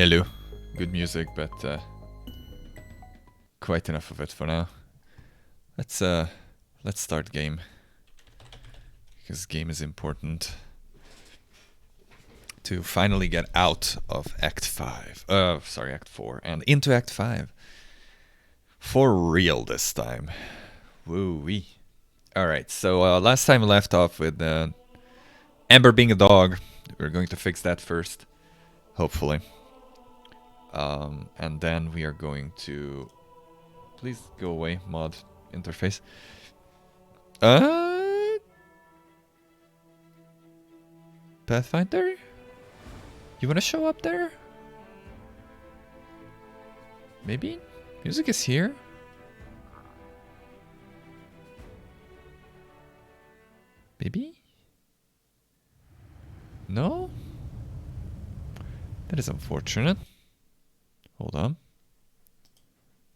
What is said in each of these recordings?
Hello. Good music, but quite enough of it for now. Let's start game. Because game is important. To finally get out of Act 5. Sorry, Act 4. And into Act 5. For real this time. Woo-wee. Alright, so last time we left off with Amber being a dog. We're going to fix that first. Hopefully. And then we are going to... Please go away, mod interface. Pathfinder? You wanna show up there? Maybe? Music is here? Maybe? No? That is unfortunate. Hold on.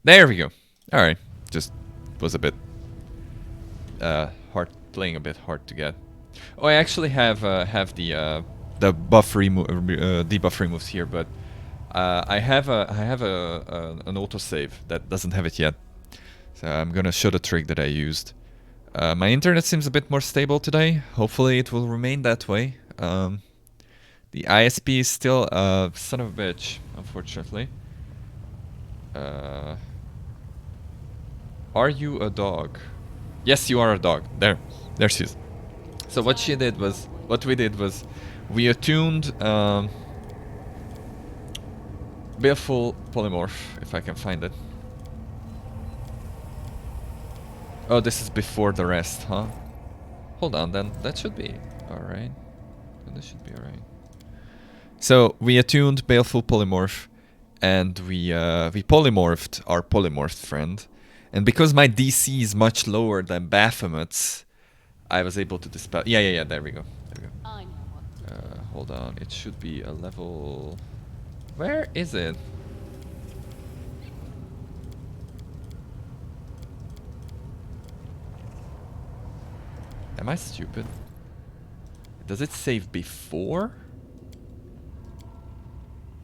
There we go. Alright. Just was a bit playing a bit hard to get. Oh, I actually have the buff debuff removes here, but I have an autosave that doesn't have it yet. So I'm gonna show the trick that I used. My internet seems a bit more stable today. Hopefully it will remain that way. The ISP is still a son of a bitch, unfortunately. Are you a dog? Yes, you are a dog. There she is. So what we did was, we attuned Baleful Polymorph, if I can find it. Oh, this is before the rest, huh? Hold on, then that should be alright. This should be alright. So we attuned Baleful Polymorph, and we polymorphed our polymorphed friend. And because my DC is much lower than Baphomet's, I was able to dispel. Yeah. There we go. Hold on. It should be a level. Where is it? Am I stupid? Does it save before?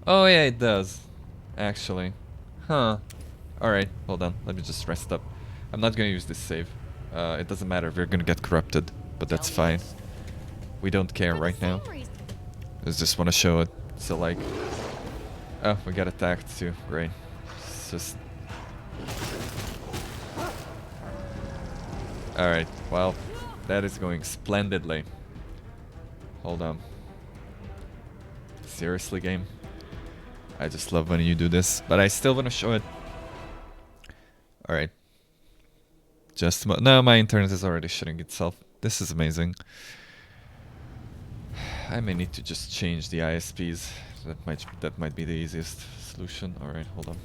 Oh yeah, it does. Actually. Huh. Alright, hold on. Let me just rest up. I'm not gonna use this save. It doesn't matter. We're gonna get corrupted. But that's fine. We don't care right now. I just want to show it. So like... Oh, we got attacked too. Great. It's just... Alright, well... That is going splendidly. Hold on. Seriously, game? I just love when you do this. But I still want to show it. Alright. Just... No, my internet is already shutting itself. This is amazing. I may need to just change the ISPs. That might be the easiest solution. All right, hold on.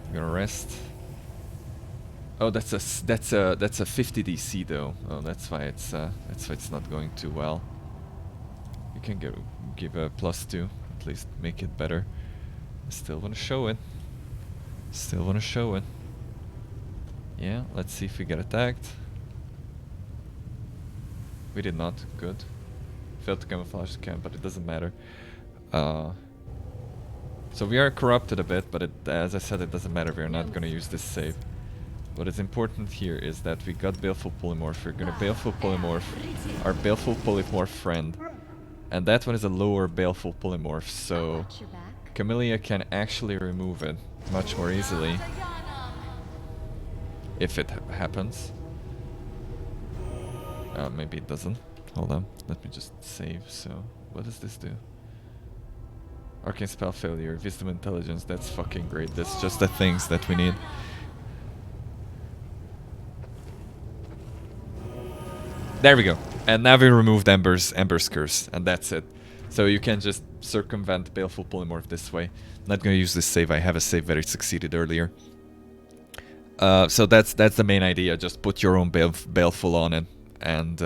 I'm gonna rest. Oh, that's a 50 DC though. Oh, that's why it's not going too well. You can give a +2, at least make it better. I still wanna show it. Still wanna show it. Yeah, let's see if we get attacked. We did not. Good. Failed to camouflage the camp, but it doesn't matter. So we are corrupted a bit, but as I said, it doesn't matter. We are not going to use this save. What is important here is that we got Baleful Polymorph. We're going to Baleful Polymorph our Baleful Polymorph friend. And that one is a lower Baleful Polymorph, so Chameleon can actually remove it much more easily. If it happens. Maybe it doesn't. Hold on, let me just save. So, what does this do? Arcane spell failure, wisdom, intelligence. That's fucking great. That's just the things that we need. There we go. And now we removed Ember's curse, and that's it. So you can just circumvent Baleful Polymorph this way. Not gonna use this save. I have a save where it succeeded earlier. So that's the main idea. Just put your own Baleful on it, and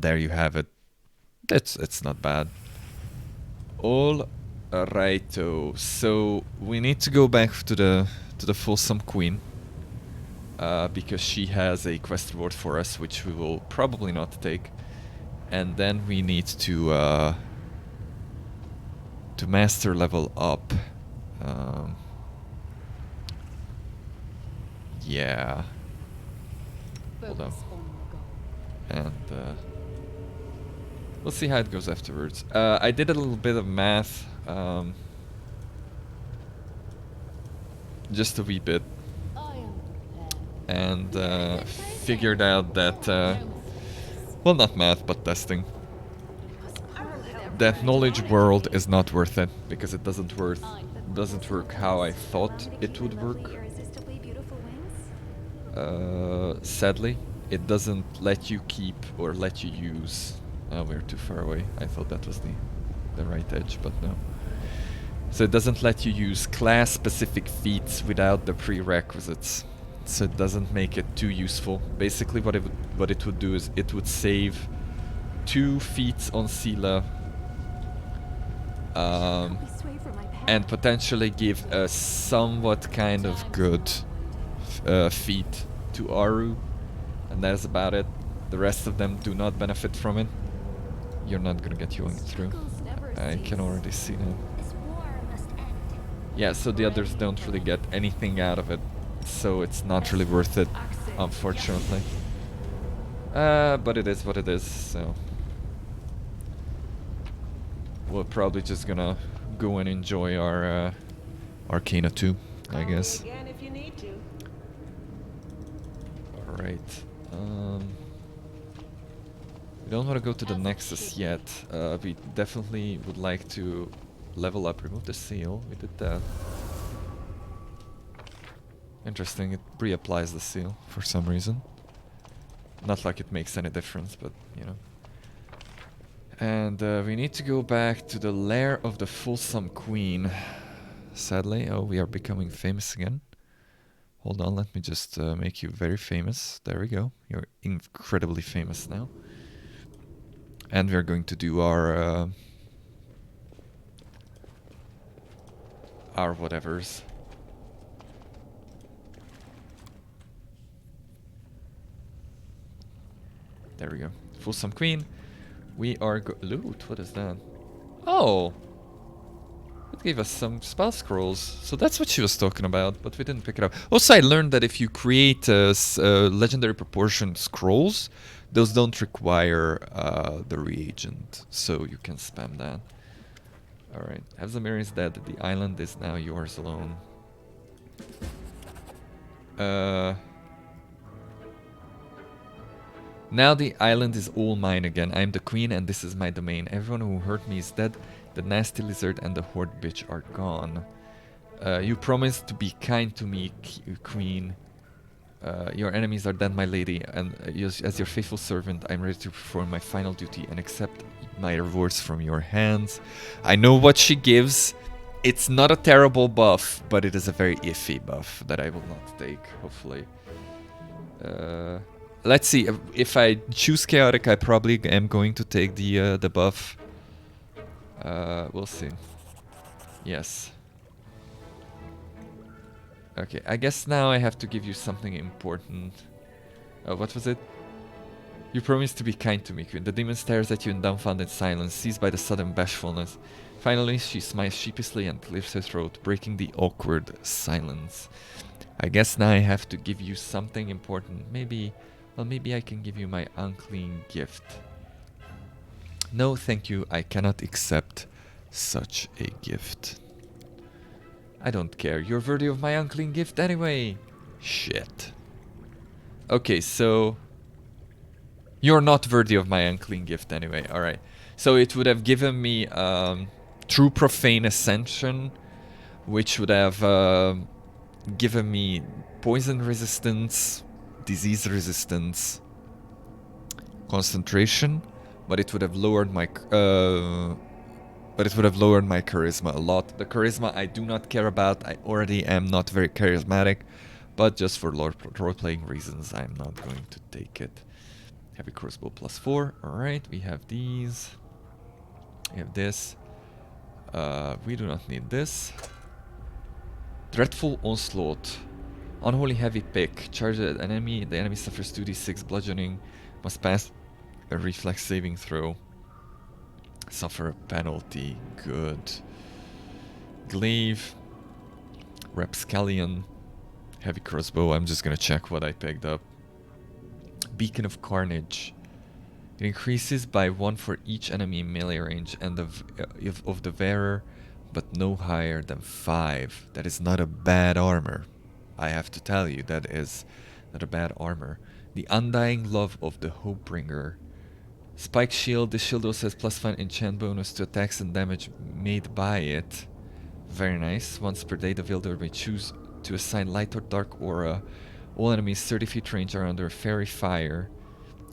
there you have it. It's not bad. All righto. So we need to go back to the Fulsome Queen, because she has a quest reward for us, which we will probably not take. And then we need to to master level up. Yeah. Hold on. And we'll see how it goes afterwards. I did a little bit of math. Just a wee bit. And figured out that, well, not math, but testing. That knowledge world is not worth it because it doesn't work how I thought it would work. Sadly, it doesn't let you keep or let you use. Oh, we're too far away. I thought that was the right edge, but no. So it doesn't let you use class-specific feats without the prerequisites. So it doesn't make it too useful. Basically, what it would do is it would save 2 feats on Sela, and potentially give a somewhat kind of good feat to Aru, and that's about it. The rest of them do not benefit from it. You're not gonna get going through. I can already see that. Yeah, so the others don't really get anything out of it, so it's not really worth it, unfortunately. But it is what it is, so we're probably just gonna go and enjoy our Arcane 2, I guess. Alright. We don't want to go to the Nexus yet. We definitely would like to level up. Remove the seal. We did that. Interesting, it reapplies the seal for some reason. Not like it makes any difference, but you know. And we need to go back to the lair of the Fulsome Queen. Sadly, oh, we are becoming famous again. Hold on, let me just make you very famous. There we go. You're incredibly famous now. And we're going to do our whatevers. There we go. Fulsome Queen. We are loot, what is that? Oh! It gave us some spell scrolls. So that's what she was talking about, but we didn't pick it up. Also, I learned that if you create legendary proportion scrolls, those don't require the reagent, so you can spam that. Alright, Avzamir is dead. The island is now yours alone. Now the island is all mine again. I am the queen and this is my domain. Everyone who hurt me is dead. The nasty lizard and the horde bitch are gone. You promised to be kind to me, queen. Your enemies are dead, my lady, and as your faithful servant, I'm ready to perform my final duty and accept my rewards from your hands. I know what she gives. It's not a terrible buff, but it is a very iffy buff that I will not take, hopefully. Let's see, if I choose chaotic, I probably am going to take the buff. We'll see. Yes. Okay, I guess now I have to give you something important. What was it? You promised to be kind to me, queen. The demon stares at you in dumbfounded silence, seized by the sudden bashfulness. Finally, she smiles sheepishly and clears her throat, breaking the awkward silence. I guess now I have to give you something important. Maybe, well, maybe I can give you my unclean gift. No, thank you. I cannot accept such a gift. I don't care. You're worthy of my unclean gift anyway. Shit. Okay, so you're not worthy of my unclean gift anyway. Alright. So it would have given me True Profane Ascension, which would have given me poison resistance, disease resistance, concentration, but it would have lowered my charisma a lot. The charisma I do not care about. I already am not very charismatic, but just for role-playing reasons, I'm not going to take it. Heavy crossbow +4. Alright, we have these. We have this. We do not need this. Dreadful Onslaught. Unholy Heavy Pick. Charge an enemy. The enemy suffers 2d6 bludgeoning. Must pass a reflex saving throw. Suffer a penalty. Good. Glaive, Rapscallion, Heavy Crossbow. I'm just gonna check what I picked up. Beacon of Carnage. It increases by 1 for each enemy in melee range and of the wearer, but no higher than 5. That is not a bad armor. I have to tell you, that is not a bad armor. The Undying Love of the Hopebringer. Spike Shield. This shield also has +5 enchant bonus to attacks and damage made by it. Very nice. Once per day, the wielder may choose to assign light or dark aura. All enemies 30 feet range are under fairy fire.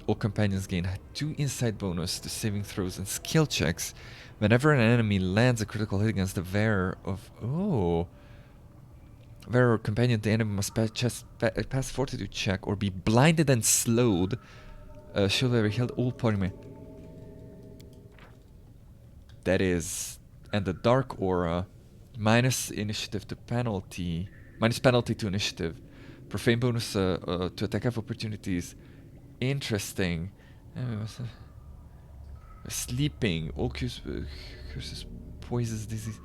All companions gain 2 insight bonus to saving throws and skill checks whenever an enemy lands a critical hit against the wearer of... Oh. Wearer or companion, the enemy must pass fortitude check or be blinded and slowed. Shield ever healed all party men. That is... And the dark aura... Minus initiative to penalty. Minus penalty to initiative. Profane bonus to attack of opportunities. Interesting. Sleeping. All curses, poisons, disease.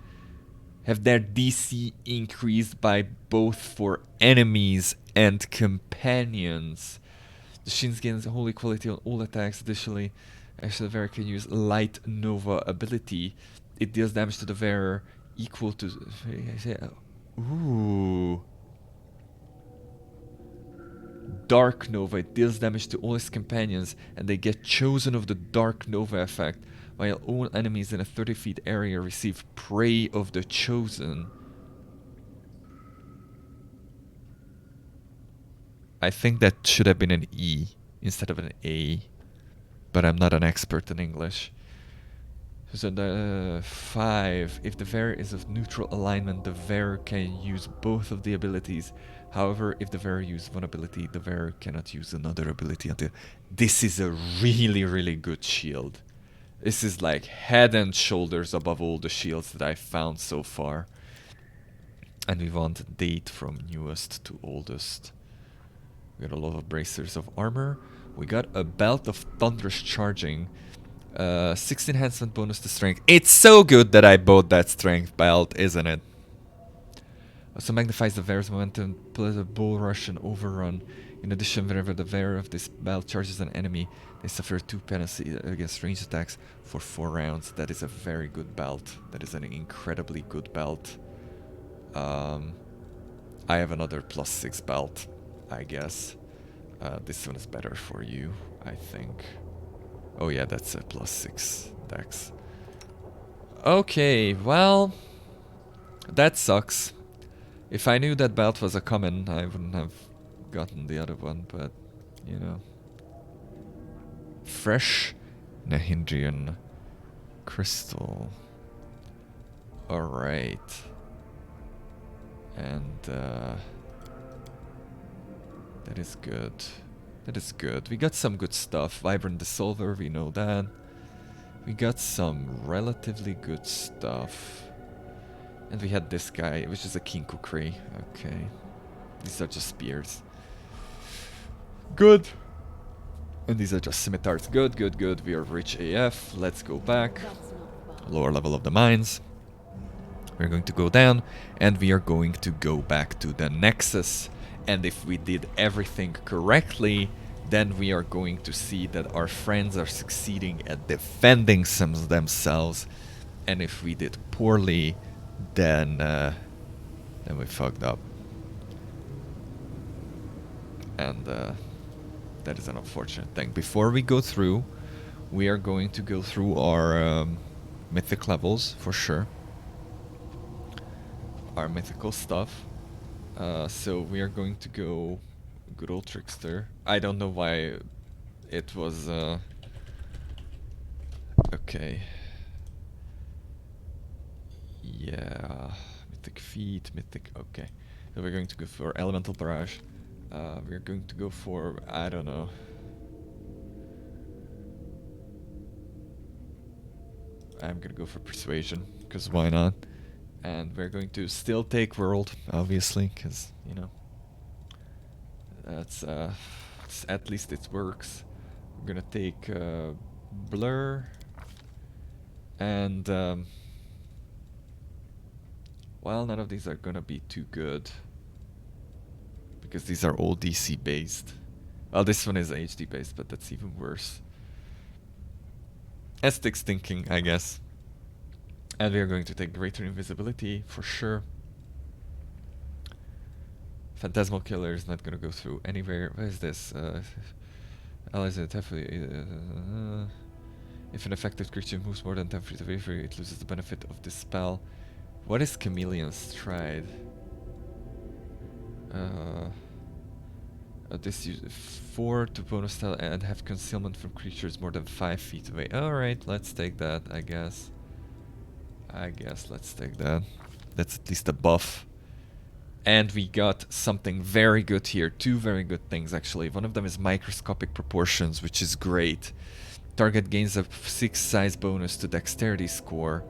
Have their DC increased by both for enemies and companions. The Shins gains holy quality on all attacks. Additionally, actually, the wearer can use Light Nova ability. It deals damage to the wearer equal to... Ooh. Dark Nova. It deals damage to all his companions, and they get chosen of the Dark Nova effect, while all enemies in a 30 feet area receive Prey of the Chosen. I think that should have been an E instead of an A, but I'm not an expert in English. So the 5, if the wearer is of neutral alignment, the wearer can use both of the abilities. However, if the wearer uses one ability, the wearer cannot use another ability until... This is a really, really good shield. This is like head and shoulders above all the shields that I've found so far. And we want date from newest to oldest. We got a lot of bracers of armor. We got a belt of thunderous charging. 6 enhancement bonus to strength. It's so good that I bought that strength belt, isn't it? Also magnifies the wearer's momentum, plus a bull rush and overrun. In addition, whenever the wearer of this belt charges an enemy, they suffer 2 penalty against ranged attacks for 4 rounds. That is a very good belt. That is an incredibly good belt. I have another +6 belt, I guess. This one is better for you, I think. Oh yeah, that's a +6 dex. Okay, well, that sucks. If I knew that belt was a common, I wouldn't have gotten the other one, but, you know. Fresh Nahindrian crystal. Alright. And, that is good. That is good. We got some good stuff. Vibrant Dissolver, we know that. We got some relatively good stuff. And we had this guy, which is a King Kukri. Okay. These are just spears. Good. And these are just scimitars. Good, good, good. We are rich AF. Let's go back. Lower level of the mines. We're going to go down. And we are going to go back to the Nexus. And if we did everything correctly, then we are going to see that our friends are succeeding at defending themselves. And if we did poorly, then we fucked up. And that is an unfortunate thing. Before we go through, we are going to go through our mythic levels for sure. Our mythical stuff. So we are going to go good old Trickster. I don't know why it was okay. Yeah, mythic feet, mythic, okay. So we're going to go for elemental barrage. We're going to go for, I don't know. I'm gonna go for persuasion, because why not? And we're going to still take world, obviously, because, you know, that's, at least it works. We're gonna take blur, and Well, none of these are gonna be too good. Because these are all DC based. Well, this one is HD based, but that's even worse. Esthetics thinking, I guess. And we are going to take greater invisibility for sure. Phantasmal Killer is not gonna go through anywhere. What is this? Allies are definitely. If an affected creature moves more than 10 feet away from you, it loses the benefit of this spell. What is Chameleon Stride? This use 4 to bonus style and have concealment from creatures more than 5 feet away. Alright, let's take that, I guess. Let's take that. That's at least a buff. And we got something very good here. 2 very good things, actually. One of them is microscopic proportions, which is great. Target gains a 6 size bonus to dexterity score,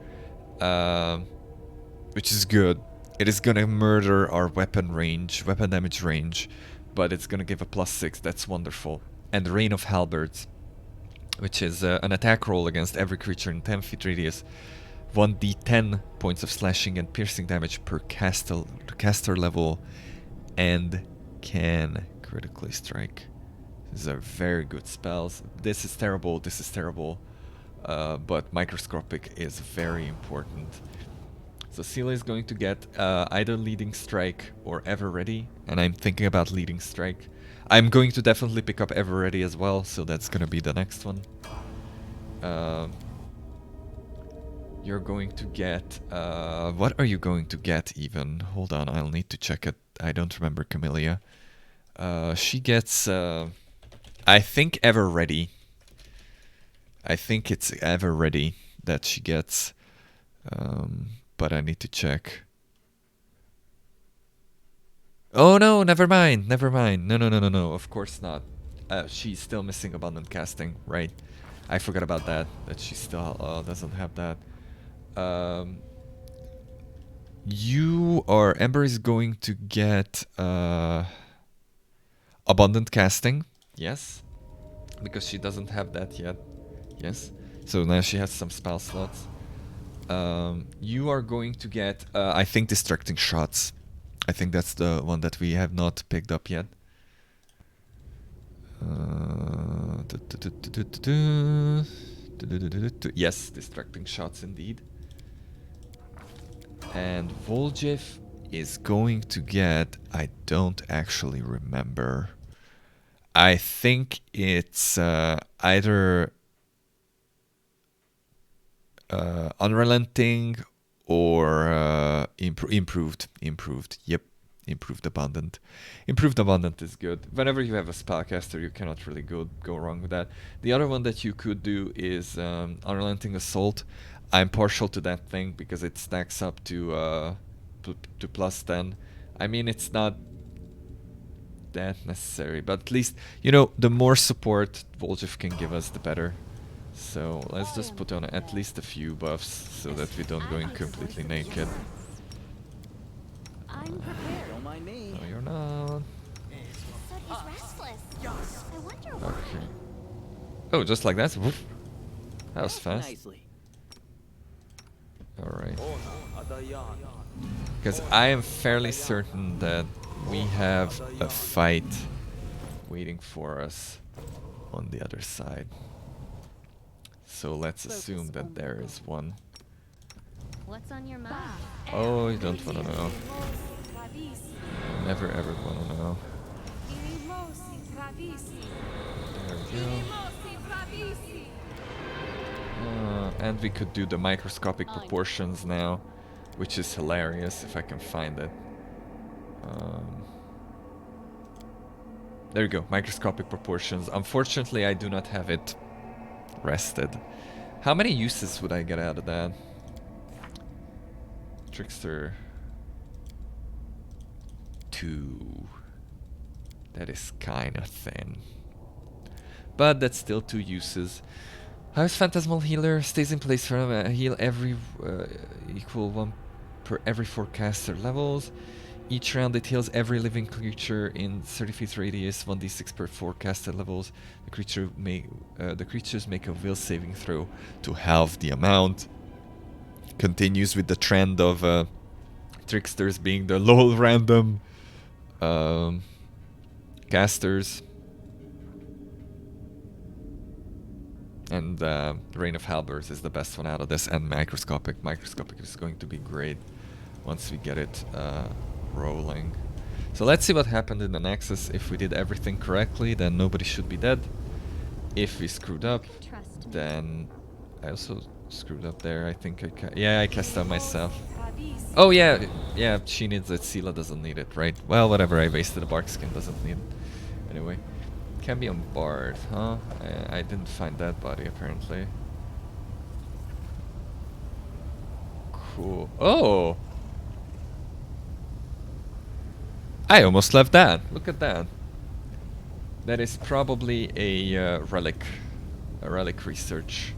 which is good. It is gonna murder our weapon damage range, but it's gonna give a +6. That's wonderful. And Rain of Halberds, which is an attack roll against every creature in 10 feet radius. 1d10 points of slashing and piercing damage per caster level, and can critically strike. These are very good spells. This is terrible, but microscopic is very important. So Seela is going to get either Leading Strike or Ever Ready, and I'm thinking about Leading Strike. I'm going to definitely pick up Ever Ready as well, so that's gonna be the next one. You're going to get... what are you going to get even? Hold on, I'll need to check it. I don't remember Camellia. She gets... I think Ever Ready. I think it's Ever Ready that she gets. But I need to check. Oh no, never mind. No, of course not. She's still missing Abundant Casting, right? I forgot about that she still doesn't have that. Ember is going to get Abundant Casting, yes, because she doesn't have that yet, yes. So now she has some spell slots. You are going to get, I think, Distracting Shots. I think that's the one that we have not picked up yet. Yes, Distracting Shots indeed. And Voljev is going to get, I don't actually remember. I think it's either Unrelenting or improved. Yep, Improved Abundant. Improved Abundant is good. Whenever you have a spellcaster, you cannot really go wrong with that. The other one that you could do is Unrelenting Assault. I'm partial to that thing because it stacks up to +10. I mean, it's not that necessary, but at least, you know, the more support Voljev can give us, the better. So let's just put on at least a few buffs so that we don't go in completely naked. I'm prepared. Don't mind me. No, you're not. So he's restless. I wonder why. Okay. Oh, just like that? Woof. That was fast. Alright. Because I am fairly certain that we have a fight waiting for us on the other side. So let's assume that there is one. What's on your mind? Oh, you don't want to know. Never ever want to know. There we go. And we could do the microscopic proportions now, which is hilarious if I can find it. There we go, microscopic proportions. Unfortunately, I do not have it rested. How many uses would I get out of that? Trickster 2. That is kinda thin. But that's still 2 uses. How's Phantasmal Healer? Stays in place for heal every equal 1 per every 4 caster levels. Each round it heals every living creature in 30 feet radius, 1d6 per 4 caster levels. The creatures make a will saving throw to halve the amount. Continues with the trend of Tricksters being the lol random casters. And Reign of Halberds is the best one out of this, and Microscopic. Microscopic is going to be great once we get it rolling. So let's see what happened in the Nexus. If we did everything correctly, then nobody should be dead. If we screwed up, then I also screwed up there. I think I cast out myself. Oh yeah, she needs it. Sela doesn't need it, right? Well, whatever. I wasted a bark skin. Doesn't need it. Anyway. Can be on Bard, huh? I didn't find that body apparently. Cool. Oh! I almost left that. Look at that. That is probably a relic. A relic research.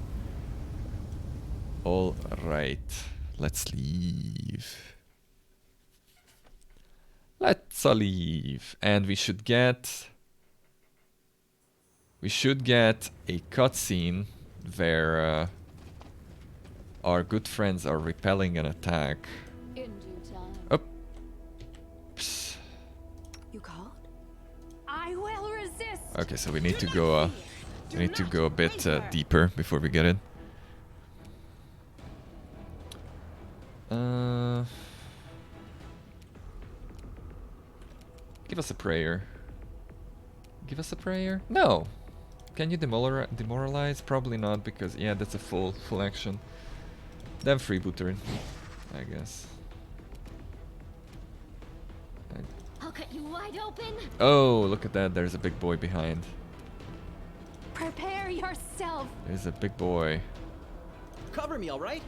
Alright. Let's leave. Let's leave. And we should get... We should get a cutscene where our good friends are repelling an attack. In due time. Oops. You called? I will resist. Okay, so we need to go. We need to go a bit deeper before we get it. Give us a prayer. Give us a prayer? No. Can you demoralize? Probably not, because yeah, that's a full action. Then freebooter, I guess. I'll cut you wide open. Oh, look at that! There's a big boy behind. Prepare yourself. There's a big boy. Cover me, all right?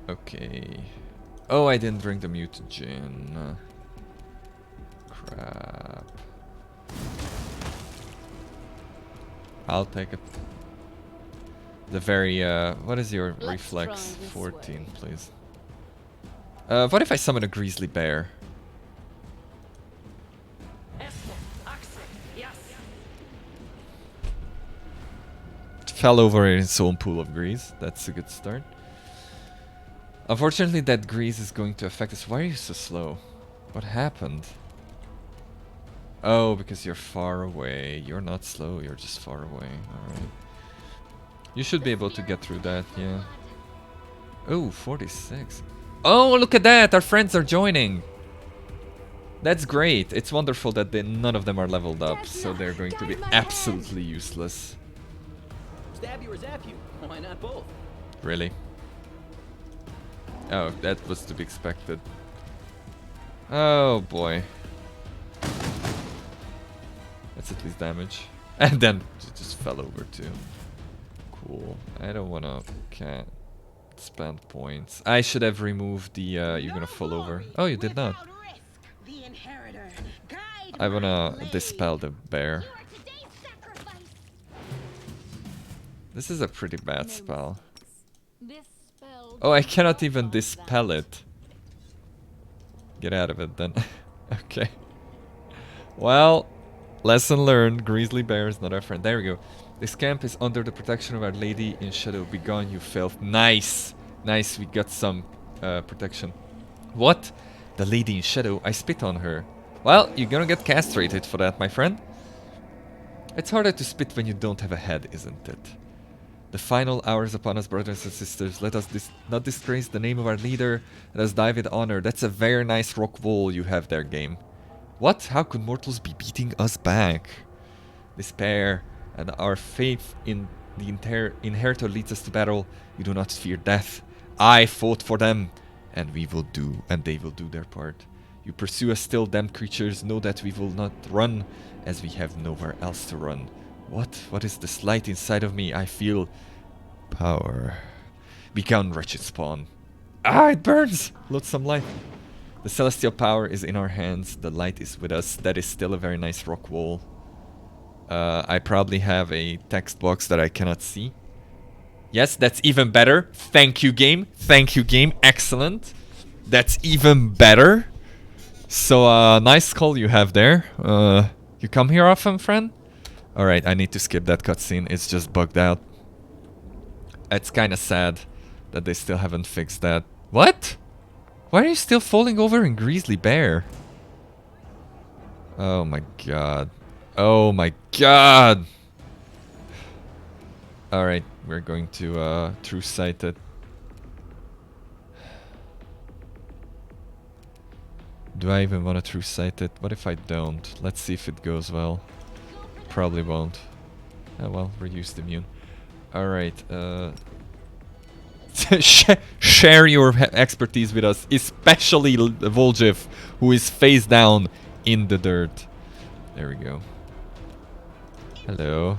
Okay. Oh, I didn't drink the mutagen. Crap. I'll take it. The very, what is your reflex? 14, please. What if I summon a grizzly bear? It fell over in its own pool of grease. That's a good start. Unfortunately, that grease is going to affect us. Why are you so slow? What happened? Oh, because you're far away. You're not slow, you're just far away. Alright. You should be able to get through that, yeah. Oh, 46. Oh, look at that! Our friends are joining! That's great. It's wonderful that none of them are leveled up, so they're going to be absolutely useless. Stab you or zap you? Why not both? Really? Oh, that was to be expected. Oh boy. That's at least damage. And then it just fell over too. Cool. I don't wanna spend points. I should have removed the you're gonna fall over. Oh, you did not. I wanna dispel the bear. This is a pretty bad spell. Oh, I cannot even dispel it. Get out of it then. Okay. Well, lesson learned. Grizzly bear is not our friend. There we go. This camp is under the protection of Our Lady in Shadow. Be gone, you filth. Nice! Nice, we got some protection. What? The Lady in Shadow? I spit on her. Well, you're gonna get castrated for that, my friend. It's harder to spit when you don't have a head, isn't it? The final hours upon us, brothers and sisters. Let us not disgrace the name of our leader. Let us die with honor. That's a very nice rock wall you have there, game. What? How could mortals be beating us back? Despair and our faith in the inheritor leads us to battle. We do not fear death. I fought for them, and they will do their part. You pursue us still, damned creatures. Know that we will not run, as we have nowhere else to run. What? What is this light inside of me? I feel power. Be gone, wretched spawn. Ah, it burns! Load some light. The celestial power is in our hands. The light is with us. That is still a very nice rock wall. I probably have a text box that I cannot see. Yes, that's even better. Thank you, game. Thank you, game. Excellent. That's even better. So, nice call you have there. You come here often, friend? Alright, I need to skip that cutscene. It's just bugged out. It's kinda sad that they still haven't fixed that. What? Why are you still falling over in Grizzly Bear? Oh my god. Oh my god! Alright, we're going to true sight it. Do I even want to true sight it? What if I don't? Let's see if it goes well. Probably won't. Oh well, reduced immune. Alright, share your expertise with us, especially Voljev, who is face down in the dirt. There we go. Hello.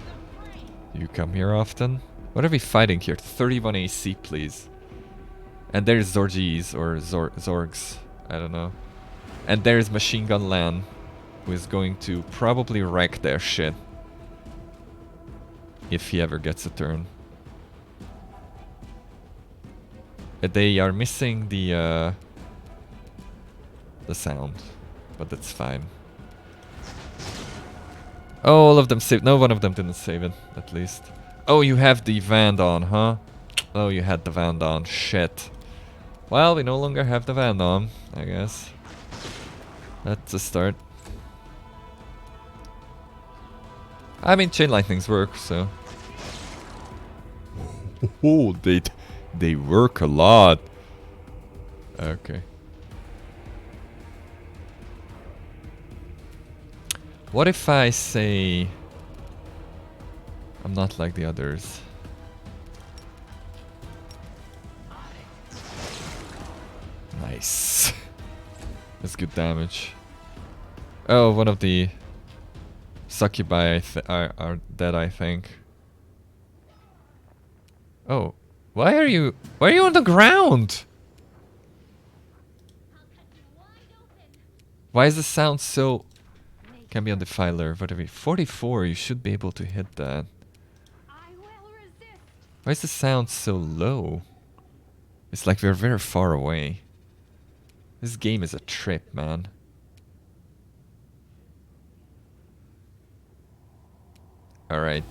You come here often? What are we fighting here? 31 AC, please. And there's Zorgis, or Zorgs. I don't know. And there's Machine Gun Lan, who is going to probably wreck their shit. If he ever gets a turn. They are missing the sound, but that's fine. Oh, all of them saved. No, one of them didn't save it, at least. Oh, you have the Vand on, huh? Oh, you had the Vand on. Shit. Well, we no longer have the Vand on, I guess. That's a start. I mean, chain lightnings work, so. Oh, they work a lot. Okay. What if I say I'm not like the others? Nice. That's good damage. Oh, one of the succubi are dead, I think. Oh, why are you on the ground? Why is the sound so? Can be on Defiler, whatever. 44, you should be able to hit that. Why is the sound so low? It's like we're very far away. This game is a trip, man. Alright.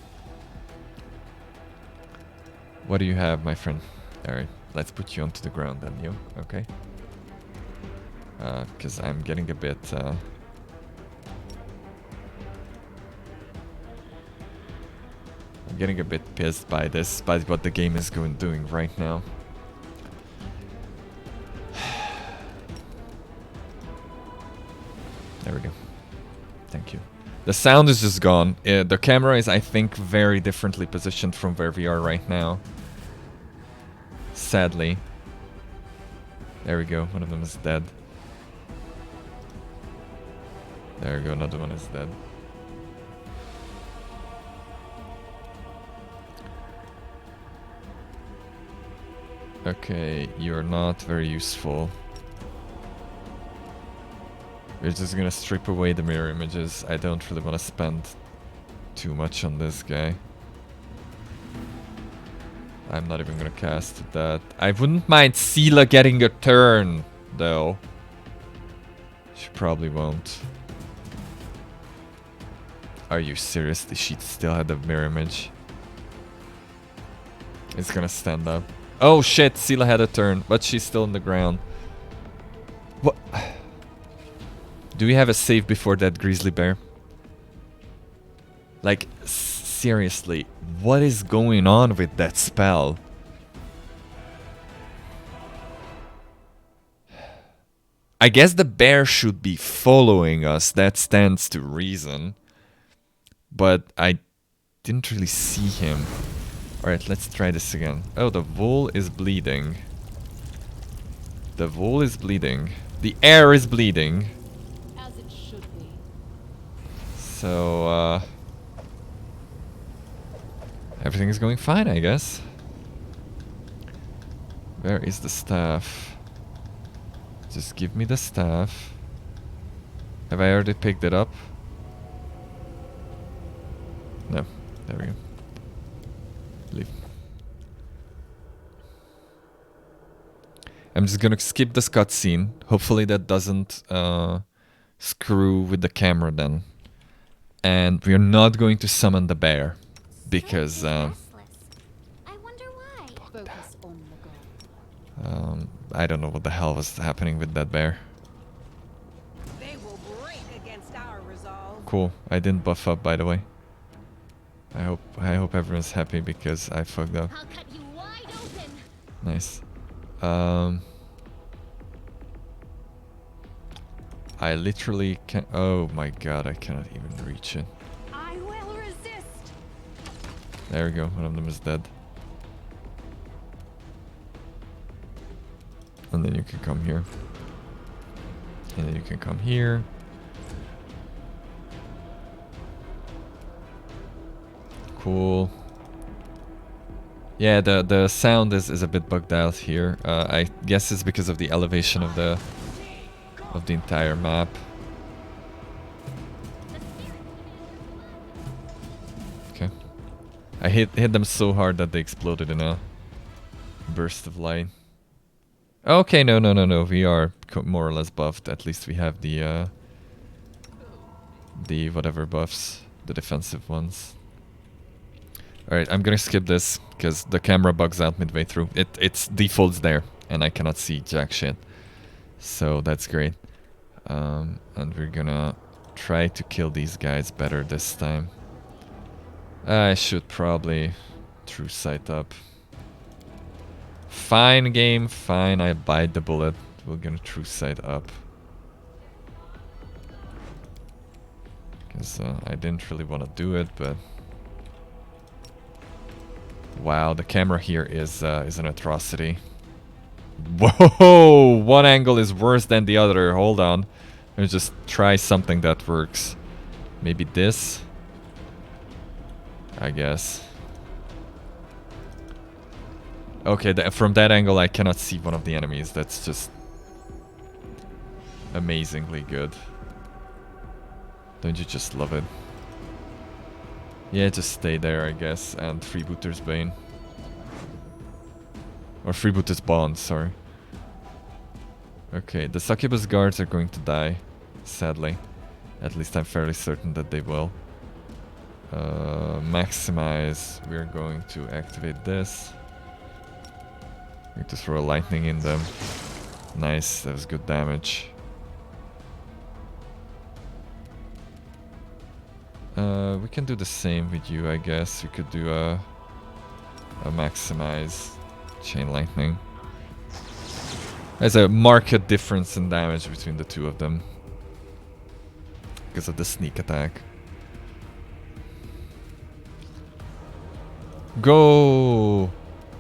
What do you have, my friend? Alright, let's put you onto the ground then, you. Okay? Because I'm getting a bit... I'm getting a bit pissed by this, by what the game is doing right now. There we go. Thank you. The sound is just gone. The camera is, I think, very differently positioned from where we are right now. Sadly. There we go. One of them is dead. There we go. Another one is dead. Okay, you're not very useful. We're just gonna strip away the mirror images. I don't really want to spend too much on this guy. I'm not even gonna cast that. I wouldn't mind Sela getting a turn, though. She probably won't. Are you serious? She still had the mirror image. It's gonna stand up. Oh shit, Sela had a turn, but she's still on the ground. What? Do we have a save before that grizzly bear? Like, seriously, what is going on with that spell? I guess the bear should be following us, that stands to reason. But I didn't really see him. Alright, let's try this again. Oh, the wool is bleeding. The wool is bleeding. The air is bleeding. As it should be. So, everything is going fine, I guess. Where is the staff? Just give me the staff. Have I already picked it up? No. There we go. Leave. I'm just gonna skip this cutscene. Hopefully that doesn't screw with the camera then. And we're not going to summon the bear. Because I wonder why. Focus on the goal. I don't know what the hell was happening with that bear. They will break against our resolve. Cool. I didn't buff up, by the way. I hope everyone's happy because I fucked up. I'll cut you wide open. Nice. I literally can. Oh my god! I cannot even reach it. I will resist. There we go. One of them is dead. And then you can come here. And then you can come here. Cool. Yeah, the sound is a bit bugged out here. I guess it's because of the elevation of the entire map. Okay. I hit them so hard that they exploded in a burst of light. Okay, no. We are more or less buffed. At least we have the whatever buffs, the defensive ones. Alright, I'm gonna skip this because the camera bugs out midway through. It's defaults there and I cannot see jack shit. So that's great. And we're gonna try to kill these guys better this time. I should probably true sight up. Fine game, fine, I bite the bullet. We're gonna true sight up. Because I didn't really want to do it, but... Wow, the camera here is an atrocity. Whoa! One angle is worse than the other. Hold on. Let's just try something that works. Maybe this? I guess. Okay, from that angle I cannot see one of the enemies. That's just... amazingly good. Don't you just love it? Yeah, just stay there, I guess, and Freebooter's Bane. Or Freebooter's Bond, sorry. Okay, the Succubus guards are going to die, sadly. At least I'm fairly certain that they will. Maximize, we're going to activate this. We're going to throw lightning in them. Nice, that was good damage. We can do the same with you, I guess. We could do a maximize chain lightning. There's a marked difference in damage between the two of them because of the sneak attack. Go!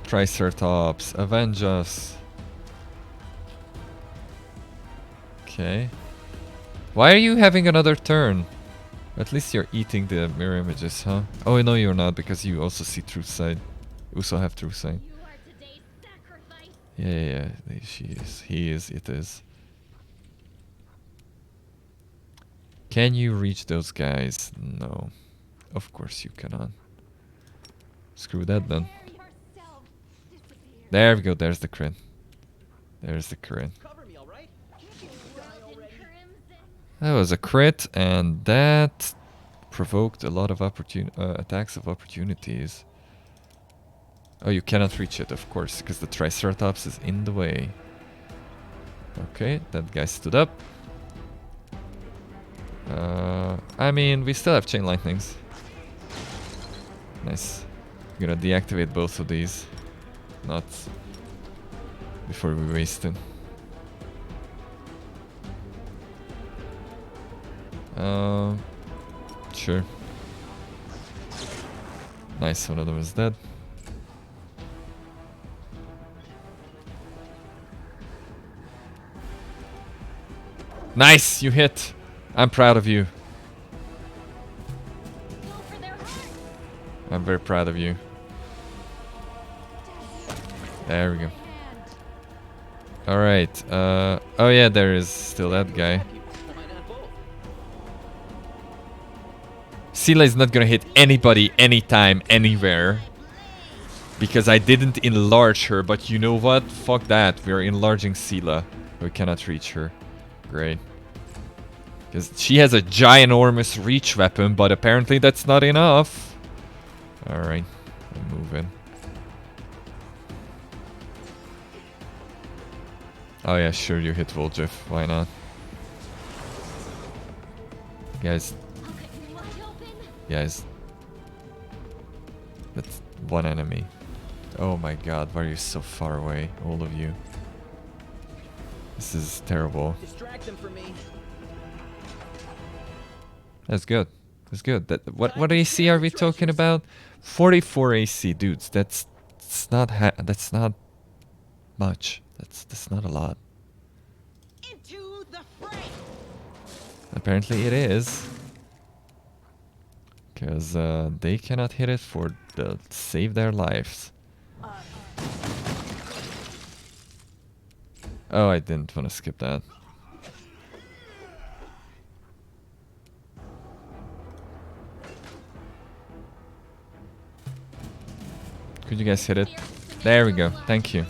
Triceratops, avenge us! Okay. Why are you having another turn? At least you're eating the mirror images, huh? Oh no, you're not, because you also see True Sight. You also have True Sight. You are today's sacrifice. Yeah, she is. He is, it is. Can you reach those guys? No. Of course you cannot. Screw that then. Yourself disappear. There we go, there's the crit. There's the crit. Cover me, all right? Robed in crimson. That was a crit, and that provoked a lot of attacks of opportunities. Oh, you cannot reach it, of course, because the Triceratops is in the way. Okay, that guy stood up. I mean, we still have chain lightnings. Nice. I'm gonna deactivate both of these. Not before we waste it. Sure. Nice, one of them is dead. Nice, you hit. I'm proud of you. Go for their heart. I'm very proud of you. There we go. Alright, oh yeah, there is still that guy. Why not both? Scylla is not gonna hit anybody, anytime, anywhere. Because I didn't enlarge her, but you know what? Fuck that, we're enlarging Scylla. We cannot reach her. Great. Because she has a ginormous reach weapon, but apparently that's not enough. Alright, I'm moving. Oh yeah, sure, you hit Voljeff. Why not? Guys, I'll cut you wide open. guys. That's one enemy. Oh my god, why are you so far away? All of you. This is terrible. Distract them from me. That's good. That's good. What AC are we talking about? 44 AC, dudes. That's not much. That's not a lot. Into the fray. Apparently it is. Because they cannot hit it for the save their lives. Oh, I didn't want to skip that. Could you guys hit it? There we go. Thank you.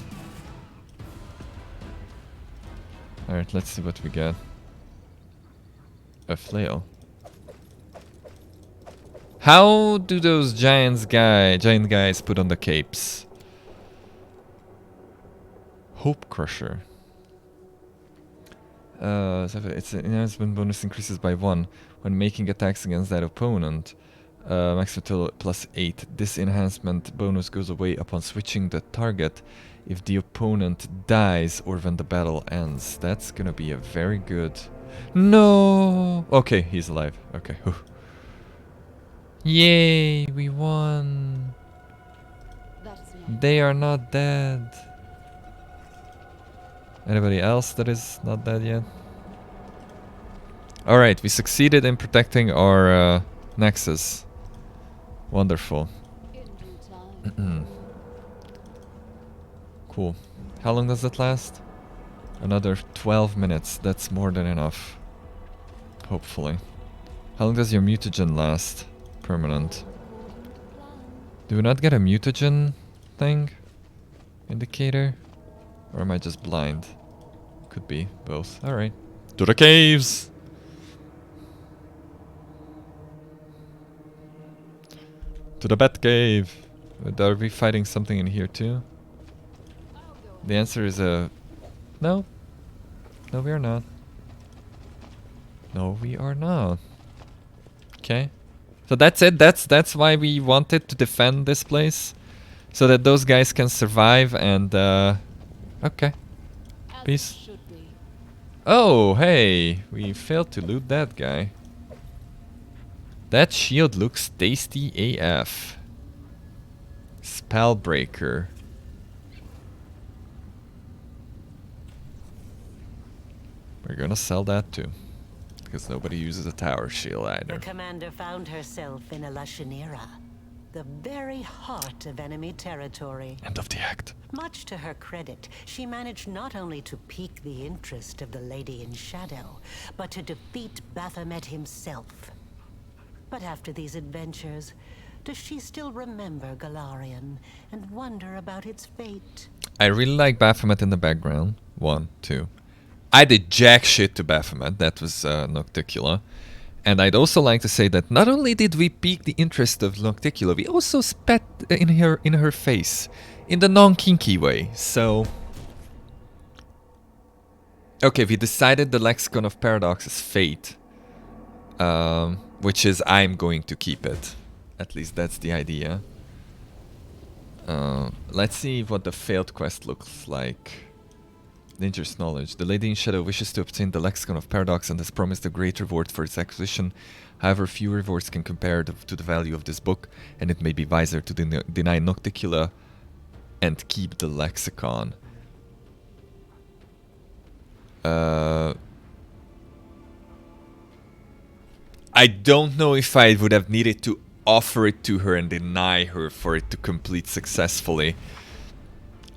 Alright, let's see what we get. A flail. How do those giant guys put on the capes? Hope Crusher. Its enhancement bonus increases by 1 when making attacks against that opponent. Max total +8. This enhancement bonus goes away upon switching the target if the opponent dies or when the battle ends. That's gonna be a very good... No! Okay, he's alive. Okay. Whew. Yay! We won! That is my They are not dead. Anybody else that is not dead yet? Alright, we succeeded in protecting our Nexus. Wonderful. in due time. Cool. How long does that last? Another 12 minutes. That's more than enough. Hopefully. How long does your mutagen last? Permanent. Do we not get a mutagen thing? Indicator? Or am I just blind? Could be both. Alright. To the caves! To the bat cave! Are we fighting something in here too? The answer is no. No, we are not. No, we are not. Okay. So that's it. That's why we wanted to defend this place. So that those guys can survive and okay. As Peace. it should be. Oh, hey. We failed to loot that guy. That shield looks tasty AF. Spellbreaker. We're gonna sell that too. Because nobody uses a tower shield The either. commander found herself in a Lashinira, the very heart of enemy territory. End of the act. Much to her credit, she managed not only to pique the interest of the Lady in Shadow, but to defeat Baphomet himself. But after these adventures, does she still remember Galarian and wonder about its fate? I really like Baphomet in the background. 1, 2. I did jack shit to Baphomet. That was Nocticula. And I'd also like to say that not only did we pique the interest of Nocticula, we also spat in her face. In the non-kinky way. So... Okay, we decided the Lexicon of Paradox is fate. Which is I'm going to keep it. At least that's the idea. Let's see what the failed quest looks like. Dangerous knowledge. The Lady in Shadow wishes to obtain the Lexicon of Paradox and has promised a great reward for its acquisition. However, few rewards can compare to the value of this book, and it may be wiser to deny Nocticula and keep the Lexicon. I don't know if I would have needed to offer it to her and deny her for it to complete successfully.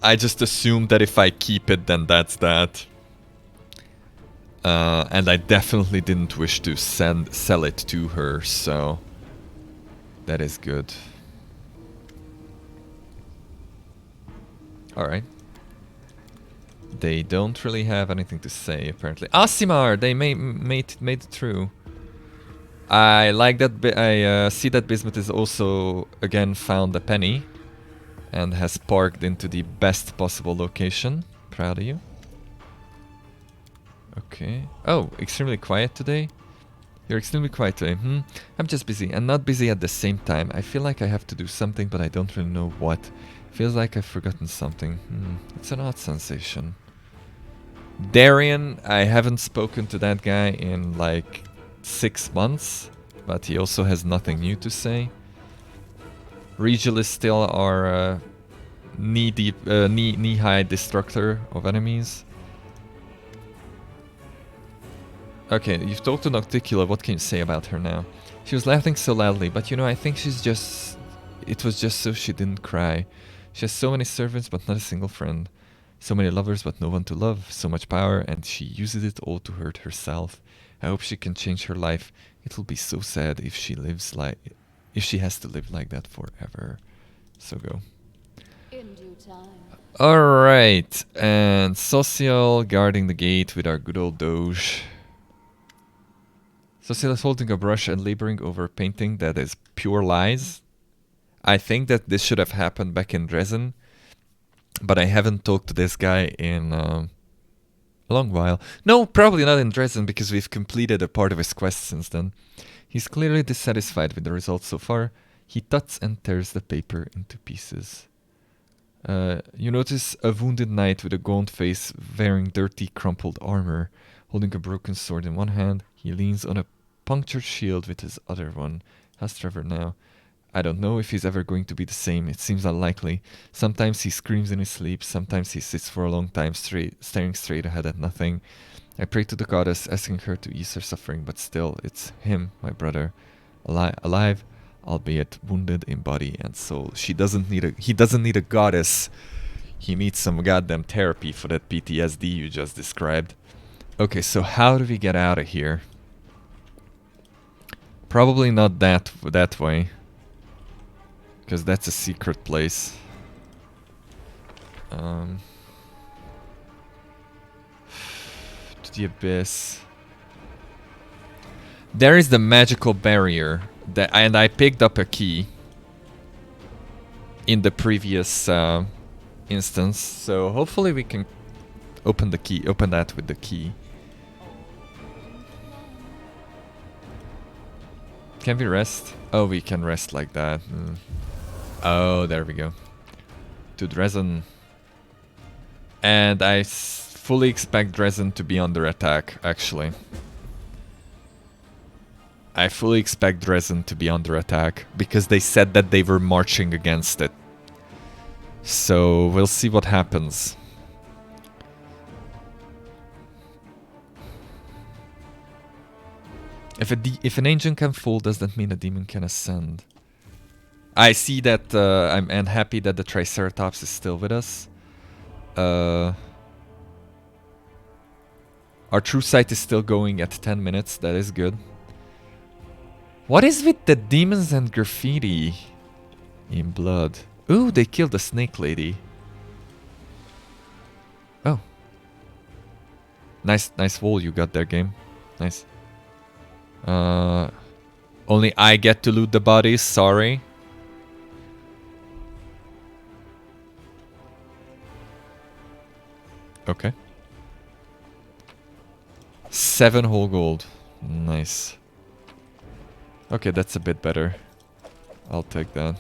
I just assumed that if I keep it, then that's that. And I definitely didn't wish to sell it to her, so... That is good. Alright. They don't really have anything to say, apparently. Asimar! They made it through. I like that. I see that Bismuth is also again found a penny and has parked into the best possible location. Proud of you. Okay. Oh, extremely quiet today? You're extremely quiet today. I'm just busy and not busy at the same time. I feel like I have to do something, but I don't really know what. Feels like I've forgotten something. It's an odd sensation. Darian, I haven't spoken to that guy in like 6 months, but he also has nothing new to say. Regal is still our knee-high destructor of enemies. Okay, you've talked to Nocticula, what can you say about her now? She was laughing so loudly, but you know, I think she's just... It was just so she didn't cry. She has so many servants, but not a single friend. So many lovers, but no one to love. So much power, and she uses it all to hurt herself. I hope she can change her life. It will be so sad if she has to live like that forever. So go. In due time. Alright, and Social guarding the gate with our good old Doge. Social is holding a brush and laboring over a painting that is pure lies. I think that this should have happened back in Dresden, but I haven't talked to this guy in a long while. No, probably not in Dresden, because we've completed a part of his quest since then. He's clearly dissatisfied with the results so far. He tuts and tears the paper into pieces. You notice a wounded knight with a gaunt face wearing dirty, crumpled armor. Holding a broken sword in one hand, he leans on a punctured shield with his other one. How's Trevor now? I don't know if he's ever going to be the same. It seems unlikely. Sometimes he screams in his sleep. Sometimes he sits for a long time staring straight ahead at nothing. I pray to the goddess, asking her to ease her suffering, but still, it's him, my brother. Alive, albeit wounded in body and soul. He doesn't need a goddess. He needs some goddamn therapy for that PTSD you just described. Okay, so how do we get out of here? Probably not that way, because that's a secret place. To the abyss. There is the magical barrier, and I picked up a key in the previous instance, so hopefully we can open that with the key. Can we rest? Oh, we can rest like that. Oh, there we go. To Dresden. And I fully expect Dresden to be under attack, actually. I fully expect Dresden to be under attack, because they said that they were marching against it. So, we'll see what happens. If an angel can fall, does that mean a demon can ascend? I see that I'm happy that the Triceratops is still with us. Our true sight is still going at 10 minutes. That is good. What is with the demons and graffiti in blood? Ooh, they killed the snake lady. Oh. Nice wall you got there, game. Nice. Only I get to loot the bodies, sorry. Okay. 7 whole gold. Nice. Okay, that's a bit better. I'll take that.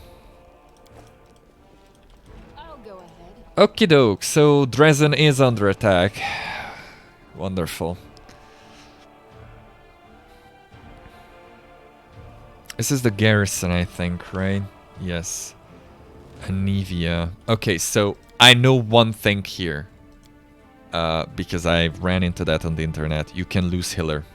I'll go ahead. Okie doke, so Dresden is under attack. Wonderful. This is the garrison, I think, right? Yes. Anivia. Okay, so I know one thing here. Because I ran into that on the internet. You can lose Hiller.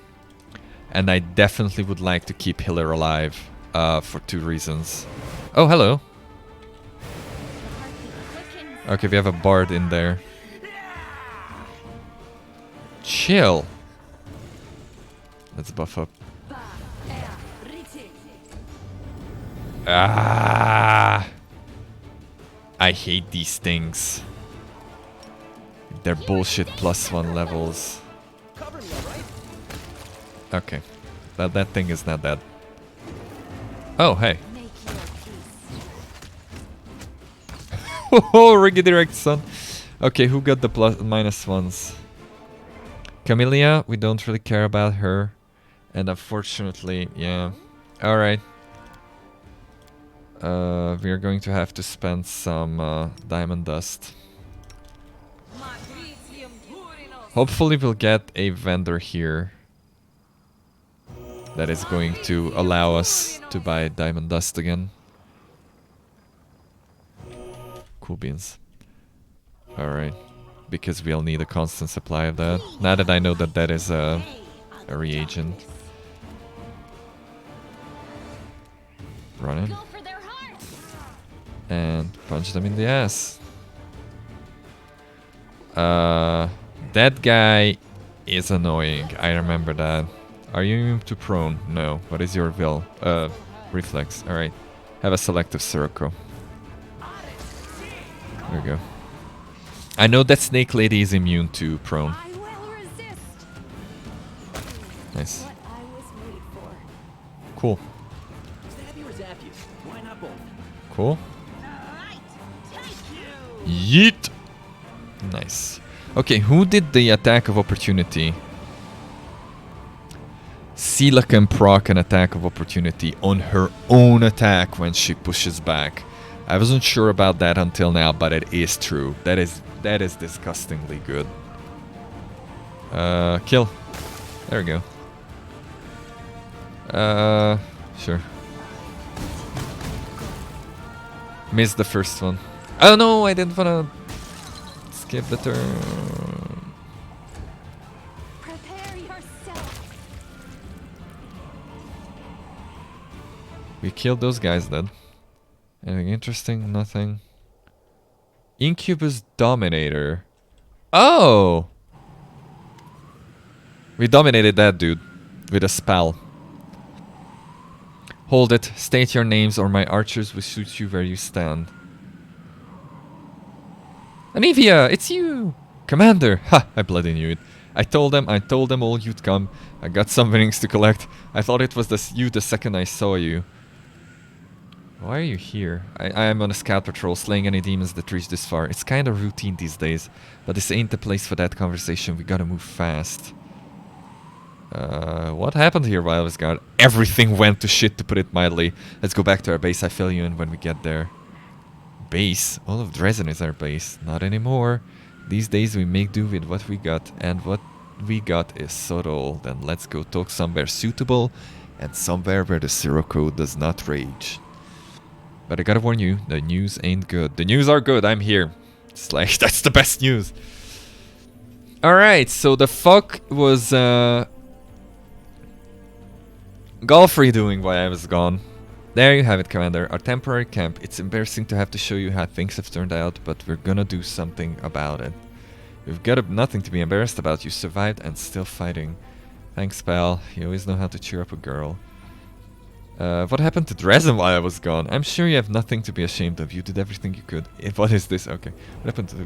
And I definitely would like to keep Hiller alive. For 2 reasons. Oh, hello. Okay, we have a bard in there. Chill. Let's buff up. Ah, I hate these things. They're bullshit +1 levels. Okay, that thing is not that. Oh, hey. Oh, Riggy Direct Son. Okay, who got the +/-1s? Chameleon, we don't really care about her. And unfortunately, yeah. Alright. We are going to have to spend some diamond dust. Hopefully we'll get a vendor here that is going to allow us to buy diamond dust again. Cool beans. Alright. Because we'll need a constant supply of that. Now that I know that that is a reagent. Run in. And punch them in the ass. That guy is annoying. I remember that. Are you immune to prone? No. What is your will? Reflex. Alright. Have a selective Sirocco. There we go. I know that Snake Lady is immune to prone. Nice. Cool. Cool. Yeet! Nice. Okay, who did the attack of opportunity? Sela can proc an attack of opportunity on her own attack when she pushes back. I wasn't sure about that until now, but it is true. That is disgustingly good. Kill. There we go. Sure. Missed the first one. Oh no, I didn't wanna skip the turn. Prepare yourself. We killed those guys then. Anything interesting? Nothing. Incubus Dominator. Oh! We dominated that dude with a spell. Hold it. State your names or my archers will shoot you where you stand. Anivia, it's you! Commander! Ha! I bloody knew it. I told them all you'd come. I got some winnings to collect. I thought it was you the second I saw you. Why are you here? I am on a scout patrol, slaying any demons that reach this far. It's kinda routine these days, but this ain't the place for that conversation. We gotta move fast. What happened here while I was gone? Everything went to shit, to put it mildly. Let's go back to our base. I fill you in when we get there. Base? All of Dresden is our base. Not anymore. These days we make do with what we got, and what we got is subtle. Then let's go talk somewhere suitable, and somewhere where the Sirocco does not rage. But I gotta warn you, the news ain't good. The news are good, I'm here. It's like, that's the best news. Alright, so the fuck was Galfrey doing while I was gone? There you have it, Commander. Our temporary camp. It's embarrassing to have to show you how things have turned out, but we're gonna do something about it. We've got nothing to be embarrassed about. You survived and still fighting. Thanks, pal. You always know how to cheer up a girl. What happened to Drezen while I was gone? I'm sure you have nothing to be ashamed of. You did everything you could. What is this? Okay. What happened to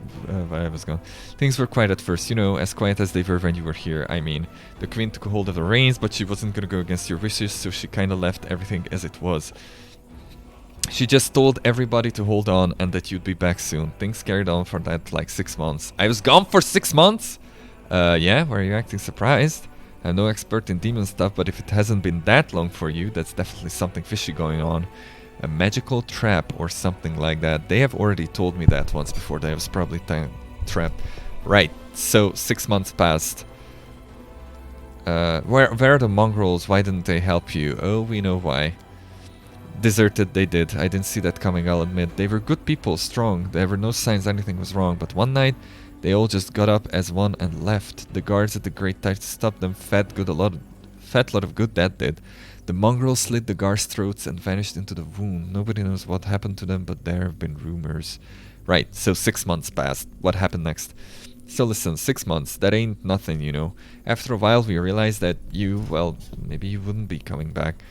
while I was gone? Things were quiet at first, you know, as quiet as they were when you were here. I mean, the Queen took hold of the reins, but she wasn't gonna go against your wishes, so she kinda left everything as it was. She just told everybody to hold on and that you'd be back soon. Things carried on for that like 6 months. I was gone for 6 months? Yeah, why are you acting surprised? I'm no expert in demon stuff, but if it hasn't been that long for you, that's definitely something fishy going on. A magical trap or something like that. They have already told me that once before. That was probably trap. Right, so 6 months passed. Where are the mongrels? Why didn't they help you? Oh, we know why. Deserted, they did. I didn't see that coming, I'll admit. They were good people, strong. There were no signs anything was wrong, but one night they all just got up as one and left. The guards at the Great Tide stopped them. Fat lot of good that did. The mongrels slit the guards' throats and vanished into the womb. Nobody knows what happened to them, but there have been rumors. Right, so 6 months passed. What happened next? So listen, 6 months, that ain't nothing, you know. After a while we realized that well, maybe you wouldn't be coming back.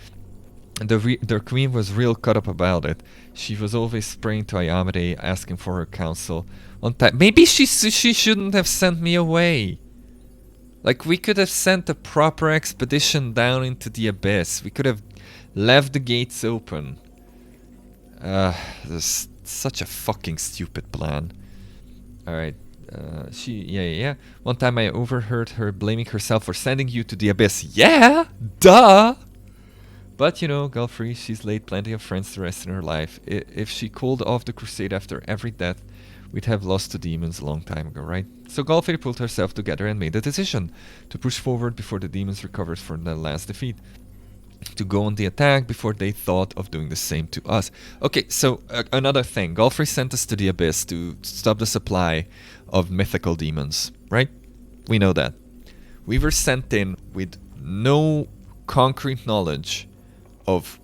The queen was real cut up about it. She was always praying to Ayamide, asking for her counsel. On time. Maybe she shouldn't have sent me away. Like, we could have sent a proper expedition down into the abyss. We could have left the gates open. This is such a fucking stupid plan. Alright, Yeah. One time I overheard her blaming herself for sending you to the abyss. Yeah, duh. But you know, Galfrey, she's laid plenty of friends to rest in her life. If she called off the crusade after every death, we'd have lost to demons a long time ago, right? So Galfrey pulled herself together and made a decision to push forward before the demons recovered from their last defeat. To go on the attack before they thought of doing the same to us. Okay, so another thing. Galfrey sent us to the abyss to stop the supply of mythical demons, right? We know that. We were sent in with no concrete knowledge of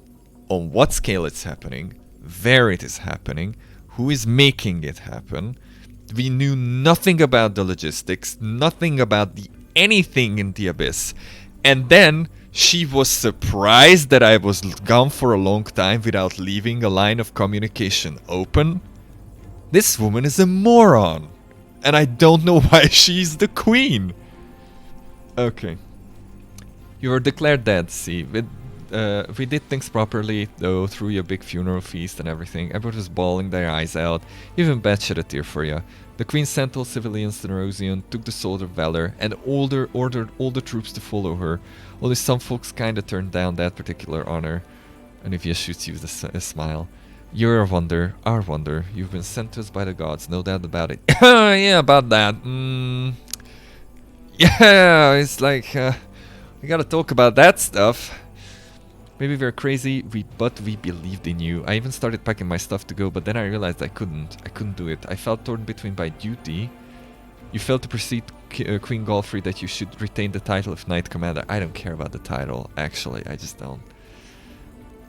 on what scale it's happening, where it is happening, who is making it happen. We knew nothing about the logistics, nothing about anything in the abyss. And then she was surprised that I was gone for a long time without leaving a line of communication open. This woman is a moron. And I don't know why she's the queen. Okay. You were declared dead, see. We did things properly, though, through your big funeral feast and everything. Everyone was bawling their eyes out. Even Beth shed a tear for you. The queen sent all civilians to Nerosian, took the sword of valor, and ordered all the troops to follow her. Only some folks kinda turned down that particular honor. Olivia shoots you with a smile. You're a wonder, our wonder. You've been sent to us by the gods, no doubt about it. Yeah, about that. Yeah, it's like, we gotta talk about that stuff. Maybe we're crazy, but we believed in you. I even started packing my stuff to go, but then I realized I couldn't do it. I felt torn between my duty. You failed to persuade Queen Galfrey that you should retain the title of Knight Commander. I don't care about the title, actually, I just don't.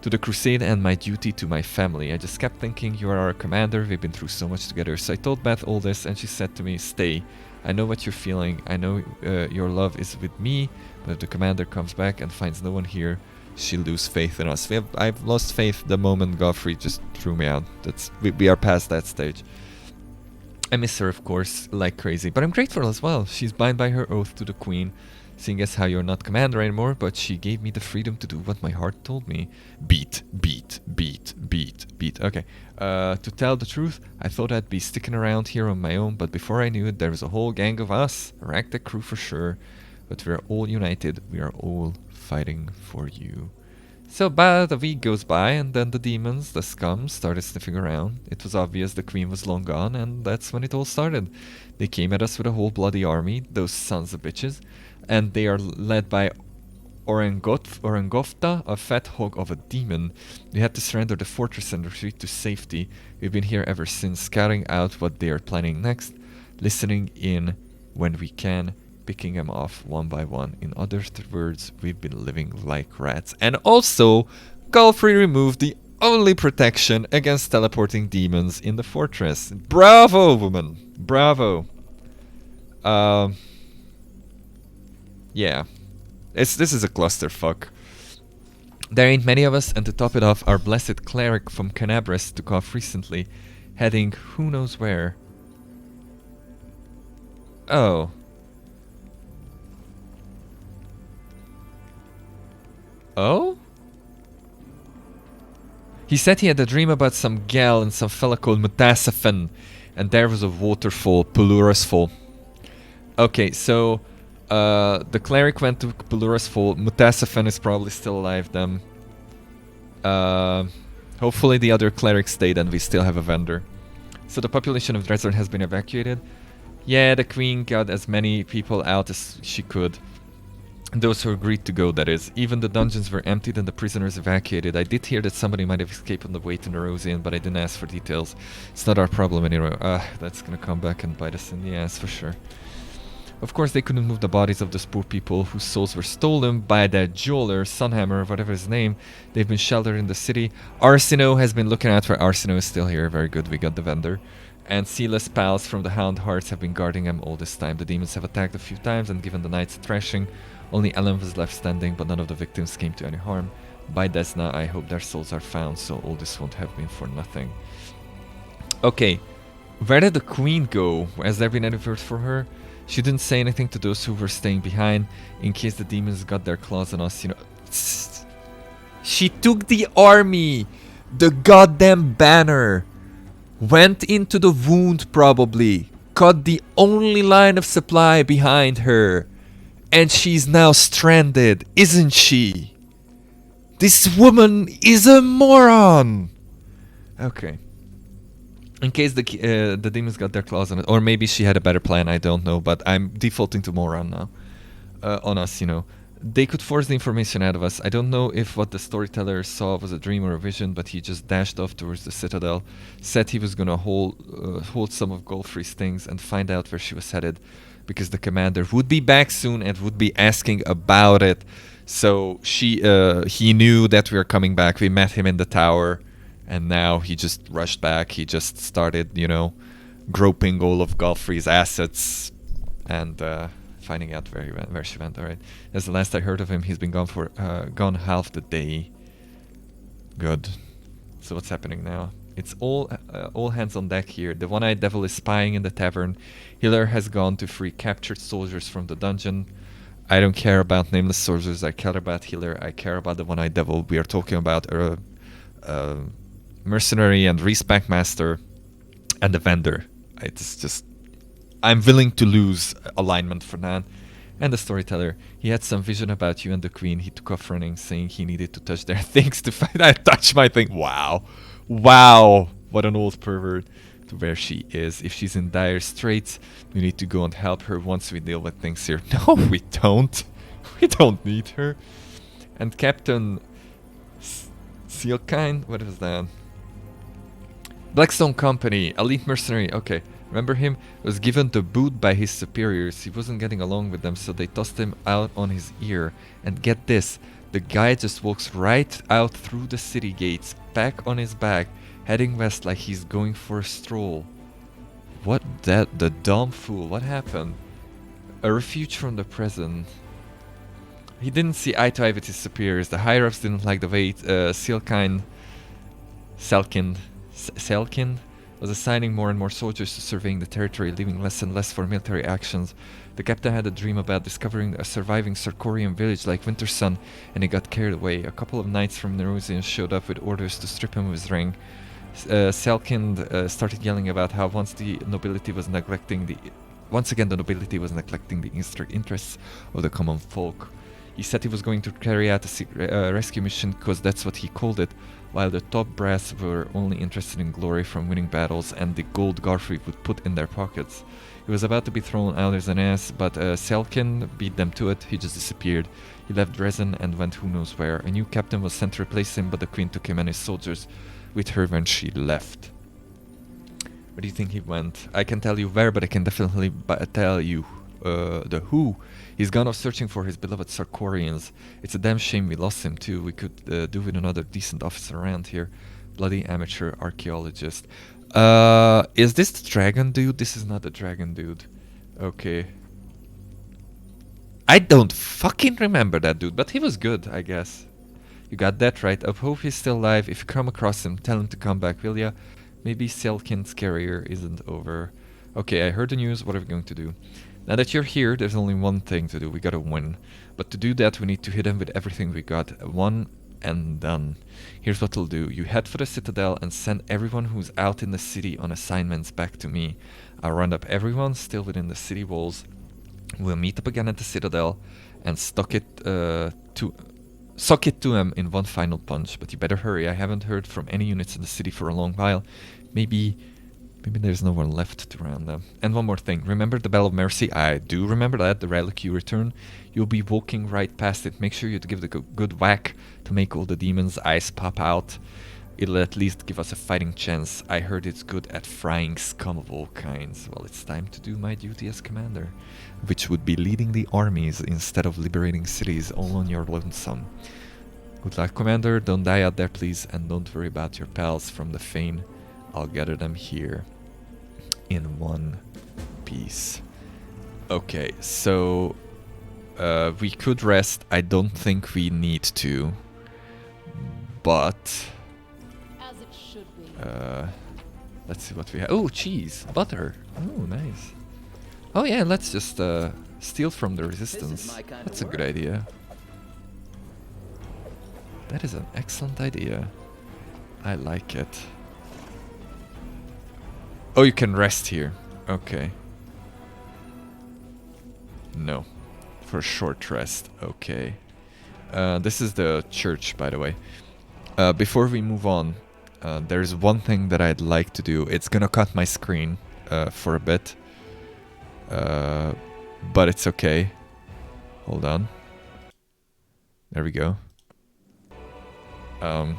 To the crusade and my duty to my family. I just kept thinking, you are our commander, we've been through so much together. So I told Beth all this and she said to me, stay. I know what you're feeling, I know your love is with me, but if the commander comes back and finds no one here, she'll lose faith in us. I've lost faith the moment Galfrey just threw me out. We are past that stage. I miss her, of course, like crazy, but I'm grateful as well. She's bound by her oath to the queen, seeing as how you're not commander anymore, but she gave me the freedom to do what my heart told me. Beat. Okay. To tell the truth, I thought I'd be sticking around here on my own, but before I knew it, there was a whole gang of us. A ragtag crew for sure. But we're all united. We are all fighting for you. So about a week goes by, and then the demons, the scum, started sniffing around. It was obvious the queen was long gone, and that's when it all started. They came at us with a whole bloody army, those sons of bitches, and they are led by Orangofta, a fat hog of a demon. We had to surrender the fortress and retreat to safety. We've been here ever since, scouting out what they are planning next, listening in when we can, picking them off one by one. In other words, we've been living like rats. And also, Galfrey removed the only protection against teleporting demons in the fortress. Bravo, woman! Bravo! Yeah. This is a clusterfuck. There ain't many of us, and to top it off, our blessed cleric from Canabras took off recently, heading who knows where. Oh. Oh? He said he had a dream about some gal and some fella called Mutasafin, and there was a waterfall, Pelurus Fall. Okay, so the cleric went to Pelurus Fall. Mutasafin is probably still alive then. Hopefully the other cleric stayed and we still have a vendor. So the population of Dresden has been evacuated. Yeah, the queen got as many people out as she could. Those who agreed to go, that is. Even the dungeons were emptied and the prisoners evacuated. I did hear that somebody might have escaped on the way to Nerosian, but I didn't ask for details. It's not our problem anyway. That's gonna come back and bite us in the ass for sure. Of course, they couldn't move the bodies of those poor people whose souls were stolen by that jeweler, Sunhammer, whatever his name. They've been sheltered in the city. Arsino has been looking out for Arsino is still here. Very good, we got the vendor. And Sealess pals from the Hound Hearts have been guarding him all this time. The demons have attacked a few times and given the knights a thrashing. Only Ellen was left standing, but none of the victims came to any harm. By Desna, I hope their souls are found, so all this won't have been for nothing. Okay, where did the queen go? Has there been any word for her? She didn't say anything to those who were staying behind, in case the demons got their claws on us, you know. She took the army! The goddamn banner! Went into the wound, probably. cut the only line of supply behind her. And she's now stranded, isn't she? This woman is a moron! Okay. In case the demons got their claws on it. Or maybe she had a better plan, I don't know. But I'm defaulting to moron now. On us, you know. They could force the information out of us. I don't know if what the storyteller saw was a dream or a vision, but he just dashed off towards the citadel, said he was gonna hold some of Galfrey's things and find out where she was headed, because the commander would be back soon and would be asking about it. So he knew that we were coming back. We met him in the tower, and now he just rushed back. He just started, you know, groping all of Galfrey's assets and finding out where she went. All right. That's the last I heard of him. He's been gone half the day. Good. So what's happening now? It's all hands on deck here. The one-eyed devil is spying in the tavern. Healer has gone to free captured soldiers from the dungeon. I don't care about nameless soldiers. I care about Healer. I care about the one-eyed devil. We are talking about mercenary and respec master and the vendor. It's just, I'm willing to lose alignment for that. And the storyteller, he had some vision about you and the queen. He took off running, saying he needed to touch their things to find. I touch my thing. Wow. Wow. What an old pervert. To where she is. If she's in dire straits, we need to go and help her once we deal with things here. No, we don't. We don't need her. And Captain Sealkine, what is that? Blackstone Company, elite mercenary. Okay, remember him? Was given the boot by his superiors. He wasn't getting along with them, so they tossed him out on his ear. And get this, the guy just walks right out through the city gates, back on his back, heading west like he's going for a stroll. What the dumb fool, what happened? A refuge from the present. He didn't see eye to eye with his superiors. The higher-ups didn't like the way Selkin was assigning more and more soldiers to surveying the territory, leaving less and less for military actions. The captain had a dream about discovering a surviving Sarkorian village like Winter Sun, and he got carried away. A couple of knights from Nerosian showed up with orders to strip him of his ring. Selkind started yelling about how once again the nobility was neglecting the interests of the common folk. He said he was going to carry out a secret rescue mission because that's what he called it, while the top brass were only interested in glory from winning battles and the gold Galfrey would put in their pockets. He was about to be thrown out as an ass, but Selkin beat them to it. He just disappeared. He left Dresden and went who knows where. A new captain was sent to replace him, but the queen took him and his soldiers with her when she left. Where do you think he went? I can tell you where, but I can definitely tell you the who. He's gone off searching for his beloved Sarkorians. It's a damn shame we lost him too. We could do with another decent officer around here. Bloody amateur archaeologist. Is this the dragon dude? This is not the dragon dude. Okay. I don't fucking remember that dude, but he was good, I guess. You got that right. I hope he's still alive. If you come across him, tell him to come back, will ya? Maybe Selkin's career isn't over. Okay, I heard the news. What are we going to do? Now that you're here, there's only one thing to do. We gotta win. But to do that, we need to hit him with everything we got. One and done. Here's what we'll do. You head for the Citadel and send everyone who's out in the city on assignments back to me. I'll round up everyone still within the city walls. We'll meet up again at the Citadel and suck it to him in one final punch. But you better hurry. I haven't heard from any units in the city for a long while. Maybe there's no one left to round them. And one more thing. Remember the Bell of Mercy? I do remember that. The relic you return. You'll be walking right past it. Make sure you give it a good whack to make all the demons' eyes pop out. It'll at least give us a fighting chance. I heard it's good at frying scum of all kinds. Well, it's time to do my duty as commander, which would be leading the armies instead of liberating cities all on your lonesome. Good luck, Commander. Don't die out there, please. And don't worry about your pals from the Fane. I'll gather them here in one piece. Okay, so we could rest. I don't think we need to, but As it should be. let's see what we have. Oh, cheese, butter. Oh, nice. Oh yeah, let's just steal from the resistance. That's a good idea. That is an excellent idea. I like it. Oh, you can rest here. Okay. No. For a short rest. Okay. This is the church, by the way. Before we move on, there's one thing that I'd like to do. It's gonna cut my screen for a bit. But it's okay. Hold on. There we go. I'm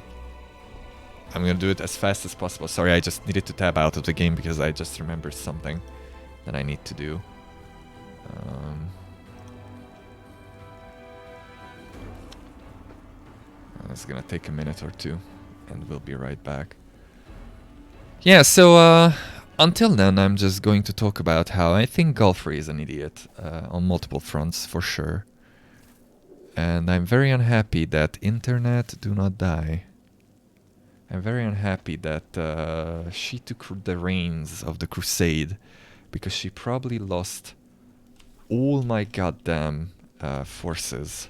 gonna do it as fast as possible. Sorry, I just needed to tab out of the game because I just remembered something that I need to do. It's gonna take a minute or two, and we'll be right back. Yeah, so until then, I'm just going to talk about how I think Galfrey is an idiot on multiple fronts, for sure. And I'm very unhappy that internet do not die. I'm very unhappy that she took the reins of the crusade, because she probably lost all my goddamn forces,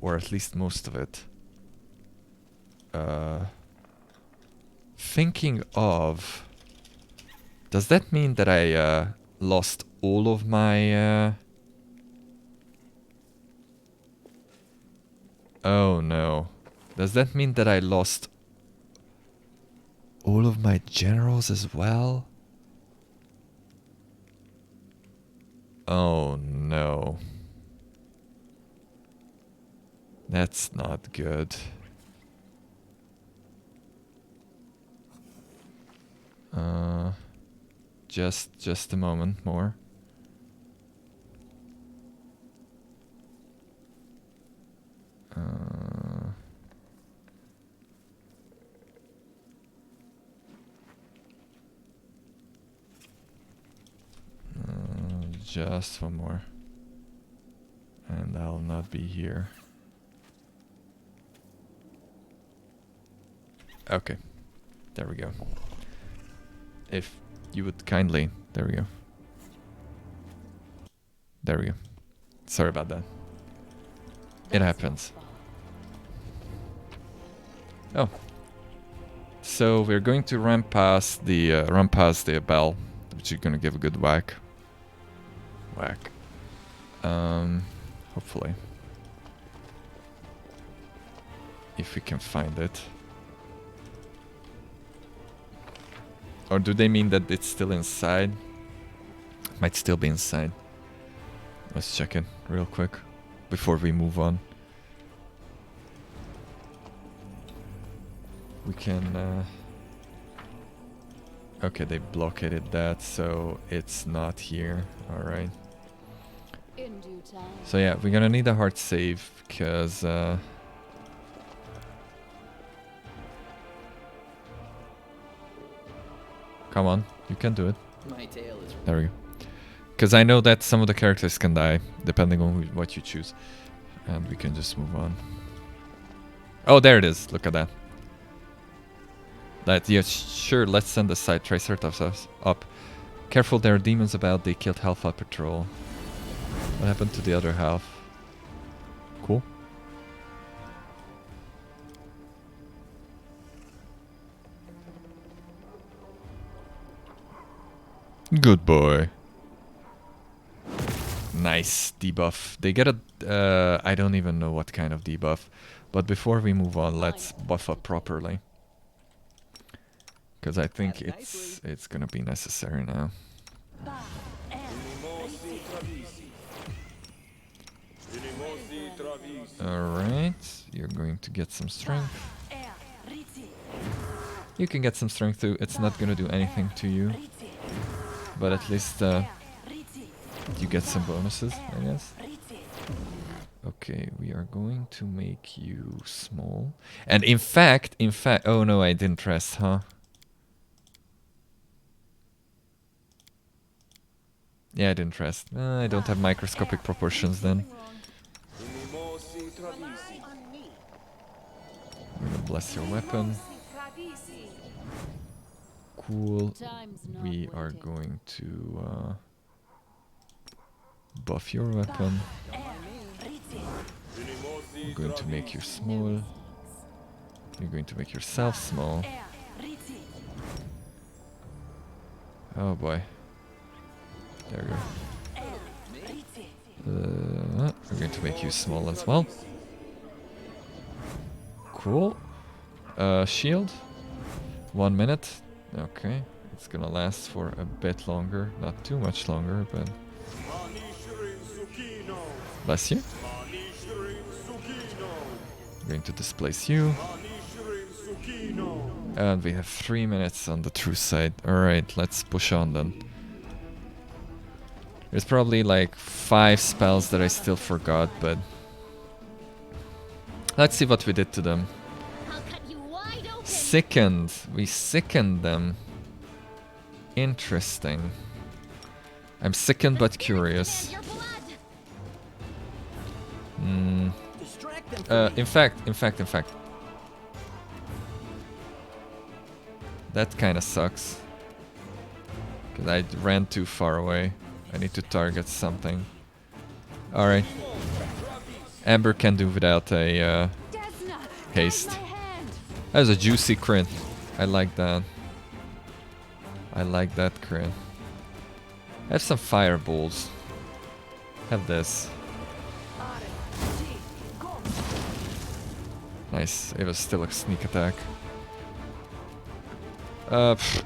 or at least most of it. Thinking of... Does that mean that I lost all of my... Oh no. Does that mean that I lost all of my generals as well? Oh no. That's not good. Just a moment more. Just one more. And I'll not be here. Okay. There we go. If you would kindly... There we go. There we go. Sorry about that. It happens. Oh. So we're going to run past the bell, which is gonna give a good whack. Whack. Hopefully. If we can find it. Or do they mean that it's still inside? Might still be inside. Let's check it real quick before we move on. We can... Okay, they blockaded that, so it's not here. Alright. In due time. So yeah, we're gonna need a hard save, because... Come on, you can do it. My tail is... There we go. Because I know that some of the characters can die, depending on what you choose. And we can just move on. Oh, there it is. Look at that. Yeah, sure, let's send the side Triceratops up. Careful, there are demons about. They killed half our patrol. What happened to the other half? Cool. Good boy. Nice debuff. They get a... I don't even know what kind of debuff. But before we move on, let's buff up properly. Because I think it's gonna be necessary now. Alright, you're going to get some strength. You can get some strength too, it's not gonna do anything to you. But at least you get some bonuses, I guess. Okay, we are going to make you small. And in fact, oh no, I didn't rest, huh? Yeah, I didn't rest. I don't have microscopic proportions then. I'm gonna bless your weapon. Cool. We are going to buff your weapon. I'm going to make you small. You're going to make yourself small. Oh boy. There we go. We're going to make you small as well. Cool. Shield. 1 minute. Okay. It's gonna last for a bit longer. Not too much longer, but... Bless you. I'm going to displace you. And we have 3 minutes on the true side. Alright, let's push on then. There's probably like 5 spells that I still forgot, but... Let's see what we did to them. I'll cut you wide open. Sickened. We sickened them. Interesting. I'm sickened but curious. Your blood. Distract them. In fact. That kinda sucks. Cause I ran too far away. I need to target something. Alright. Amber can do without a Desna, haste. my hand. That was a juicy crit. I like that. I like that crit. I have some fireballs. Have this. Nice. It was still a sneak attack.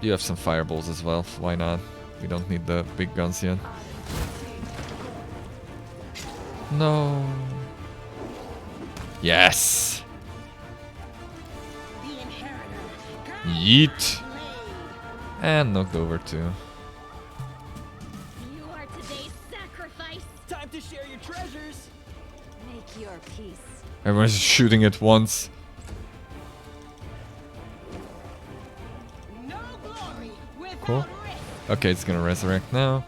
You have some fireballs as well. Why not? We don't need the big guns yet. No. Yes. Yeet. And knocked over too. You are today's sacrifice. Time to share your treasures. Make your peace. Everyone's shooting at once. No glory without Cool. risk. Okay, it's gonna resurrect now.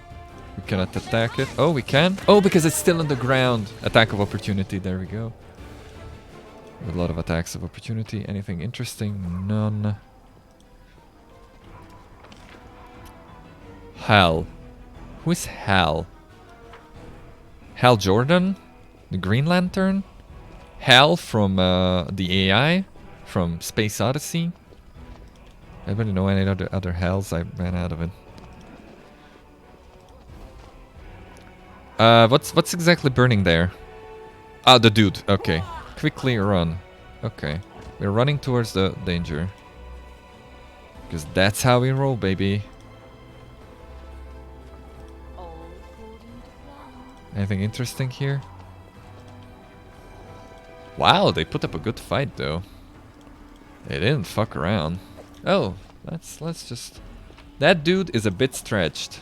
We cannot attack it. Oh, we can? Oh, because it's still on the ground. Attack of opportunity. There we go. A lot of attacks of opportunity. Anything interesting? None. Hal. Who is Hal? Hal Jordan? The Green Lantern? Hal from the AI? From Space Odyssey? I don't know any other Hals. I ran out of it. What's exactly burning there? Ah, the dude. Okay. Quickly run. Okay. We're running towards the danger. Because that's how we roll, baby. Anything interesting here? Wow, they put up a good fight though. They didn't fuck around. Oh, let's just... That dude is a bit stretched.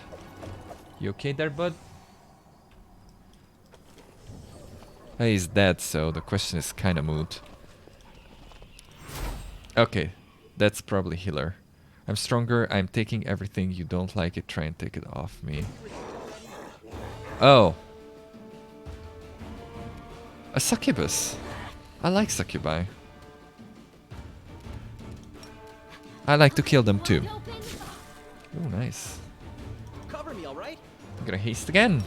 You okay there, bud? He's dead, so the question is kinda moot. Okay, that's probably healer. I'm stronger, I'm taking everything, you don't like it, try and take it off me. Oh. A succubus. I like succubi. I like to kill them too. Oh, nice. Cover me, all right? I'm gonna haste again.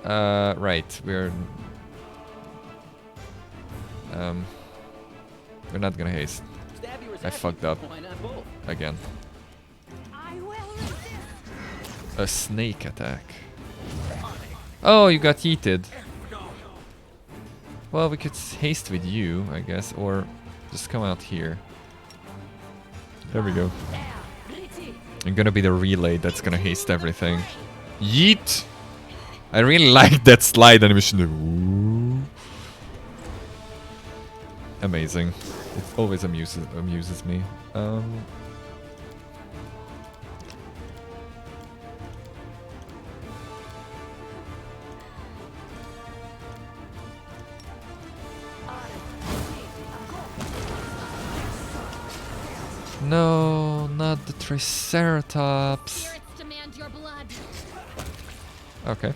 Right, we're not gonna haste. Stab you or I zap fucked you? up Why not both? again. I will resist. A snake attack. Oh, you got yeeted. Well, we could haste with you, I guess, or just come out here. There we go. I'm gonna be the relay that's gonna haste everything. Yeet! I really like that slide animation. Ooh. Amazing. It always amuses me. No, not the Triceratops. Spirits demand your blood. Okay.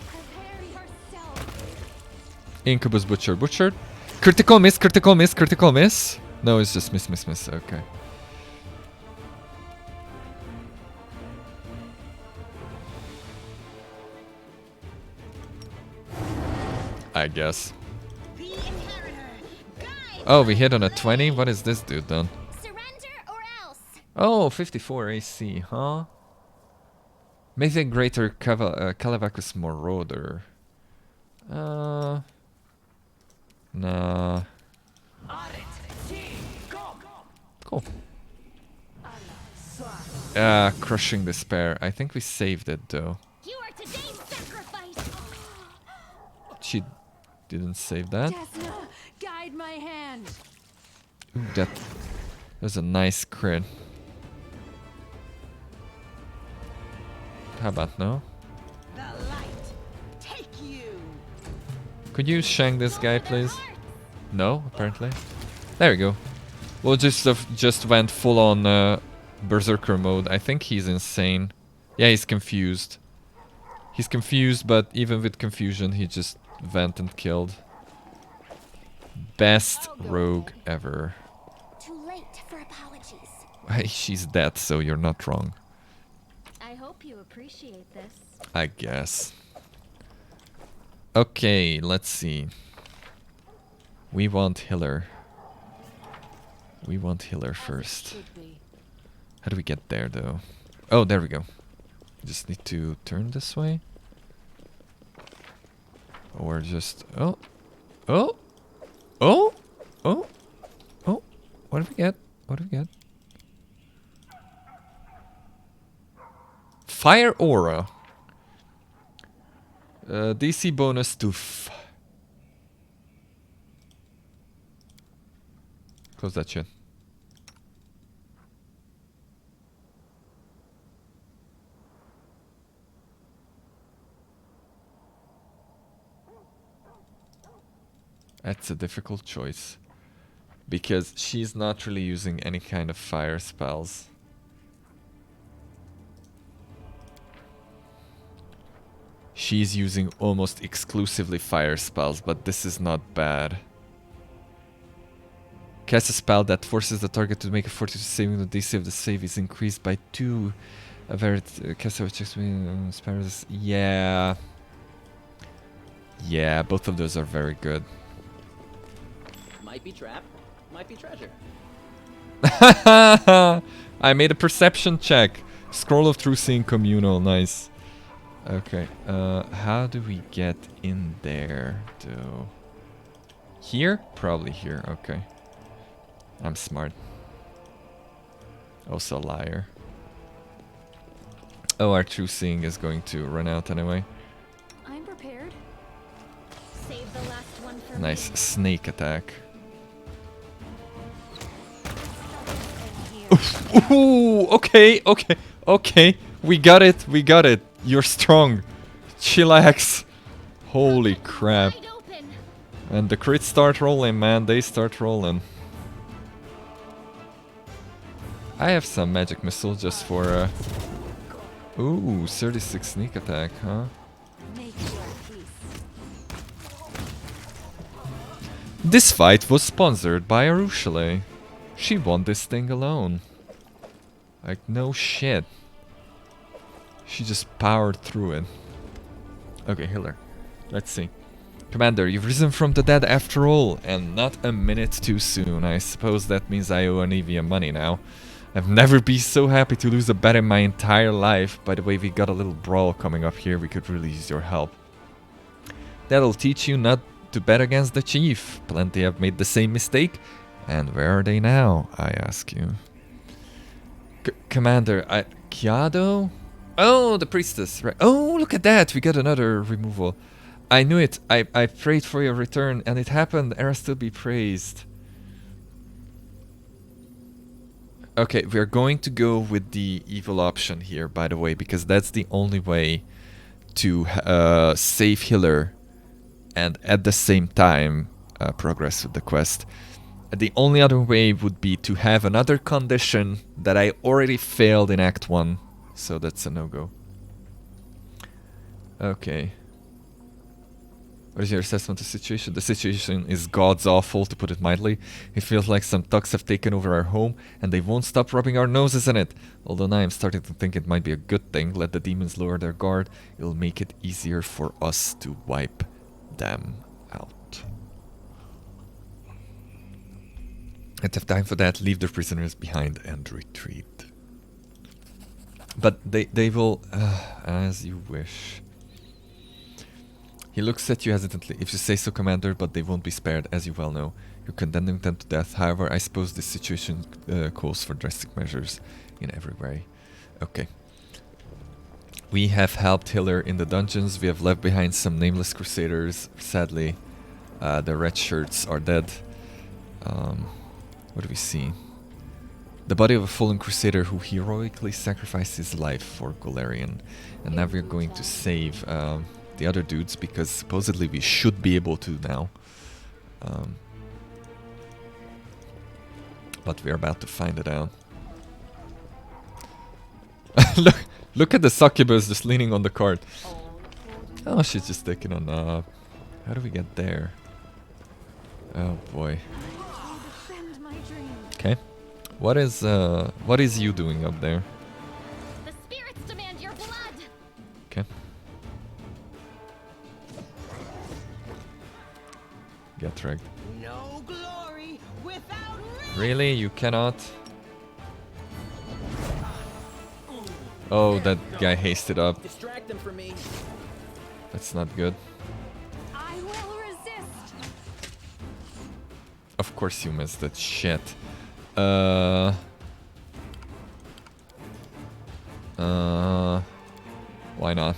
Prepare yourself. Incubus butchered. Critical miss, critical miss, critical miss. No, it's just miss. Okay. I guess. The inheritor. Guide. Oh, we hit on a 20? What is this dude done? Surrender or else. Oh, 54 AC, huh? Make greater Calavacus Marauder. Nah. Cool. Crushing Despair. I think we saved it though. You are today's sacrifice. She didn't save that. Desna, guide my hand. Ooh, that was a nice crit. How about no? The light, take you. Could you shank this guy, please? No, apparently. There we go. We'll just went full on berserker mode. I think he's insane. Yeah, he's confused. He's confused, but even with confusion, he just went and killed. Best rogue ever. Too late for apologies. Hey, she's dead, so you're not wrong. I hope you appreciate this. I guess. Okay, let's see. We want healer. We want healer first. Should be. How do we get there, though? Oh, there we go. Just need to turn this way. Or just... Oh! Oh! Oh! Oh! Oh! What do we get? What do we get? Fire Aura. DC bonus to close that shit. That's a difficult choice. Because she's not really using any kind of fire spells. She's using almost exclusively fire spells, but this is not bad. Cast a spell that forces the target to make a fortitude saving. The DC of the save is increased by 2. A very cast of checks spares. Yeah. Yeah, both of those are very good. Might be trap, might be treasure. I made a perception check. Scroll of True Seeing Communal, nice. Okay, how do we get in there, though? Here? Probably here, okay. I'm smart. Also a liar. Oh, our True Seeing is going to run out anyway. I'm prepared. Save the last one for Nice me. snake attack. Ooh, okay, okay, okay. We got it, we got it. You're strong. Chillax. Holy crap. Wide open. And the crits start rolling, man. They start rolling. I have some magic missile just for Ooh, 36 sneak attack, huh? Make your peace. This fight was sponsored by Arushale. She won this thing alone. Like, no shit. She just powered through it. Okay, healer. Let's see. Commander, you've risen from the dead after all, and not a minute too soon. I suppose that means I owe Anivia money now. I've never been so happy to lose a bet in my entire life. By the way, we got a little brawl coming up here. We could really use your help. That'll teach you not to bet against the chief. Plenty have made the same mistake. And where are they now, I ask you? Commander, Kiado? Oh, the priestess, right. Oh, look at that. We got another removal. I knew it. I prayed for your return, and it happened. Era still be praised. Okay, we're going to go with the evil option here, by the way, because that's the only way to save healer and at the same time progress with the quest. The only other way would be to have another condition that I already failed in Act 1. So that's a no-go. Okay. What is your assessment of the situation? The situation is god's awful, to put it mildly. It feels like some thugs have taken over our home, and they won't stop rubbing our noses in it. Although now I'm starting to think it might be a good thing. Let the demons lower their guard. It'll make it easier for us to wipe them out. Let's have time for that. Leave the prisoners behind and retreat. But they will, as you wish. He looks at you hesitantly. If you say so, Commander, but they won't be spared, as you well know. You're condemning them to death. However, I suppose this situation calls for drastic measures in every way. Okay. We have helped Hiller in the dungeons. We have left behind some nameless crusaders. Sadly, the red shirts are dead. What do we see? The body of a fallen crusader who heroically sacrificed his life for Golarion. And now we're going to save the other dudes, because supposedly we should be able to now. But we're about to find it out. Look at the succubus just leaning on the cart. Oh, she's just taking a nap. How do we get there? Oh boy. Defend my dream. Okay. What is you doing up there? The spirits demand your blood. Okay. Get wrecked. No glory without Really? You cannot? Oh, that guy hasted up. Distract them from me. That's not good. I will resist. Of course you missed that shit. Why not?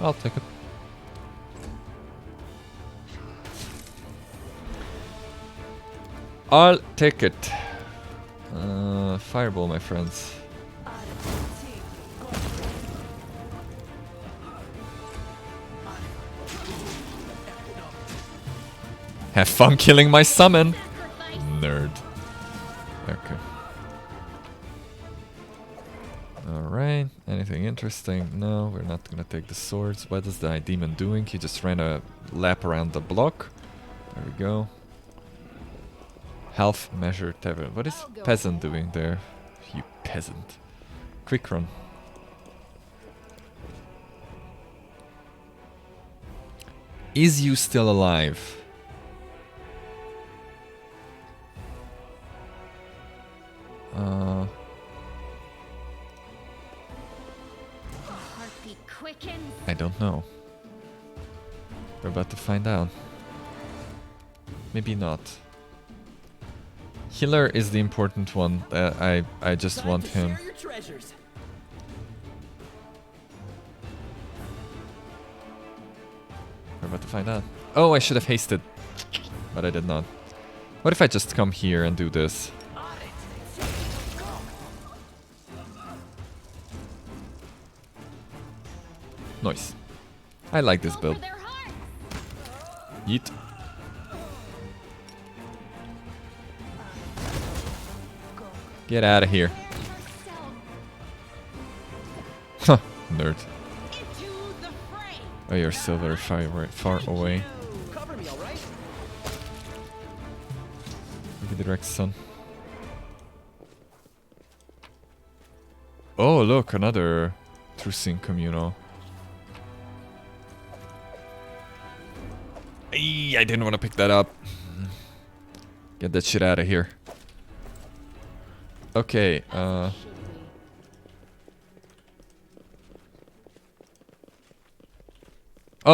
I'll take it. I'll take it. Fireball, my friends. Have fun killing my summon! Nerd. Okay. Alright, anything interesting? No, we're not gonna take the swords. What is the demon doing? He just ran a lap around the block. There we go. Health measure tavern. What is peasant doing there? You peasant. Quick run. Is you still alive? Heartbeat quickens. I don't know. We're about to find out. Maybe not. Healer is the important one. I just Time want to him. share your treasures. We're about to find out. Oh, I should have hasted. But I did not. What if I just come here and do this? Nice. I like this Go build. for their hearts. Yeet. Get out of here. Huh, nerd. Into the fray. Oh, you're still very far away. Cover me, all right? Look at the direct sun. Oh, look, another Trucing communal. Ay, I didn't want to pick that up. Get that shit out of here. Okay, oh,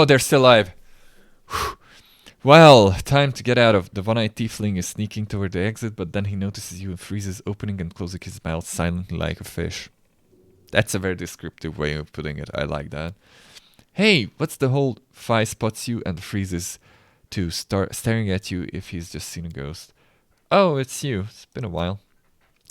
they're still alive. Whew. Well, time to get out of. The one-eyed tiefling is sneaking toward the exit, but then he notices you and freezes, opening and closing his mouth silently like a fish. That's a very descriptive way of putting it. I like that. Hey, what's the whole Fi spots you and freezes to start staring at you if he's just seen a ghost. Oh, it's you. It's been a while.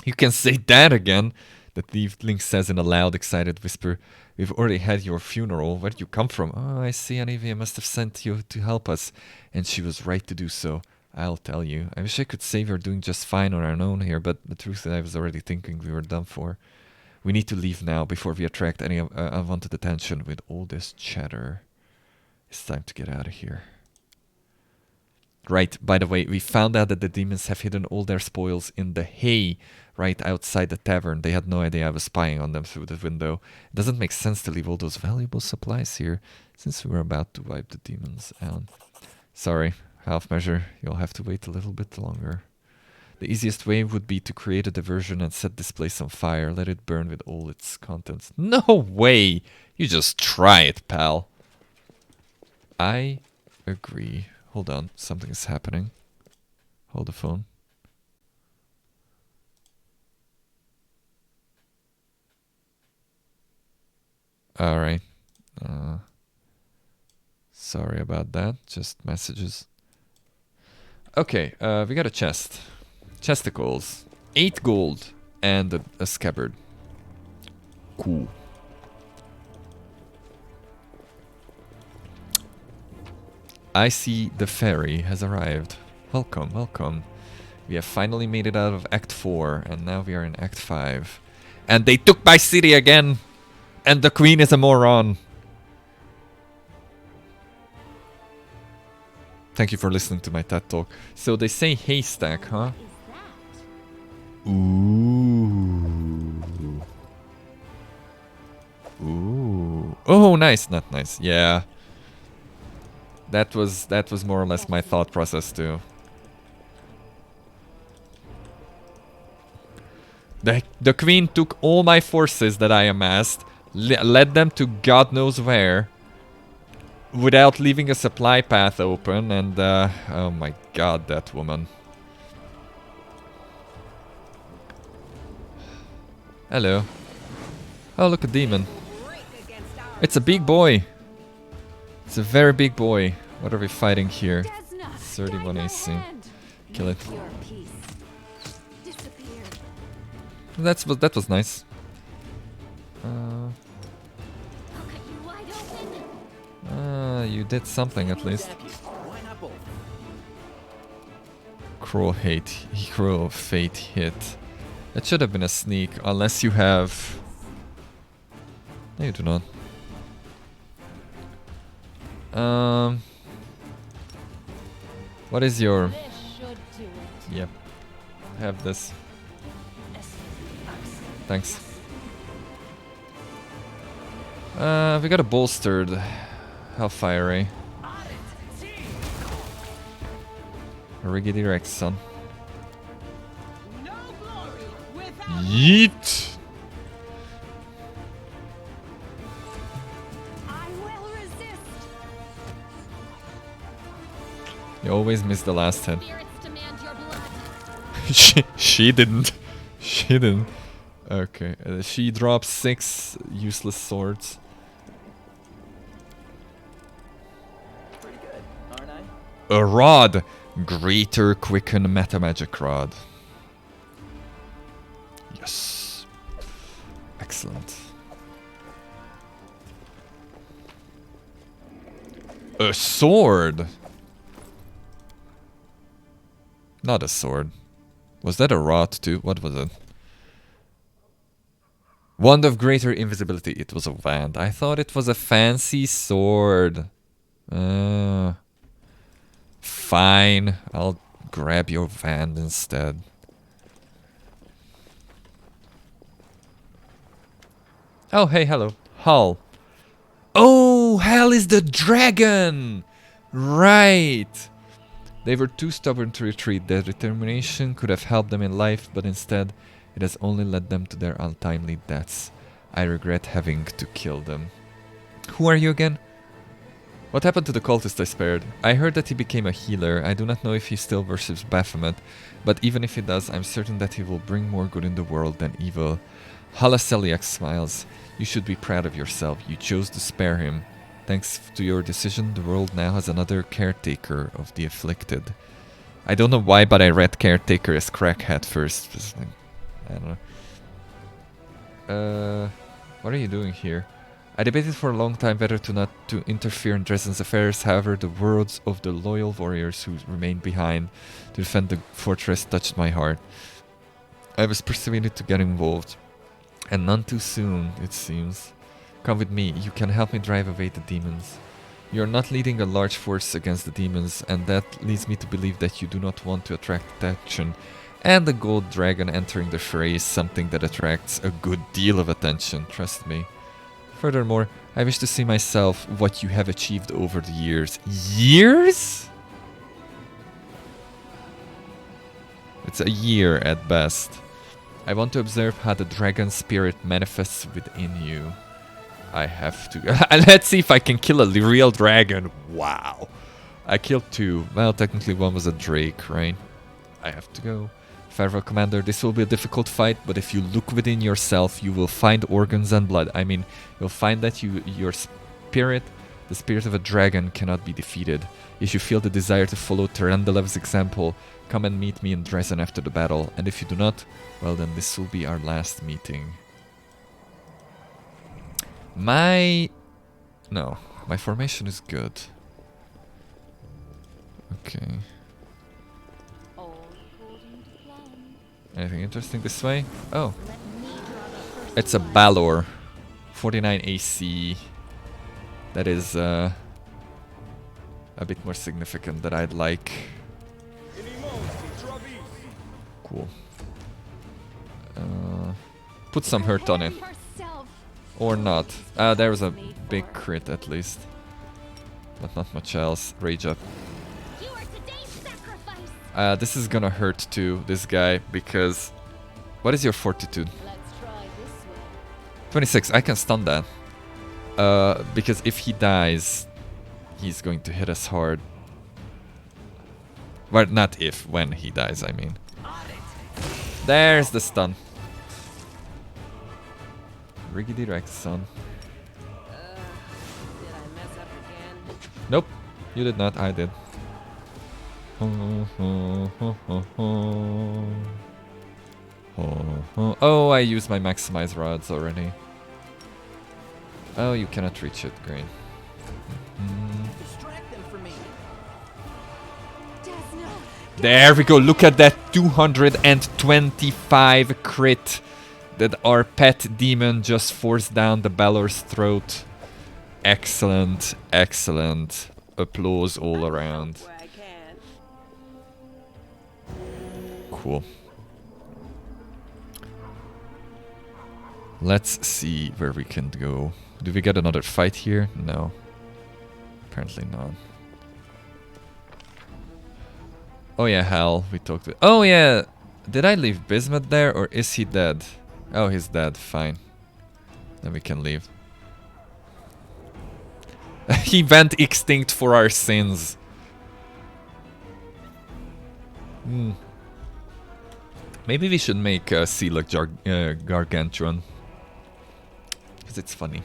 You can say that again, the tiefling says in a loud, excited whisper. We've already had your funeral. Where did you come from? Oh, I see. Anivia must have sent you to help us, and she was right to do so. I'll tell you. I wish I could say we're doing just fine on our own here, but the truth is I was already thinking we were done for. We need to leave now before we attract any unwanted attention with all this chatter. It's time to get out of here. Right, by the way, we found out that the demons have hidden all their spoils in the hay right outside the tavern. They had no idea I was spying on them through the window. It doesn't make sense to leave all those valuable supplies here, since we were about to wipe the demons out. Sorry, Half measure, you'll have to wait a little bit longer. The easiest way would be to create a diversion and set this place on fire. Let it burn with all its contents. No way! You just try it, pal. I agree. Hold on, something is happening. Hold the phone. Alright. Sorry about that. Just messages. Okay, we got a chest. Chesticles. 8 gold and a scabbard. Cool. I see the ferry has arrived. Welcome, welcome. We have finally made it out of Act 4, and now we are in Act 5. And they took my city again! And the queen is a moron! Thank you for listening to my TED Talk. So they say haystack, huh? Ooh. Ooh. Oh, nice, not nice. Yeah. That was more or less my thought process too. The queen took all my forces that I amassed, led them to God knows where, without leaving a supply path open, and oh my god, that woman. Hello. Oh, look, a demon. It's a big boy. It's a very big boy. What are we fighting here? 31 AC. Kill it. That was nice. You did something at least. Cruel fate hit. It should have been a sneak, unless you have... No, you do not. What is your... Yep. Have this. Thanks. We got a bolstered Hellfire Ray. Riggedy Rex, son. Yeet! You always miss the last hit. she didn't. She didn't. Okay, she drops 6 useless swords. Pretty good, aren't I? A rod! Greater Quicken Metamagic Rod. Yes. Excellent. A sword! Not a sword. Was that a rod too? What was it? Wand of Greater Invisibility. It was a wand. I thought it was a fancy sword. Fine. I'll grab your wand instead. Oh, hey, hello. Hull. Oh, Hell is the dragon! Right! They were too stubborn to retreat. Their determination could have helped them in life, but instead, it has only led them to their untimely deaths. I regret having to kill them. Who are you again? What happened to the cultist I spared? I heard that he became a healer. I do not know if he still worships Baphomet, but even if he does, I'm certain that he will bring more good in the world than evil. Halaseliak smiles. You should be proud of yourself. You chose to spare him. Thanks to your decision, the world now has another caretaker of the afflicted. I don't know why, but I read caretaker as crackhead first. I don't know. What are you doing here? I debated for a long time whether to not to interfere in Dresden's affairs. However, the words of the loyal warriors who remained behind to defend the fortress touched my heart. I was persuaded to get involved. And none too soon, it seems. Come with me, you can help me drive away the demons. You are not leading a large force against the demons, and that leads me to believe that you do not want to attract attention. And the gold dragon entering the fray is something that attracts a good deal of attention, trust me. Furthermore, I wish to see myself what you have achieved over the years. Years? It's a year at best. I want to observe how the dragon spirit manifests within you. I have to... Let's see if I can kill a real dragon. Wow. I killed 2. Well, technically one was a drake, right? I have to go. Farewell, Commander. This will be a difficult fight, but if you look within yourself, you will find organs and blood. I mean, you'll find that your spirit, the spirit of a dragon, cannot be defeated. If you feel the desire to follow Terendalev's example, come and meet me in Dresden after the battle. And if you do not, well then this will be our last meeting. My formation is good. Okay. Anything interesting this way? Oh. It's a Balor. 49 AC. That is a bit more significant than I'd like. Cool. Put some hurt on it. Or not. There was a big crit at least. But not much else. Rage up. This is gonna hurt too, this guy, because... What is your fortitude? 26, I can stun that. Because if he dies, he's going to hit us hard. Well, not if, when he dies, I mean. There's the stun. Riggedy Rex, son. Did I mess up again? Nope, you did not, I did. Oh, I used my maximize rods already. Oh, you cannot reach it, great. Distract them for me. There we go, look at that 225 crit that our pet demon just forced down the Balor's throat. Excellent, excellent. Applause all around. Cool. Let's see where we can go. Do we get another fight here? No. Apparently not. Oh yeah, Hal, we talked to... Oh yeah! Did I leave Bismuth there or is he dead? Oh, he's dead, fine. Then we can leave. He went extinct for our sins. Maybe we should make Sealak Gargantuan. Because it's funny.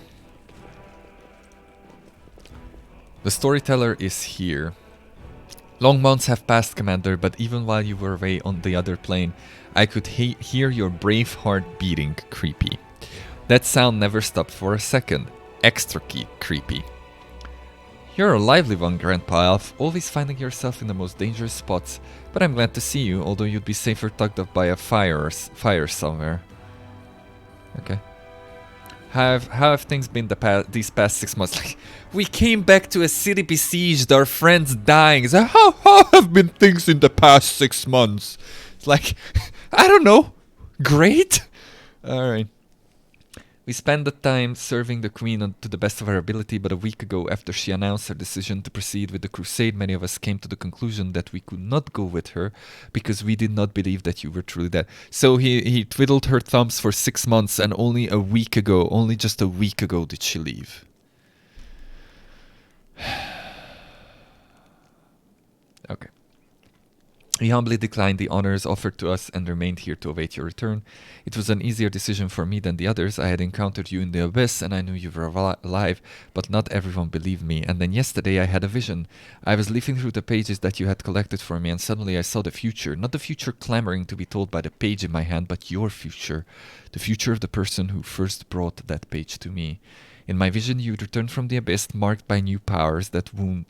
The storyteller is here. Long months have passed, Commander, but even while you were away on the other plane, I could hear your brave heart beating, creepy. That sound never stopped for a second. Extra creepy. You're a lively one, Grandpa Elf, always finding yourself in the most dangerous spots, but I'm glad to see you, although you'd be safer tucked up by a fire somewhere. Okay. How have things been these past 6 months? Like, we came back to a city besieged, our friends dying. So how have been things in the past 6 months? It's like, I don't know. Great? Alright. We spent the time serving the Queen to the best of our ability, but a week ago, after she announced her decision to proceed with the crusade, many of us came to the conclusion that we could not go with her because we did not believe that you were truly dead. So he twiddled her thumbs for 6 months, and only just a week ago did she leave. Okay. He humbly declined the honors offered to us and remained here to await your return. It was an easier decision for me than the others. I had encountered you in the abyss and I knew you were alive, but not everyone believed me. And then yesterday I had a vision. I was leafing through the pages that you had collected for me, and suddenly I saw the future. Not the future clamoring to be told by the page in my hand, but your future. The future of the person who first brought that page to me. In my vision you returned from the abyss, marked by new powers that wound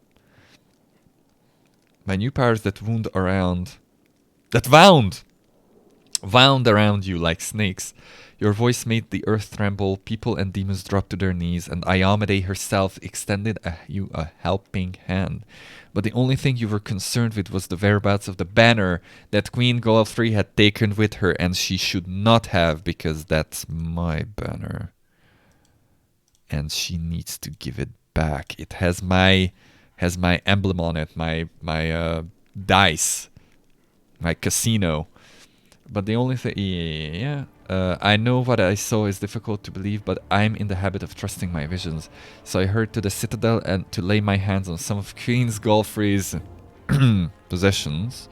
wound around you like snakes. Your voice made the earth tremble, people and demons dropped to their knees, and Iyamade herself extended you a helping hand. But the only thing you were concerned with was the whereabouts of the banner that Queen Galfrey had taken with her, and she should not have, because that's my banner. And she needs to give it back. It has my emblem on it, my dice, my casino. But the only thing, yeah, I know what I saw is difficult to believe, but I'm in the habit of trusting my visions. So I hurried to the citadel and to lay my hands on some of Queen Galfrey's possessions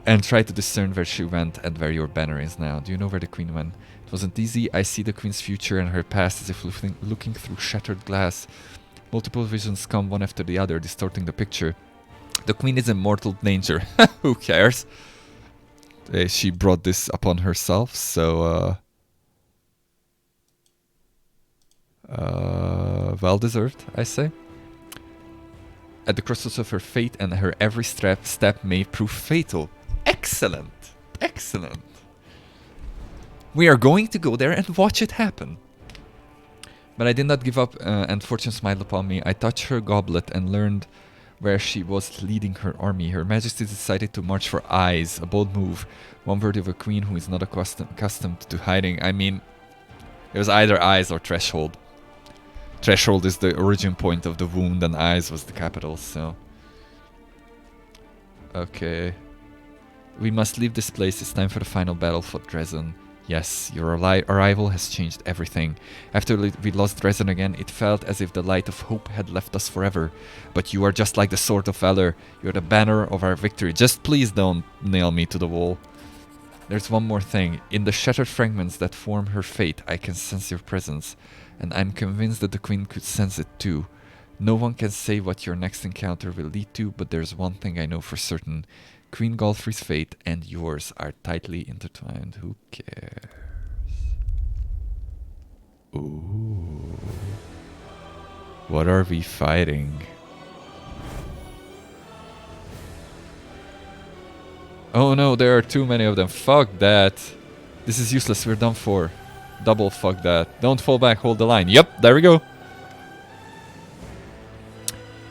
and try to discern where she went and where your banner is now. Do you know where the queen went? It wasn't easy. I see the queen's future and her past as if looking through shattered glass. Multiple visions come one after the other, distorting the picture. The queen is in mortal danger. Who cares? She brought this upon herself, so well deserved, I say. At the crossroads of her fate, and her every step may prove fatal. Excellent, excellent. We are going to go there and watch it happen. But I did not give up, and fortune smiled upon me. I touched her goblet and learned where she was leading her army. Her Majesty decided to march for Eyes, a bold move, one worthy of a queen who is not accustomed to hiding. I mean, it was either Eyes or Threshold. Threshold is the origin point of the wound, and Eyes was the capital, so... Okay. We must leave this place. It's time for the final battle for Dresden. Yes, your arrival has changed everything. After we lost Dresden again, it felt as if the light of hope had left us forever. But you are just like the sword of valor. You're the banner of our victory. Just please don't nail me to the wall. There's one more thing. In the shattered fragments that form her fate, I can sense your presence. And I'm convinced that the Queen could sense it too. No one can say what your next encounter will lead to, but there's one thing I know for certain. Queen Galfrey's fate and yours are tightly intertwined. Who cares? Ooh. What are we fighting? Oh no, there are too many of them. Fuck that. This is useless. We're done for. Double fuck that. Don't fall back. Hold the line. Yep, there we go.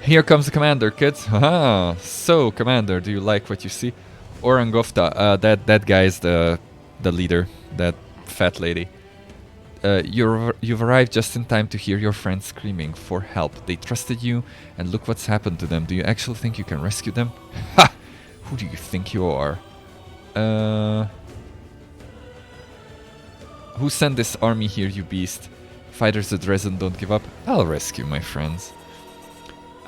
Here comes the commander, kids. Haha. So, commander, do you like what you see? Orangofta, that guy is the leader, that fat lady. You've arrived just in time to hear your friends screaming for help. They trusted you, and look what's happened to them. Do you actually think you can rescue them? Ha! Who do you think you are? Who sent this army here, you beast? Fighters of Dresden don't give up. I'll rescue my friends.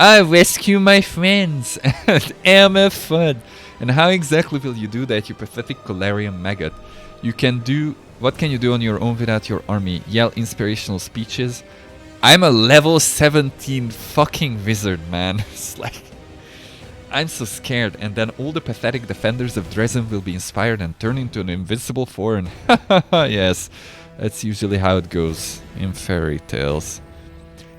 I rescue my friends and am a fun. And how exactly will you do that, you pathetic Colarian maggot? You can do... What can you do on your own without your army? Yell inspirational speeches? I'm a level 17 fucking wizard, man. It's like... I'm so scared, and then all the pathetic defenders of Dresden will be inspired and turn into an invincible foreign. Yes, that's usually how it goes in fairy tales.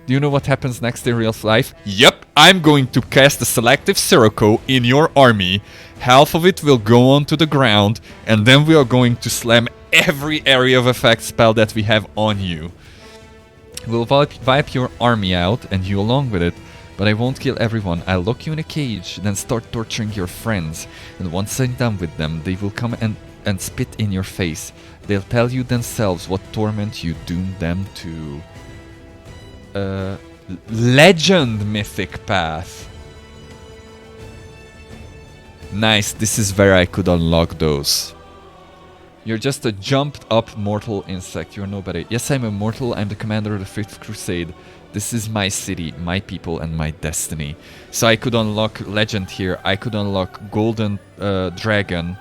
Do you know what happens next in real life? Yep, I'm going to cast a selective Sirocco in your army. Half of it will go onto the ground, and then we are going to slam every area of effect spell that we have on you. We'll wipe your army out, and you along with it. But I won't kill everyone. I'll lock you in a cage, then start torturing your friends. And once I'm done with them, they will come and spit in your face. They'll tell you themselves what torment you doomed them to. Legend mythic path. Nice, this is where I could unlock those. You're just a jumped up mortal insect. You're nobody. Yes, I'm immortal. I'm the commander of the 5th Crusade. This is my city, my people, and my destiny. So I could unlock legend here. I could unlock golden dragon.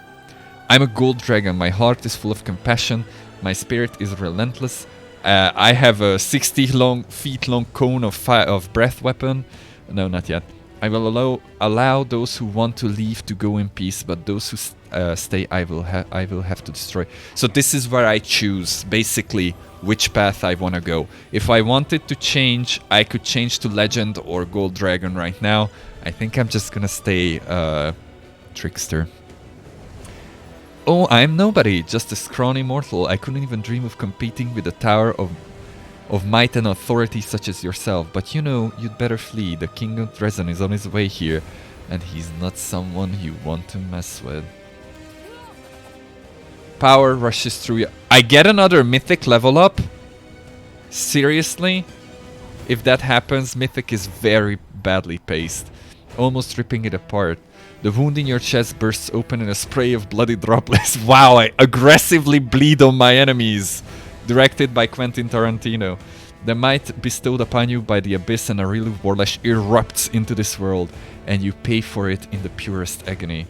I'm a gold dragon. My heart is full of compassion. My spirit is relentless. I have a 60 feet long cone of breath weapon. No, not yet. I will allow those who want to leave to go in peace, but those who stay, I will have to destroy. So this is where I choose, basically, which path I want to go. If I wanted to change, I could change to Legend or Gold Dragon right now. I think I'm just gonna stay Trickster. Oh, I'm nobody, just a scrawny mortal. I couldn't even dream of competing with a tower of might and authority such as yourself. But you know, you'd better flee. The King of Dresden is on his way here, and he's not someone you want to mess with. Power rushes through you. I get another mythic level up? Seriously? If that happens, mythic is very badly paced, almost ripping it apart. The wound in your chest bursts open in a spray of bloody droplets. Wow, I aggressively bleed on my enemies. Directed by Quentin Tarantino. The might bestowed upon you by the abyss and a real warlash erupts into this world, and you pay for it in the purest agony.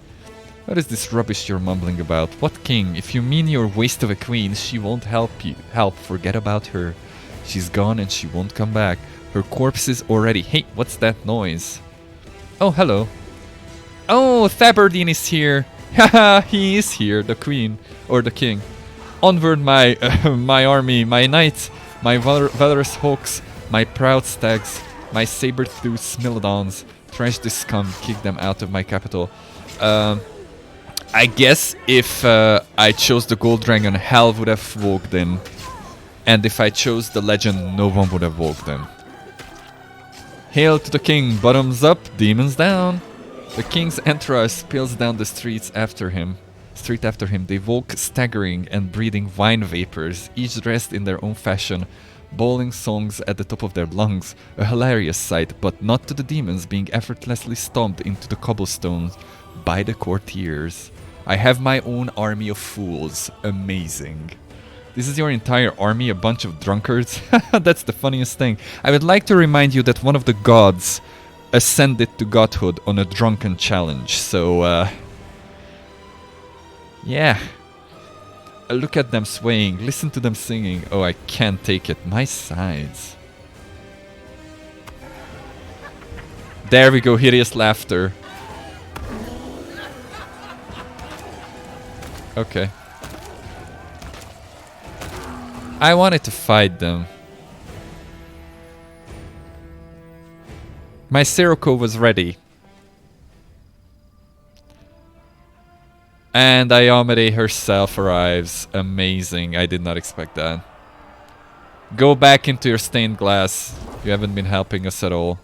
What is this rubbish you're mumbling about? What king? If you mean your waste of a queen, she won't help you. Forget about her. She's gone and she won't come back. Her corpse is already... Hey, what's that noise? Oh, hello. Oh, Thaberdine is here. Haha, he is here, the queen. Or the king. Onward, my my army, my knights, my valorous hawks, my proud stags, my saber-toothed smilodons. Thrash this scum, kick them out of my capital. I guess if I chose the gold dragon, hell would have walked in. And if I chose the legend, no one would have walked in. Hail to the king, bottoms up, demons down. The king's entourage spills down the street after him. They walk staggering and breathing wine vapors, each dressed in their own fashion, bawling songs at the top of their lungs. A hilarious sight, but not to the demons being effortlessly stomped into the cobblestones by the courtiers. I have my own army of fools. Amazing. This is your entire army, a bunch of drunkards? That's the funniest thing. I would like to remind you that one of the gods ascended to godhood on a drunken challenge, so yeah. Look at them swaying, listen to them singing. Oh, I can't take it. My sides. There we go, hideous laughter. Okay. I wanted to fight them. My Sirocco was ready. And Ayomede herself arrives. Amazing. I did not expect that. Go back into your stained glass. You haven't been helping us at all.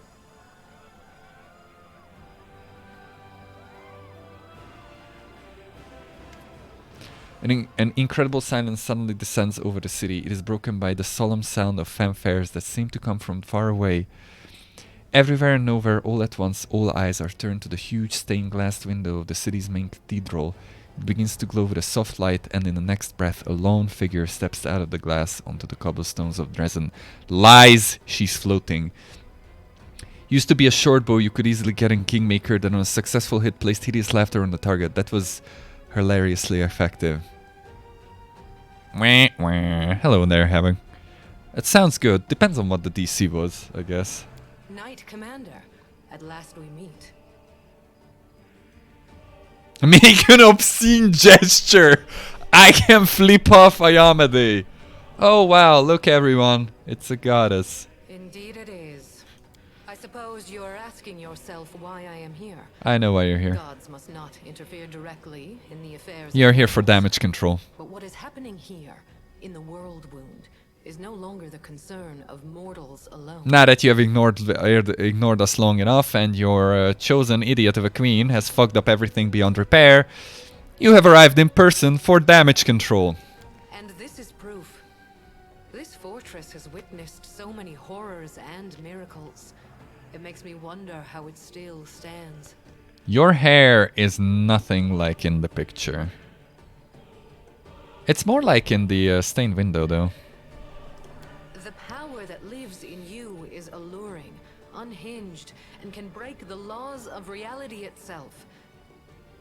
An incredible silence suddenly descends over the city. It is broken by the solemn sound of fanfares that seem to come from far away. Everywhere and nowhere, all at once, all eyes are turned to the huge stained-glass window of the city's main cathedral. It begins to glow with a soft light, and in the next breath, a lone figure steps out of the glass onto the cobblestones of Dresden. Lies! She's floating. Used to be a short bow you could easily get in Kingmaker that on a successful hit placed hideous laughter on the target. That was hilariously effective. Wah, wah. Hello there, Heaven. It sounds good. Depends on what the DC was, I guess. Knight Commander, at last we meet. Make an obscene gesture! I can flip off Ayomede! Oh wow, look everyone. It's a goddess. Indeed it is. I suppose you're asking yourself why I am here. I know why you're here. Gods must not interfere directly in the affairs. You're here for damage control. But what is happening here, in the world wound, is no longer the concern of mortals alone. Now that you have ignored us long enough and your chosen idiot of a queen has fucked up everything beyond repair, you have arrived in person for damage control. And this is proof. This fortress has witnessed so many horrors and miracles. It makes me wonder how it still stands. Your hair is nothing like in the picture. It's more like in the stained window though. The power that lives in you is alluring, unhinged, and can break the laws of reality itself.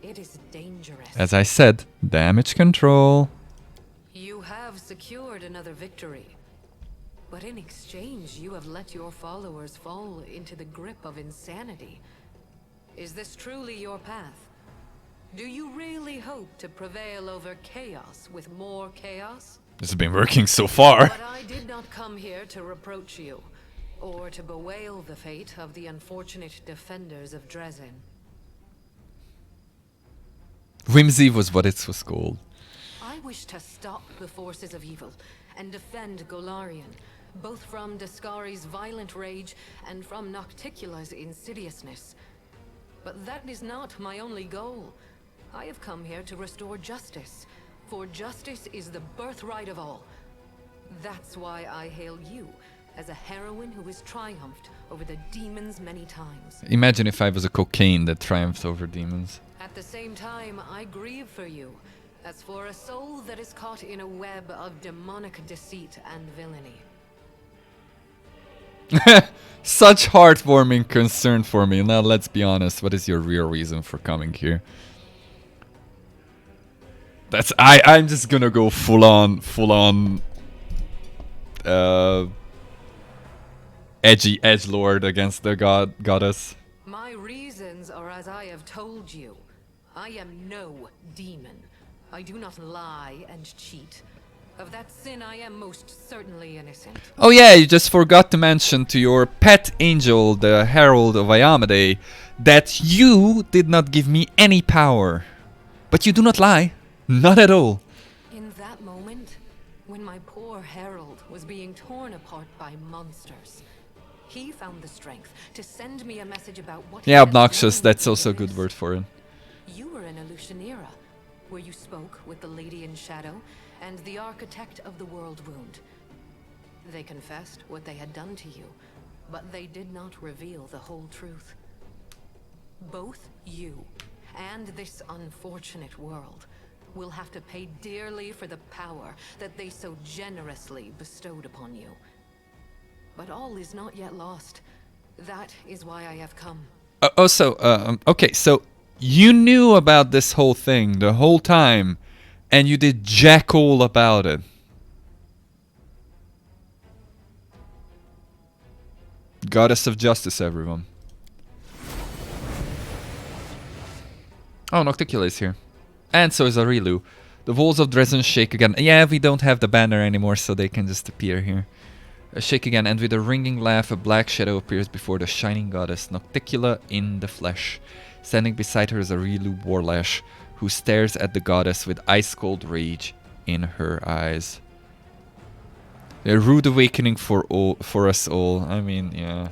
It is dangerous. As I said, damage control. You have secured another victory. But in exchange, you have let your followers fall into the grip of insanity. Is this truly your path? Do you really hope to prevail over chaos with more chaos? This has been working so far. But I did not come here to reproach you, or to bewail the fate of the unfortunate defenders of Drezen. Whimsy was what it was called. I wish to stop the forces of evil and defend Golarion, both from Dascari's violent rage and from Nocticula's insidiousness. But that is not my only goal. I have come here to restore justice, for justice is the birthright of all. That's why I hail you as a heroine who has triumphed over the demons many times. Imagine if I was a cocaine that triumphs over demons. At the same time, I grieve for you, as for a soul that is caught in a web of demonic deceit and villainy. Such heartwarming concern for me. Now let's be honest, what is your real reason for coming here? I'm just gonna go full on edgy edgelord against the goddess. My reasons are as I have told you. I am no demon. I do not lie and cheat. Of that sin I am most certainly innocent. Oh yeah, you just forgot to mention to your pet angel, the Herald of Iamade, that you did not give me any power. But you do not lie. Not at all. In that moment, when my poor herald was being torn apart by monsters, he found the strength to send me a message about what. Yeah, obnoxious, that's also a good word for it. You were in Illusionera, where you spoke with the Lady in Shadow and the Architect of the World Wound. They confessed what they had done to you, but they did not reveal the whole truth. Both you and this unfortunate world will have to pay dearly for the power that they so generously bestowed upon you. But all is not yet lost. That is why I have come. Okay, so you knew about this whole thing the whole time, and you did jack all about it. Goddess of Justice, everyone. Oh, Nocticula is here. And so is Arilu. The walls of Dresden shake again. Yeah, we don't have the banner anymore, so they can just appear here. Shake again, and with a ringing laugh, a black shadow appears before the shining goddess, Nocticula in the flesh. Standing beside her is Arilu Warlash, who stares at the goddess with ice-cold rage in her eyes. A rude awakening for us all. I mean, yeah.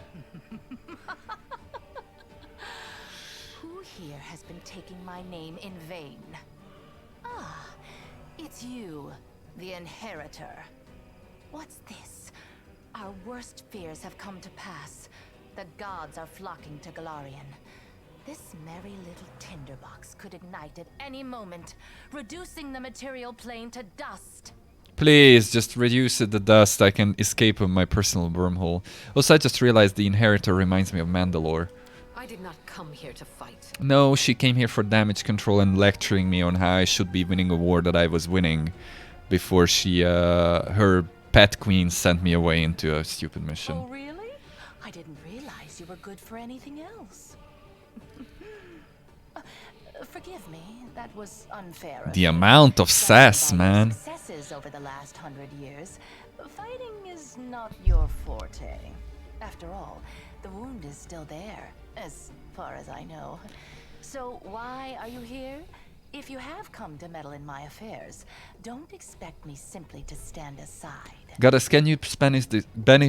Who here has been taking my name in vain? Ah, it's you, the Inheritor. What's this? Our worst fears have come to pass. The gods are flocking to Galarian. This merry little tinderbox could ignite at any moment, reducing the material plane to dust. Please, just reduce it to dust. I can escape of my personal wormhole. Also, I just realized the Inheritor reminds me of Mandalore. I did not come here to fight. No, she came here for damage control and lecturing me on how I should be winning a war that I was winning before she, her pet queen sent me away into a stupid mission. Oh, really? I didn't realize you were good for anything else. Forgive me, that was unfair. The amount of sass, man. Successes over the last 100 years. Fighting is not your forte. After all, the wound is still there, as far as I know. So why are you here? If you have come to meddle in my affairs, don't expect me simply to stand aside. Goddess, can you Spanish this?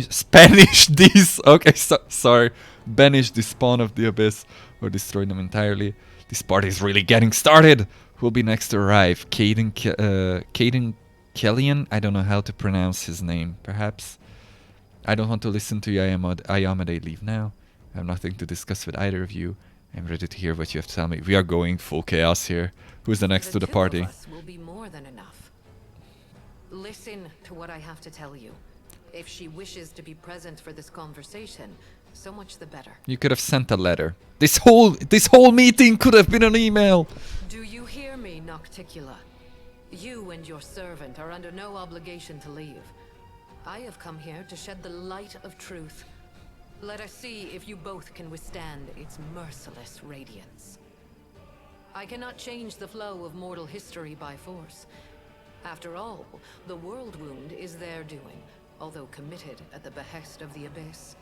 Spanish this? Okay, sorry. Banish the spawn of the abyss or destroy them entirely. This party is really getting started. Who'll be next to arrive? Caden Kellian? I don't know how to pronounce his name. Perhaps. I don't want to listen to Iamade. Leave now. I have nothing to discuss with either of you. I'm ready to hear what you have to tell me. We are going full chaos here. Who's the next to the party? Of us will be more than enough. Listen to what I have to tell you. If she wishes to be present for this conversation, so much the better. You could have sent a letter. This whole meeting could have been an email. Do you hear me, Nocticula? You and your servant are under no obligation to leave. I have come here to shed the light of truth. Let us see if you both can withstand its merciless radiance. I cannot change the flow of mortal history by force. After all, the world wound is their doing, although committed at the behest of the Abyss.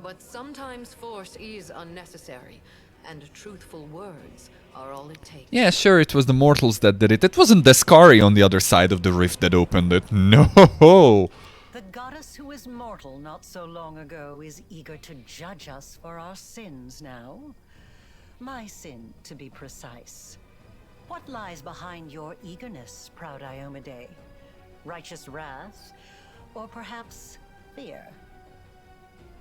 But sometimes force is unnecessary, and truthful words are all it takes. Yeah, sure, it was the mortals that did it. It wasn't Descari on the other side of the rift that opened it. No! The goddess who was mortal not so long ago is eager to judge us for our sins now. My sin, to be precise. What lies behind your eagerness, proud Iomade? Righteous wrath? Or perhaps fear.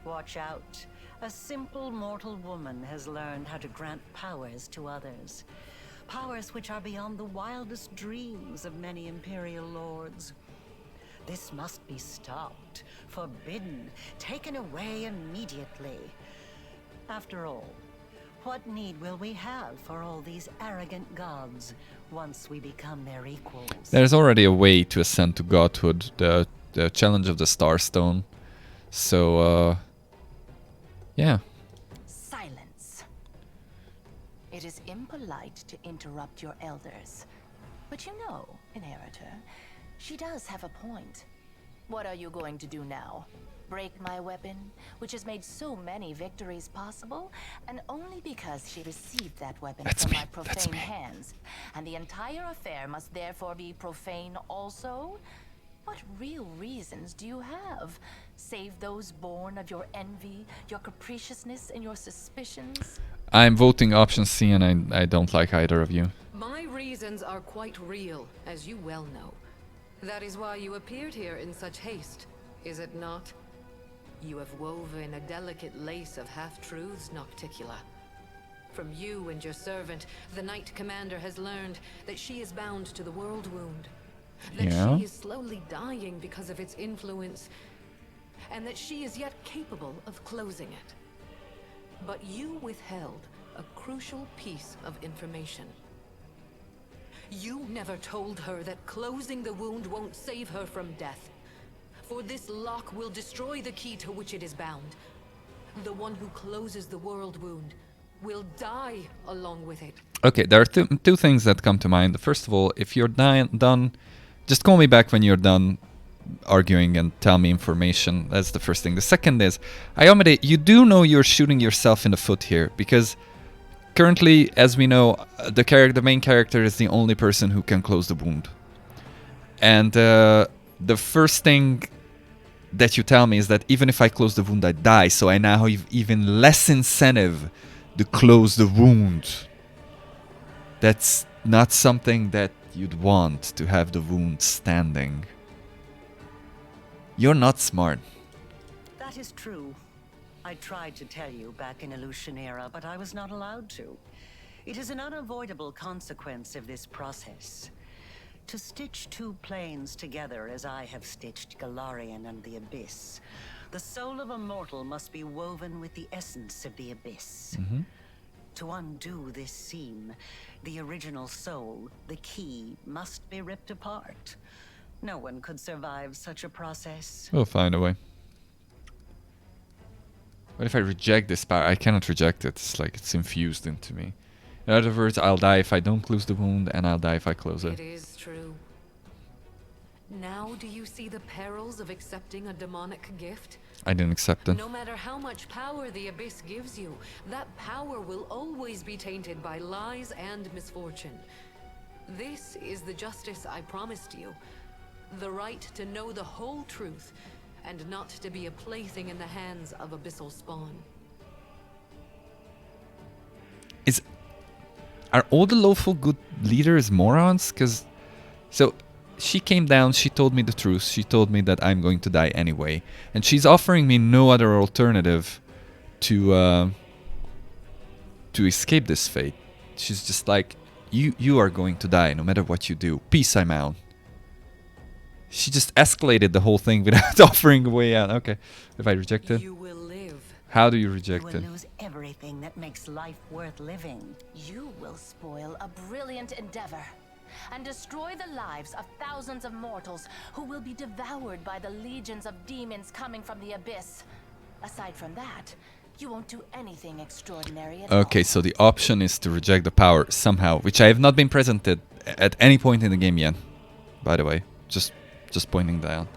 Watch out. A simple mortal woman has learned how to grant powers to others. Powers which are beyond the wildest dreams of many Imperial lords. This must be stopped, forbidden, taken away immediately. After all, what need will we have for all these arrogant gods once we become their equals? There's already a way to ascend to godhood, the challenge of the Starstone. So, yeah. Silence. It is impolite to interrupt your elders. But you know, Inheritor, she does have a point. What are you going to do now? Break my weapon, which has made so many victories possible, and only because she received that weapon from my profane hands. And the entire affair must therefore be profane also? What real reasons do you have? Save those born of your envy, your capriciousness, and your suspicions? I'm voting option C, and I don't like either of you. My reasons are quite real, as you well know. That is why you appeared here in such haste, is it not? You have woven a delicate lace of half-truths, Nocticula. From you and your servant, the Knight Commander has learned that she is bound to the World Wound. That Yeah. she is slowly dying because of its influence, and that she is yet capable of closing it. But you withheld a crucial piece of information. You never told her that closing the wound won't save her from death. For this lock will destroy the key to which it is bound. The one who closes the world wound will die along with it. Okay, there are two things that come to mind. First of all, if you're done, just call me back when you're done arguing and tell me information. That's the first thing. The second is, Iomade, you do know you're shooting yourself in the foot here, because currently, as we know, the main character is the only person who can close the wound. And the first thing that you tell me is that even if I close the wound, I die, so I now have even less incentive to close the wound. That's not something that you'd want, to have the wound standing. You're not smart. That is true. I tried to tell you back in Illusionera, but I was not allowed to. It is an unavoidable consequence of this process. To stitch two planes together as I have stitched Galarian and the Abyss, the soul of a mortal must be woven with the essence of the Abyss. To undo this seam, the original soul, the key, must be ripped apart. No one could survive such a process. We'll find a way. What if I reject this power? I cannot reject it. It's like it's infused into me. In other words, I'll die if I don't close the wound, and I'll die if I close it. It is true. Now do you see the perils of accepting a demonic gift? I didn't accept it. No matter how much power the Abyss gives you, that power will always be tainted by lies and misfortune. This is the justice I promised you. The right to know the whole truth, and not to be a plaything in the hands of abyssal spawn. Are all the lawful good leaders morons? So she came down, she told me the truth, she told me that I'm going to die anyway, and she's offering me no other alternative to escape this fate. She's just like, you are going to die no matter what you do. Peace, I'm out. She just escalated the whole thing without offering a way out. Okay, if I reject it. You will live. How do you You reject will it? lose everything that makes life worth living. You will spoil a brilliant endeavor and destroy the lives of thousands of mortals who will be devoured by the legions of demons coming from the Abyss. Aside from that, you won't do anything extraordinary at all. Okay, so the option is to reject the power somehow, which I have not been presented at any point in the game yet. By the way, just pointing that out.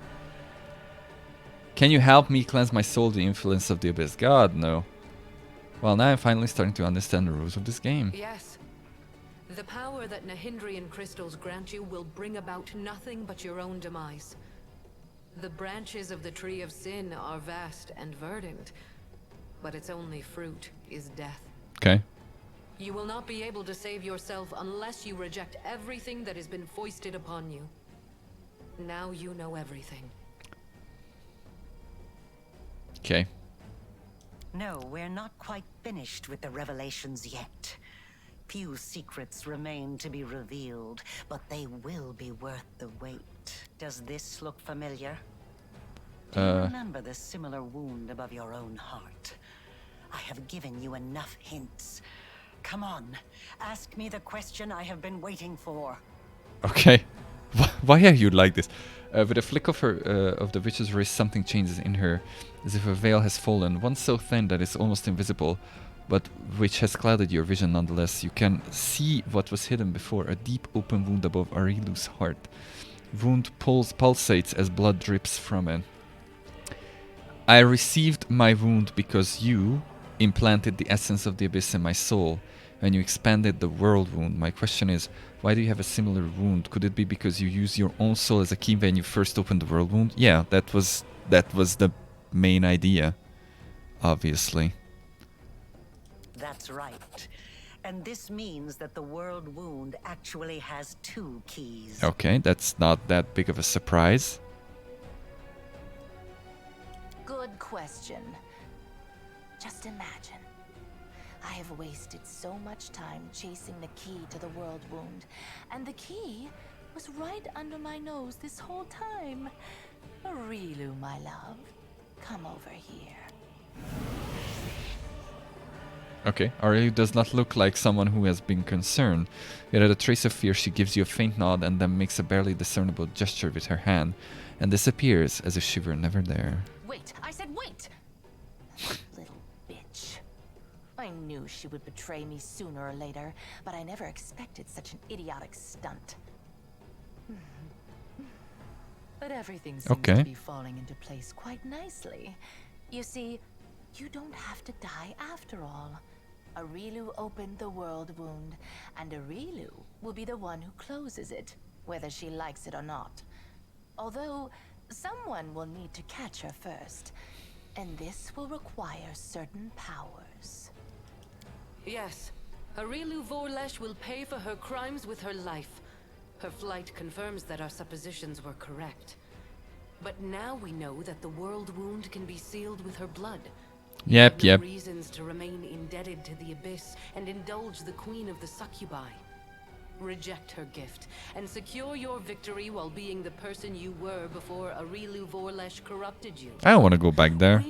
Can you help me cleanse my soul of the influence of the Abyss? God, no. Well, now I'm finally starting to understand the rules of this game. Yes. The power that Nahindrian crystals grant you will bring about nothing but your own demise. The branches of the Tree of Sin are vast and verdant, but its only fruit is death. Okay. You will not be able to save yourself unless you reject everything that has been foisted upon you. Now you know everything. Okay. No, we're not quite finished with the revelations yet. Few secrets remain to be revealed, but they will be worth the wait. Does this look familiar? Do you remember the similar wound above your own heart? I have given you enough hints. Come on, ask me the question I have been waiting for. Okay. Why are you like this? With a flick of her of the witch's wrist, something changes in her, as if a veil has fallen, one so thin that it's almost invisible, but which has clouded your vision nonetheless. You can see what was hidden before, a deep open wound above Arilu's heart. Wound pulsates as blood drips from it. I received my wound because you implanted the essence of the abyss in my soul. When you expanded the world wound, my question is, why do you have a similar wound? Could it be because you use your own soul as a key when you first opened the world wound? Yeah, that was the main idea, obviously. That's right. And this means that the world wound actually has 2 keys. Okay, that's not that big of a surprise. Good question. Just imagine. I have wasted so much time chasing the key to the world wound, and the key was right under my nose this whole time. Arilu, my love, come over here. Okay, Arilu does not look like someone who has been concerned. Yet at a trace of fear, she gives you a faint nod and then makes a barely discernible gesture with her hand, and disappears as if she were never there. Wait, I said wait! Little bitch. I knew she would betray me sooner or later, but I never expected such an idiotic stunt. But everything seems to be falling into place quite nicely. You see, you don't have to die after all. Arilu opened the world wound, and Arilu will be the one who closes it, whether she likes it or not. Although, someone will need to catch her first, and this will require certain powers. Yes, Arilu Vorlesh will pay for her crimes with her life. Her flight confirms that our suppositions were correct. But now we know that the world wound can be sealed with her blood. Yep. Reasons to remain indebted to the abyss and indulge the queen of the succubi. Reject her gift and secure your victory while being the person you were before Arilu Vorlesh corrupted you. I don't want to go back there.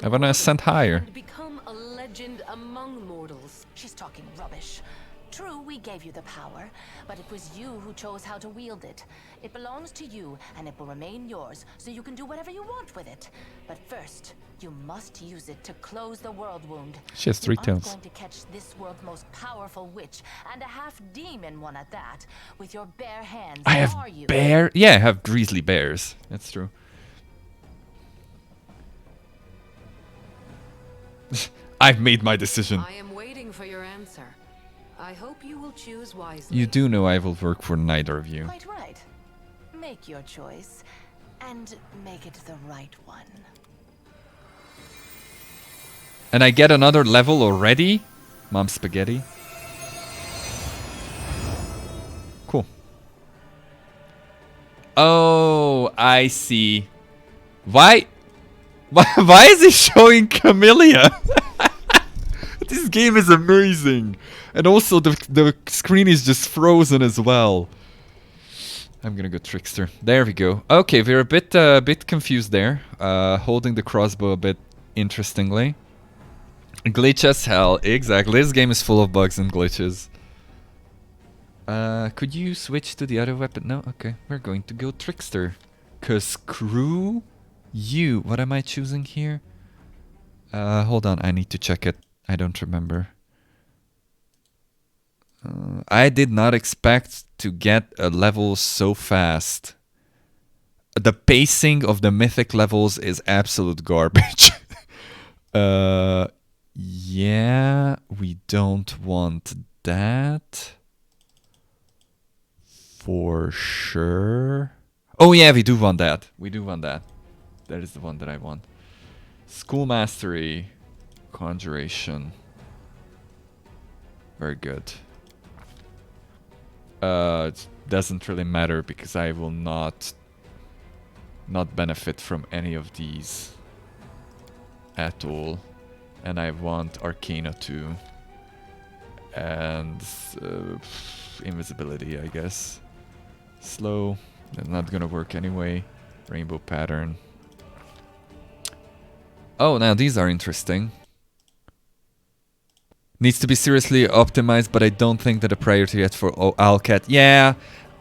I want to ascend higher. And become a legend among mortals. She's talking rubbish. True, we gave you the power, but it was you who chose how to wield it. It belongs to you, and it will remain yours, so you can do whatever you want with it. But first, you must use it to close the world wound. She has 3 You tails. aren't going to catch this world's most powerful witch, and a half-demon one at that, with your bare hands, I have are you? bear. Yeah, I have grizzly bears. That's true. I've made my decision. I am waiting for your answer. I hope you will choose wisely. You do know I will work for neither of you. Quite right. Make your choice, and make it the right one. And I get another level already? Mom spaghetti. Cool. Oh, I see. Why is it showing Chameleon? This game is amazing. And also the screen is just frozen as well. I'm gonna go Trickster. There we go. Okay, we're a bit confused there. Holding the crossbow a bit interestingly. Glitch as hell. Exactly. This game is full of bugs and glitches. Could you switch to the other weapon? No? Okay. We're going to go Trickster. Cause screw you. What am I choosing here? Hold on. I need to check it. I don't remember. I did not expect to get a level so fast. The pacing of the mythic levels is absolute garbage. Yeah, we don't want that. For sure. Oh yeah, we do want that. We do want that. That is the one that I want. School Mastery. Conjuration. Very good. It doesn't really matter because I will not benefit from any of these. at all. And I want Arcana too. And invisibility, I guess. Slow, that's not gonna work anyway. Rainbow pattern. Oh, now these are interesting. Needs to be seriously optimized, but I don't think that a priority yet for Owlcat. Yeah,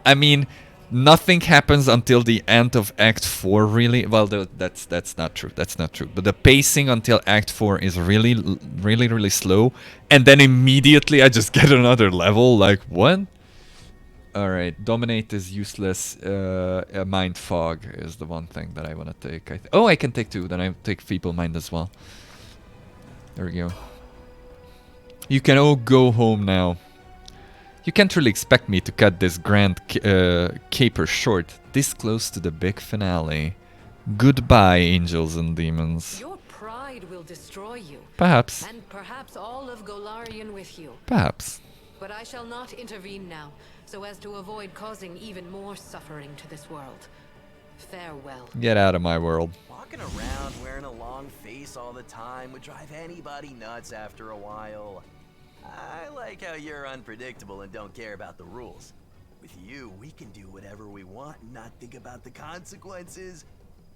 I mean, nothing happens until the end of Act 4, really. Well, that's not true. That's not true. But the pacing until Act 4 is really slow. And then immediately I just get another level. Like, what? Alright, Dominate is useless. Mind Fog is the one thing that I want to take. I can take 2. Then I take Feeble Mind as well. There we go. You can all go home now. You can't really expect me to cut this grand caper short, this close to the big finale. Goodbye, angels and demons. Your pride will destroy you. Perhaps. And perhaps all of Golarion with you. Perhaps. But I shall not intervene now, so as to avoid causing even more suffering to this world. Farewell. Get out of my world. Walking around wearing a long face all the time would drive anybody nuts after a while. I like how you're unpredictable and don't care about the rules. With you, we can do whatever we want and not think about the consequences.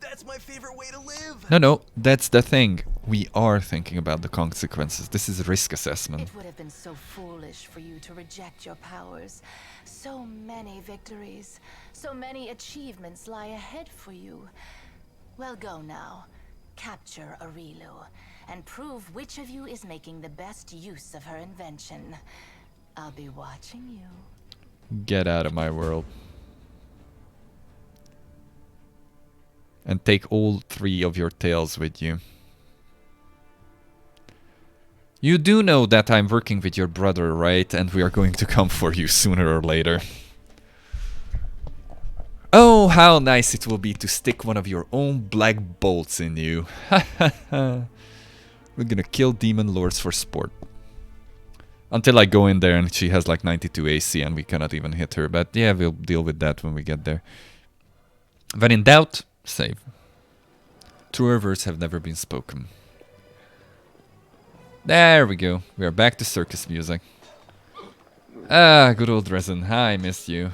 That's my favorite way to live. No, that's the thing. We are thinking about the consequences. This is risk assessment. It would have been so foolish for you to reject your powers. So many victories, so many achievements lie ahead for you. Well, go now. Capture Arilu, and prove which of you is making the best use of her invention. I'll be watching you. Get out of my world. And take all 3 of your tails with you. You do know that I'm working with your brother, right? And we are going to come for you sooner or later. Oh, how nice it will be to stick one of your own black bolts in you. We're gonna kill demon lords for sport. Until I go in there and she has like 92 AC and we cannot even hit her. But yeah, we'll deal with that when we get there. When in doubt, save. Truer words have never been spoken. There we go. We are back to circus music. Ah, good old Dresden. Hi, I missed you.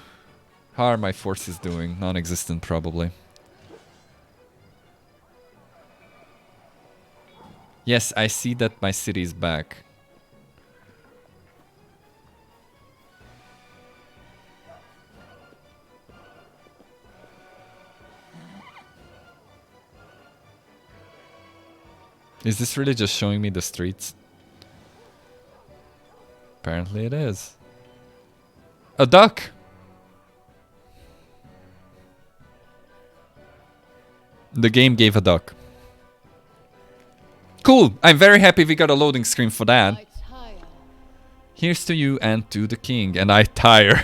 How are my forces doing? Non-existent, probably. Yes, I see that my city is back. Is this really just showing me the streets? Apparently it is. A duck! The game gave a duck. Cool! I'm very happy we got a loading screen for that. Here's to you and to the king. And I tire.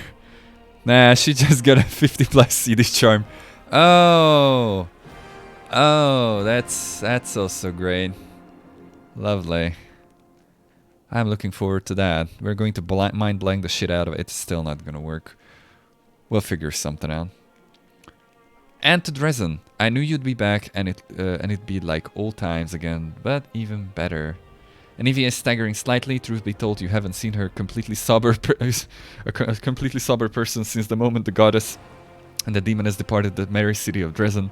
Nah, she just got a 50 plus CD charm. Oh! Oh, that's also great. Lovely. I'm looking forward to that. We're going to mind blank the shit out of it. It's still not gonna work. We'll figure something out. And to Drezen. I knew you'd be back and it'd be like old times again, but even better. And Evie is staggering slightly. Truth be told, you haven't seen her completely sober a completely sober person since the moment the goddess and the demon has departed the merry city of Drezen,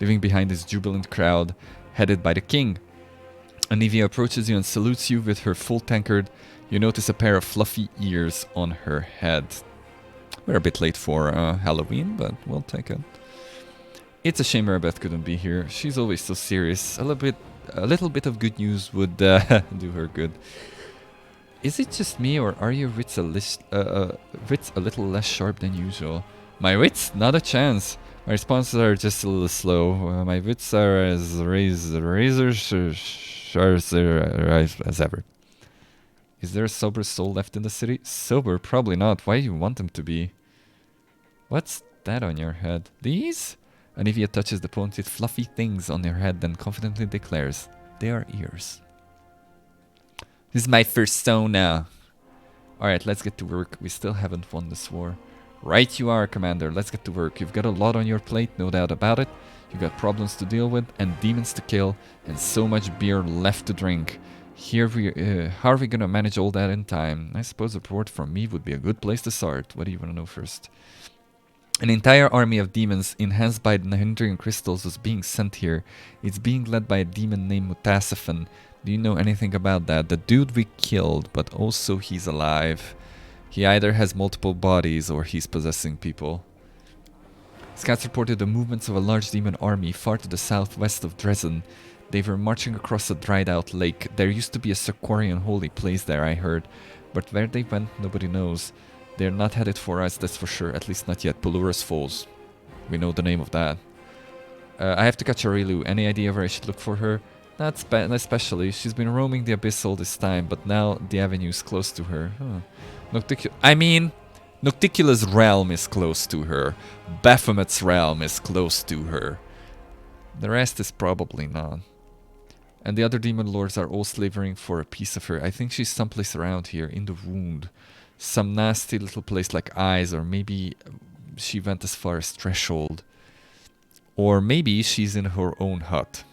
leaving behind this jubilant crowd headed by the king. Anivia approaches you and salutes you with her full tankard. You notice a pair of fluffy ears on her head. We're a bit late for Halloween, but we'll take it. It's a shame Maribeth couldn't be here. She's always so serious. A little bit of good news would do her good. Is it just me, or are your wits a little less sharp than usual? My wits? Not a chance. My responses are just a little slow. My wits are as razor sharp as ever. Is there a sober soul left in the city? Sober? Probably not. Why do you want them to be? What's that on your head? These? Anivia touches the pointed fluffy things on your head, then confidently declares, they are ears. This is my first stone now. Alright, let's get to work. We still haven't won this war. Right you are, Commander. Let's get to work. You've got a lot on your plate, no doubt about it. You got problems to deal with, and demons to kill, and so much beer left to drink. How are we gonna manage all that in time? I suppose a report from me would be a good place to start. What do you want to know first? An entire army of demons, enhanced by the Nahindrian crystals, was being sent here. It's being led by a demon named Mutasiphan. Do you know anything about that? The dude we killed, but also he's alive. He either has multiple bodies or he's possessing people. Scouts reported the movements of a large demon army far to the southwest of Dresden. They were marching across a dried-out lake. There used to be a Sicorian holy place there, I heard. But where they went, nobody knows. They're not headed for us, that's for sure. At least not yet. Pelurus Falls. We know the name of that. I have to catch Arilu. Any idea where I should look for her? Not especially. She's been roaming the abyss all this time, but now the avenue's close to her. Nocticula's realm is close to her. Baphomet's realm is close to her. The rest is probably not. And the other demon lords are all slavering for a piece of her. I think she's someplace around here, in the wound. Some nasty little place like Eyes, or maybe she went as far as Threshold. Or maybe she's in her own hut.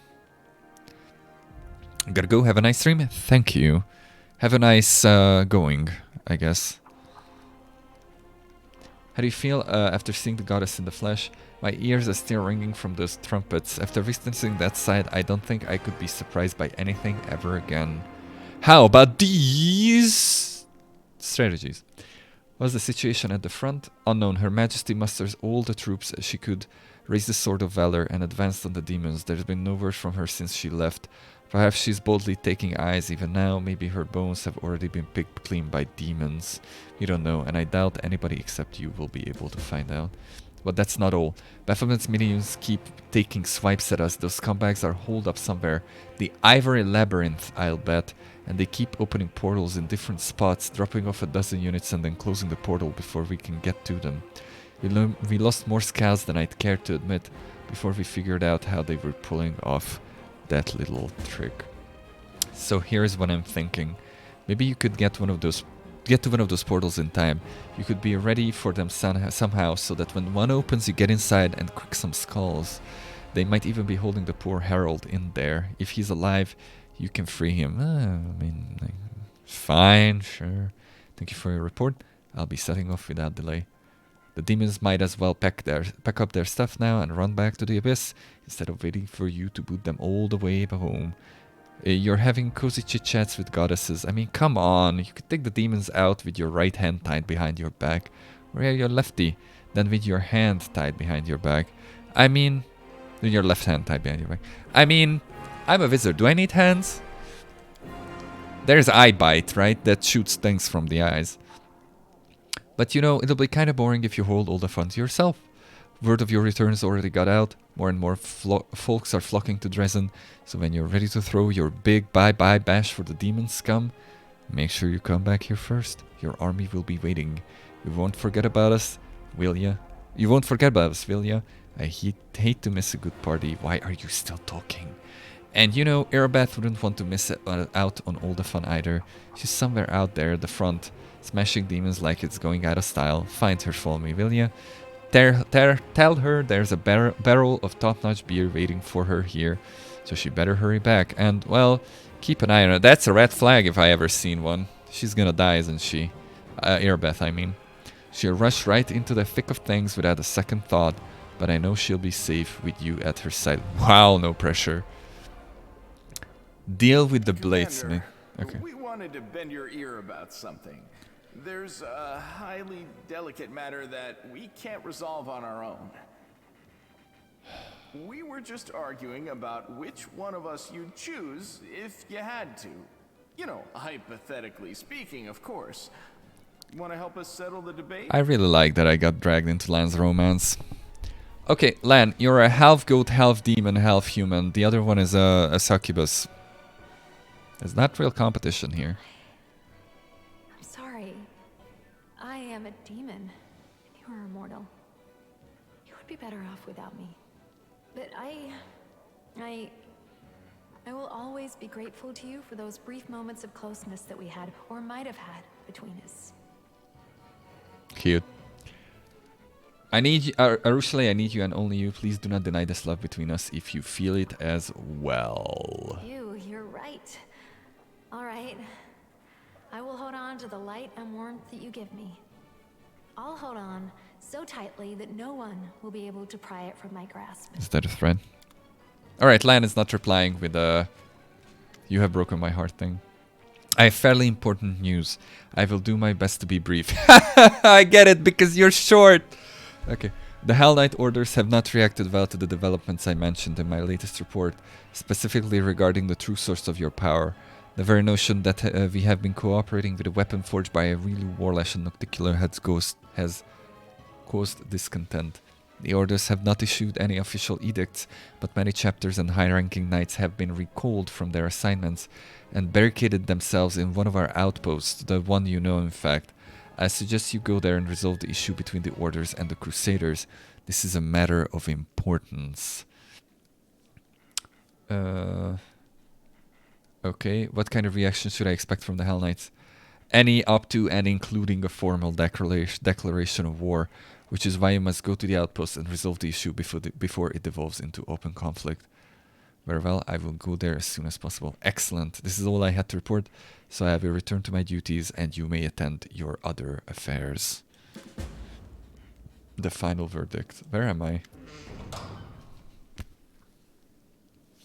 Gotta go, have a nice stream. Thank you. Have a nice going, I guess. How do you feel after seeing the goddess in the flesh? My ears are still ringing from those trumpets. After witnessing that sight, I don't think I could be surprised by anything ever again. How about these strategies? What's the situation at the front? Unknown. Her Majesty musters all the troops she could, raised the Sword of Valor, and advanced on the demons. There's been no word from her since she left. Perhaps she's boldly taking Eyes even now. Maybe her bones have already been picked clean by demons. We don't know, and I doubt anybody except you will be able to find out. But that's not all. Baphomet's minions keep taking swipes at us. Those scumbags are holed up somewhere. The Ivory Labyrinth, I'll bet. And they keep opening portals in different spots, dropping off a dozen units and then closing the portal before we can get to them. We lost more scouts than I'd care to admit before we figured out how they were pulling off that little trick. So here's what I'm thinking. Maybe you could get to one of those portals in time. You could be ready for them somehow, so that when one opens you get inside and crack some skulls. They might even be holding the poor herald in there. If he's alive, you can free him. Fine, sure. Thank you for your report. I'll be setting off without delay. The demons might as well pack up their stuff now and run back to the abyss, instead of waiting for you to boot them all the way home. You're having cozy chit-chats with goddesses. I mean, come on. You could take the demons out with your right hand tied behind your back. Or your lefty. Then with your hand tied behind your back. I mean, with your left hand tied behind your back. I mean, I'm a wizard. Do I need hands? There's eye bite, right? That shoots things from the eyes. But you know, it'll be kind of boring if you hold all the fun to yourself. Word of your returns already got out. More and more folks are flocking to Drezen. So when you're ready to throw your big bye-bye bash for the demon scum, make sure you come back here first. Your army will be waiting. You won't forget about us, will ya? You won't forget about us, will ya? I hate to miss a good party. Why are you still talking? And you know, Erebeth wouldn't want to miss out on all the fun either. She's somewhere out there at the front, smashing demons like it's going out of style. Find her for me, will ya? Tell her there's a barrel of top-notch beer waiting for her here, so she better hurry back. And, well, keep an eye on her. That's a red flag if I ever seen one. She's gonna die, isn't she? Erebeth, I mean. She'll rush right into the thick of things without a second thought, but I know she'll be safe with you at her side. Wow, no pressure. Deal with the bladesmith. Okay. We wanted to bend your ear about something. There's a highly delicate matter that we can't resolve on our own. We were just arguing about which one of us you'd choose if you had to. You know, hypothetically speaking, of course. Want to help us settle the debate? I really like that I got dragged into Lan's romance. Okay, Lan, you're a half goat, half demon, half human. The other one is a succubus. There's not real competition here. I'm sorry. I am a demon. You are immortal. You would be better off without me. But I will always be grateful to you for those brief moments of closeness that we had, or might have had, between us. Cute. I need you, Arushale, I need you and only you. Please do not deny this love between us if you feel it as well. Ew, you're right. All right. I will hold on to the light and warmth that you give me. I'll hold on so tightly that no one will be able to pry it from my grasp. Is that a threat? Alright, Lan is not replying with a "you have broken my heart" thing. I have fairly important news. I will do my best to be brief. I get it, because you're short! Okay. The Hell Knight orders have not reacted well to the developments I mentioned in my latest report, specifically regarding the true source of your power. The very notion that we have been cooperating with a weapon forged by a really warlash and nocticular has caused discontent. The orders have not issued any official edicts, but many chapters and high-ranking knights have been recalled from their assignments and barricaded themselves in one of our outposts, the one you know in fact. I suggest you go there and resolve the issue between the orders and the Crusaders. This is a matter of importance. Okay, what kind of reaction should I expect from the Hell Knights? Any up to and including a formal declaration of war, which is why you must go to the outpost and resolve the issue before it devolves into open conflict. Very well, I will go there as soon as possible. Excellent, this is all I had to report, so I will return to my duties and you may attend your other affairs. The final verdict. Where am I?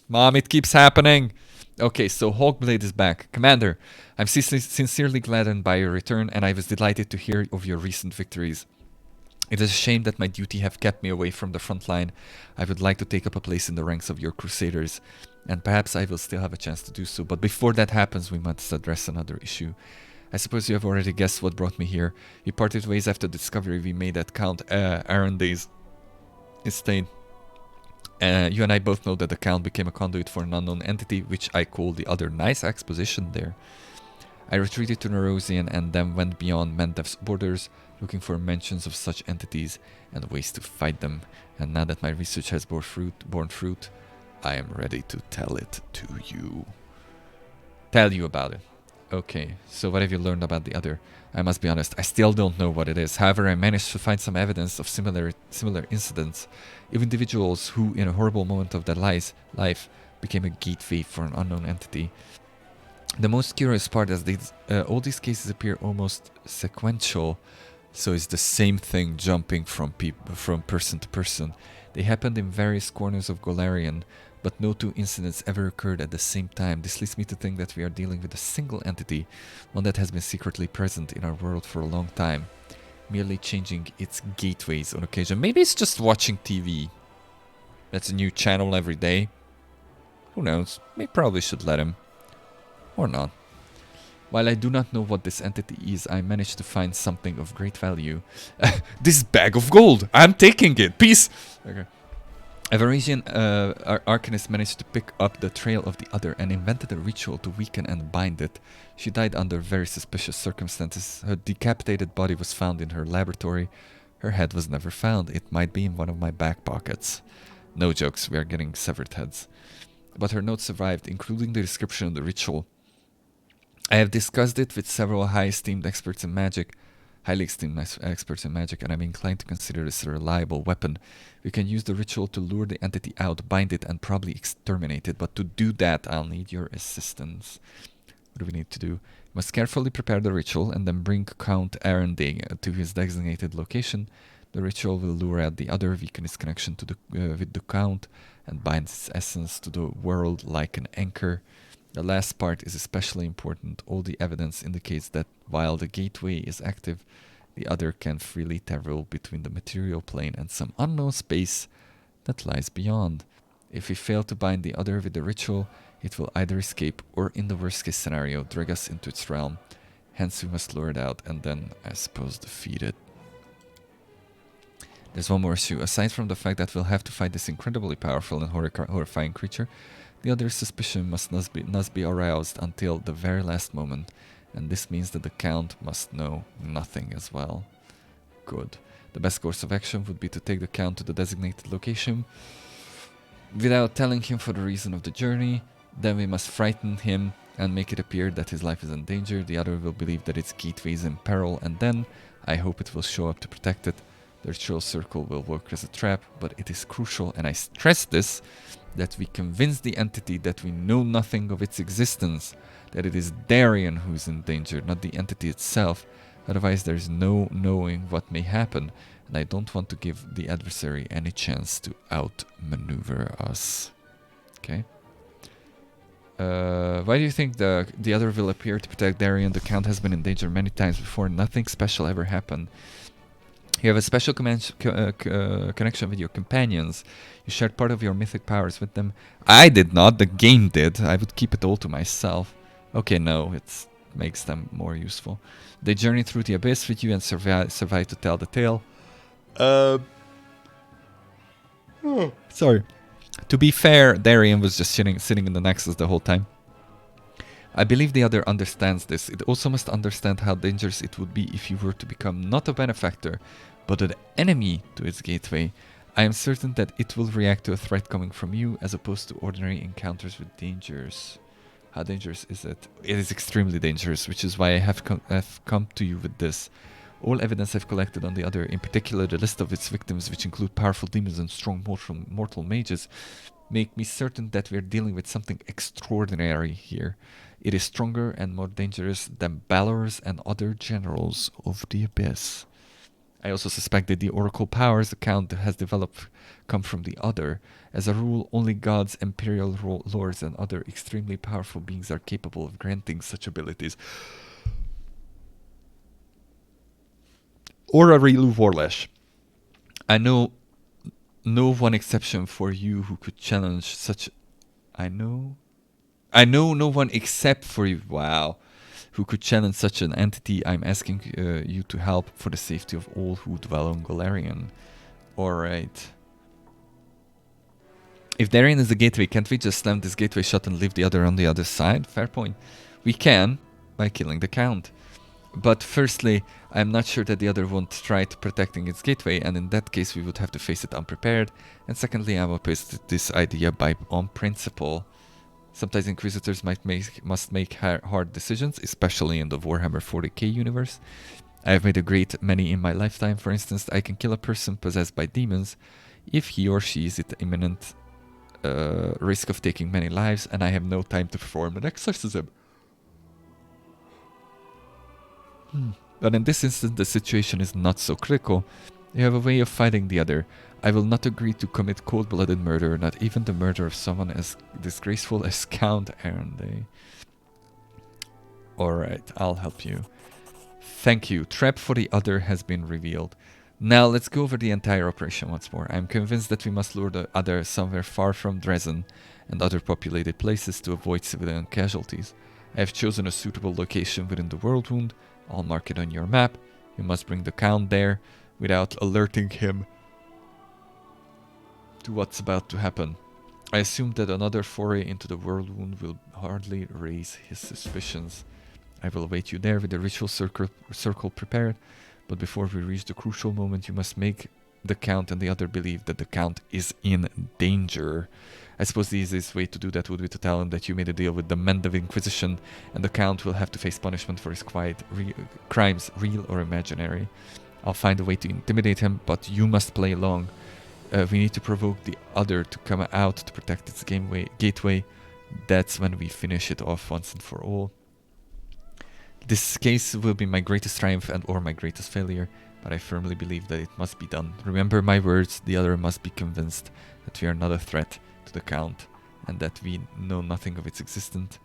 Mom, it keeps happening! Okay, so Hawkblade is back. Commander, I'm sincerely gladdened by your return, and I was delighted to hear of your recent victories. It is a shame that my duty have kept me away from the front line. I would like to take up a place in the ranks of your Crusaders, and perhaps I will still have a chance to do so, but before that happens we must address another issue. I suppose you have already guessed what brought me here. We parted ways after the discovery we made at Count Arunday's estate. You and I both know that the Count became a conduit for an unknown entity, which I call the other. Nice exposition there. I retreated to Nerosian and then went beyond Mendev's borders, looking for mentions of such entities and ways to fight them. And now that my research has borne fruit, I am ready to tell it to you. Tell you about it. Okay, so what have you learned about the other? I must be honest, I still don't know what it is. However, I managed to find some evidence of similar incidents, of individuals who, in a horrible moment of their life, became a gateway for an unknown entity. The most curious part is that all these cases appear almost sequential, so it's the same thing jumping from person to person. They happened in various corners of Golarion, but no two incidents ever occurred at the same time. This leads me to think that we are dealing with a single entity, one that has been secretly present in our world for a long time, merely changing its gateways on occasion. Maybe it's just watching TV. That's a new channel every day. Who knows? We probably should let him. Or not. While I do not know what this entity is, I managed to find something of great value. This bag of gold! I'm taking it! Peace! Okay. A Varisian arcanist managed to pick up the trail of the other and invented a ritual to weaken and bind it. She died under very suspicious circumstances. Her decapitated body was found in her laboratory. Her head was never found. It might be in one of my back pockets. No jokes, we are getting severed heads. But her notes survived, including the description of the ritual. I have discussed it with several highly esteemed experts in magic, and I'm inclined to consider this a reliable weapon. We can use the ritual to lure the entity out, bind it, and probably exterminate it, but to do that, I'll need your assistance. What do we need to do? We must carefully prepare the ritual and then bring Count Arunding to his designated location. The ritual will lure out the other, weaken its connection to with the Count, and bind its essence to the world like an anchor. The last part is especially important. All the evidence indicates that while the gateway is active, the other can freely travel between the material plane and some unknown space that lies beyond. If we fail to bind the other with the ritual, it will either escape or, in the worst case scenario, drag us into its realm. Hence we must lure it out and then, I suppose, defeat it. There's one more issue. Aside from the fact that we'll have to fight this incredibly powerful and horrifying creature, the other's suspicion must not be aroused until the very last moment, and this means that the Count must know nothing as well. Good. The best course of action would be to take the Count to the designated location without telling him for the reason of the journey. Then we must frighten him and make it appear that his life is in danger. The other will believe that its gateway is in peril, and then I hope it will show up to protect it. The ritual circle will work as a trap, but it is crucial, and I stress this, that we convince the entity that we know nothing of its existence, that it is Darien who is in danger, not the entity itself. Otherwise there is no knowing what may happen, and I don't want to give the adversary any chance to outmaneuver us. Okay. Why do you think the other will appear to protect Darien? The Count has been in danger many times before. Nothing special ever happened. You have a special connection with your companions. You shared part of your mythic powers with them. I did not. The game did. I would keep it all to myself. Okay, no. It makes them more useful. They journey through the abyss with you and survive to tell the tale. Sorry. To be fair, Darien was just sitting in the Nexus the whole time. I believe the other understands this. It also must understand how dangerous it would be if you were to become not a benefactor, but an enemy to its gateway. I am certain that it will react to a threat coming from you, as opposed to ordinary encounters with dangers. How dangerous is it? It is extremely dangerous, which is why I have come to you with this. All evidence I've collected on the other, in particular the list of its victims, which include powerful demons and strong mortal mages, make me certain that we are dealing with something extraordinary here. It is stronger and more dangerous than Balor's and other generals of the Abyss. I also suspect that the oracle powers the Count has developed come from the other. As a rule, only gods, imperial lords, and other extremely powerful beings are capable of granting such abilities. Orarilu Warlesh. I know no one exception for you who could challenge such... I know no one except for you, wow, who could challenge such an entity. I'm asking you to help for the safety of all who dwell on Galarian. Alright. If Darien is the gateway, can't we just slam this gateway shut and leave the other on the other side? Fair point. We can, by killing the Count. But firstly, I'm not sure that the other won't try to protecting its gateway, and in that case we would have to face it unprepared. And secondly, I'm opposed to this idea on principle. Sometimes Inquisitors must make hard decisions, especially in the Warhammer 40k universe. I have made a great many in my lifetime. For instance, I can kill a person possessed by demons if he or she is at imminent risk of taking many lives, and I have no time to perform an exorcism. But in this instance, the situation is not so critical. You have a way of fighting the other. I will not agree to commit cold-blooded murder, not even the murder of someone as disgraceful as Count Arenday. Alright, I'll help you. Thank you. Trap for the other has been revealed. Now let's go over the entire operation once more. I'm convinced that we must lure the other somewhere far from Dresden and other populated places to avoid civilian casualties. I have chosen a suitable location within the World Wound. I'll mark it on your map. You must bring the Count there without alerting him to what's about to happen. I assume that another foray into the World Wound will hardly raise his suspicions. I will await you there with the ritual circle prepared, but before we reach the crucial moment, you must make the Count and the other believe that the Count is in danger. I suppose the easiest way to do that would be to tell him that you made a deal with the Men of Inquisition, and the Count will have to face punishment for his crimes, real or imaginary. I'll find a way to intimidate him, but you must play along. We need to provoke the other to come out to protect its gateway. That's when we finish it off once and for all. This case will be my greatest triumph and or my greatest failure, but I firmly believe that it must be done. Remember my words, the other must be convinced that we are not a threat to the Count, and that we know nothing of its existence.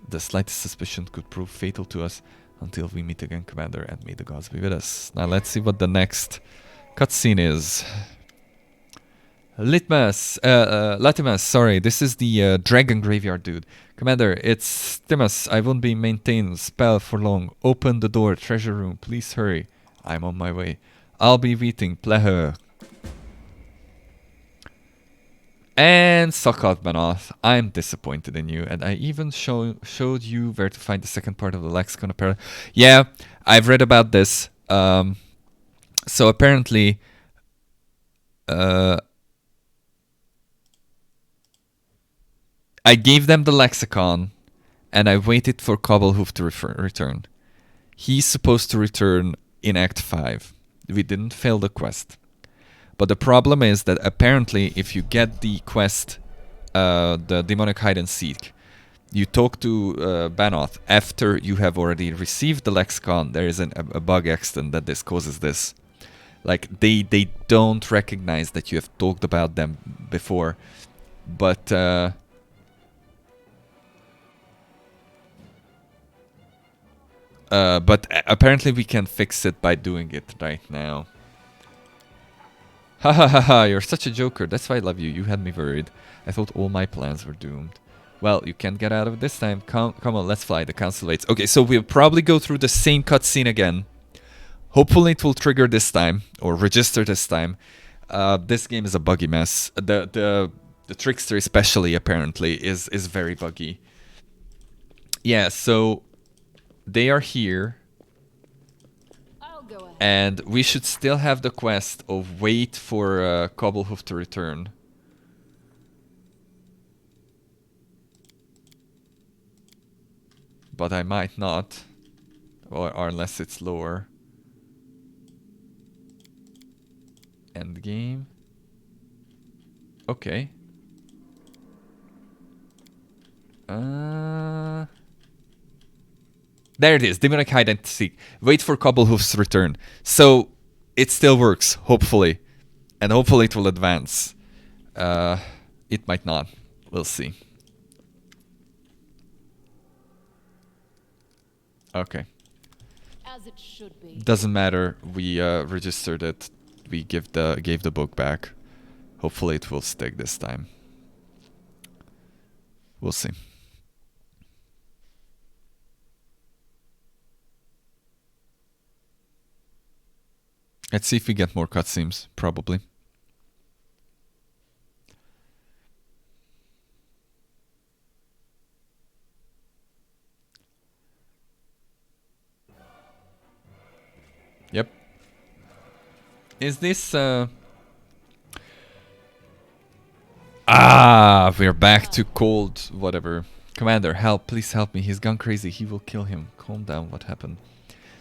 The slightest suspicion could prove fatal to us. Until we meet again, Commander, and may the gods be with us. Now let's see what the next cutscene is. Latimus, sorry, this is the Dragon Graveyard dude. Commander, it's Timus. I won't be maintaining spell for long. Open the door, treasure room. Please hurry. I'm on my way. I'll be waiting. Pleasure. And suck out, Manoth. I'm disappointed in you, and I even showed you where to find the second part of the lexicon. Apparently, yeah, I've read about this. So apparently, I gave them the lexicon, and I waited for Cobblepoof to return. He's supposed to return in Act 5. We didn't fail the quest. But the problem is that apparently if you get the quest, the demonic hide and seek, you talk to Banoth after you have already received the lexicon. There is a bug accident that this causes this. Like they don't recognize that you have talked about them before, but apparently we can fix it by doing it right now. Ha ha ha ha! You're such a joker. That's why I love you. You had me worried. I thought all my plans were doomed. Well, you can't get out of it this time. Come on, let's fly. The council waits. Okay, so we'll probably go through the same cutscene again. Hopefully it will trigger this time, or register this time. This game is a buggy mess. The Trickster especially, apparently, is very buggy. Yeah, so they are here. I'll go ahead. And we should still have the quest of wait for Cobblehoof to return. But I might not, or unless it's lower. End game. Okay. There it is. Demonic hide and seek. Wait for Cobblehoof's return. So it still works, hopefully, and hopefully it will advance. It might not. We'll see. Okay. As it should be. Doesn't matter. We registered it. We gave the book back. Hopefully it will stick this time. We'll see. Let's see if we get more cutscenes. Probably. Yep. Is this we're back to cold whatever. Commander, help, please help me. He's gone crazy. He will kill him. Calm down, what happened?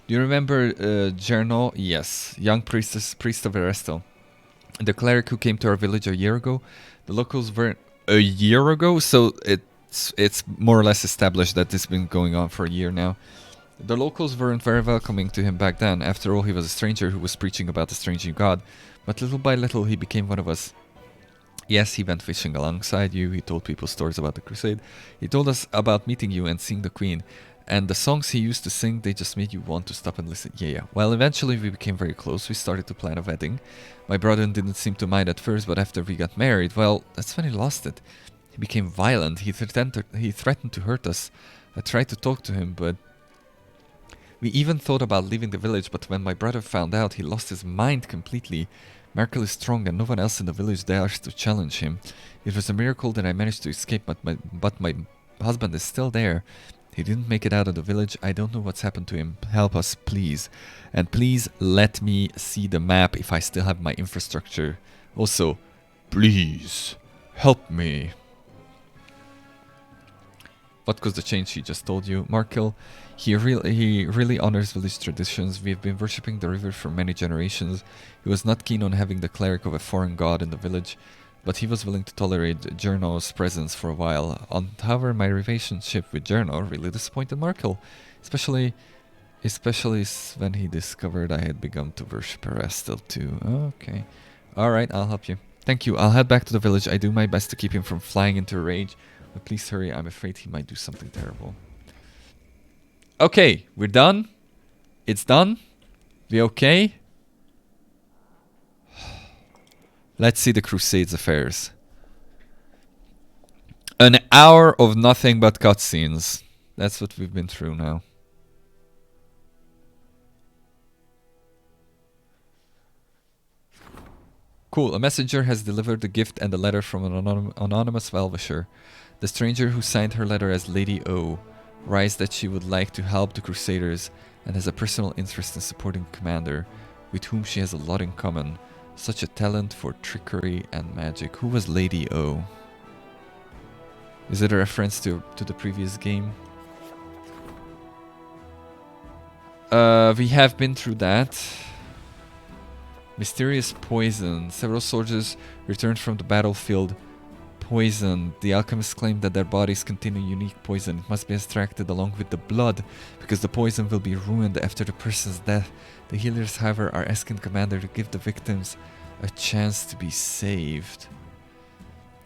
Do you remember Jerno? Yes. Young priest of Erestel. The cleric who came to our village a year ago. The locals were a year ago, so it's more or less established that this has been going on for a year now. The locals weren't very welcoming to him back then. After all, he was a stranger who was preaching about the strange new god. But little by little, he became one of us. Yes, he went fishing alongside you. He told people stories about the crusade. He told us about meeting you and seeing the queen. And the songs he used to sing, they just made you want to stop and listen. Yeah. Well, eventually we became very close. We started to plan a wedding. My brother didn't seem to mind at first, but after we got married, well, that's when he lost it. He became violent. He threatened to hurt us. I tried to talk to him, but... We even thought about leaving the village, but when my brother found out, he lost his mind completely. Merkel is strong and no one else in the village dares to challenge him. It was a miracle that I managed to escape, but my husband is still there. He didn't make it out of the village. I don't know what's happened to him. Help us, please. And please let me see the map if I still have my infrastructure. Also, please, help me. What caused the change he just told you? Markel, he really honors village traditions. We have been worshipping the river for many generations. He was not keen on having the cleric of a foreign god in the village, but he was willing to tolerate Jerno's presence for a while. However, my relationship with Jerno really disappointed Markel, especially when he discovered I had begun to worship Erestel too. Okay. Alright, I'll help you. Thank you. I'll head back to the village. I do my best to keep him from flying into a rage. But please hurry, I'm afraid he might do something terrible. Okay, we're done. It's done. We okay? Let's see the Crusade's affairs. An hour of nothing but cutscenes. That's what we've been through now. Cool, a messenger has delivered the gift and a letter from an anonymous well-wisher. The stranger who signed her letter as Lady O writes that she would like to help the Crusaders and has a personal interest in supporting Commander, with whom she has a lot in common, such a talent for trickery and magic. Who was Lady O? Is it a reference to the previous game? We have been through that. Mysterious poison. Several soldiers returned from the battlefield poisoned. The alchemists claim that their bodies contain a unique poison. It must be extracted along with the blood, because the poison will be ruined after the person's death. The healers, however, are asking the commander to give the victims a chance to be saved.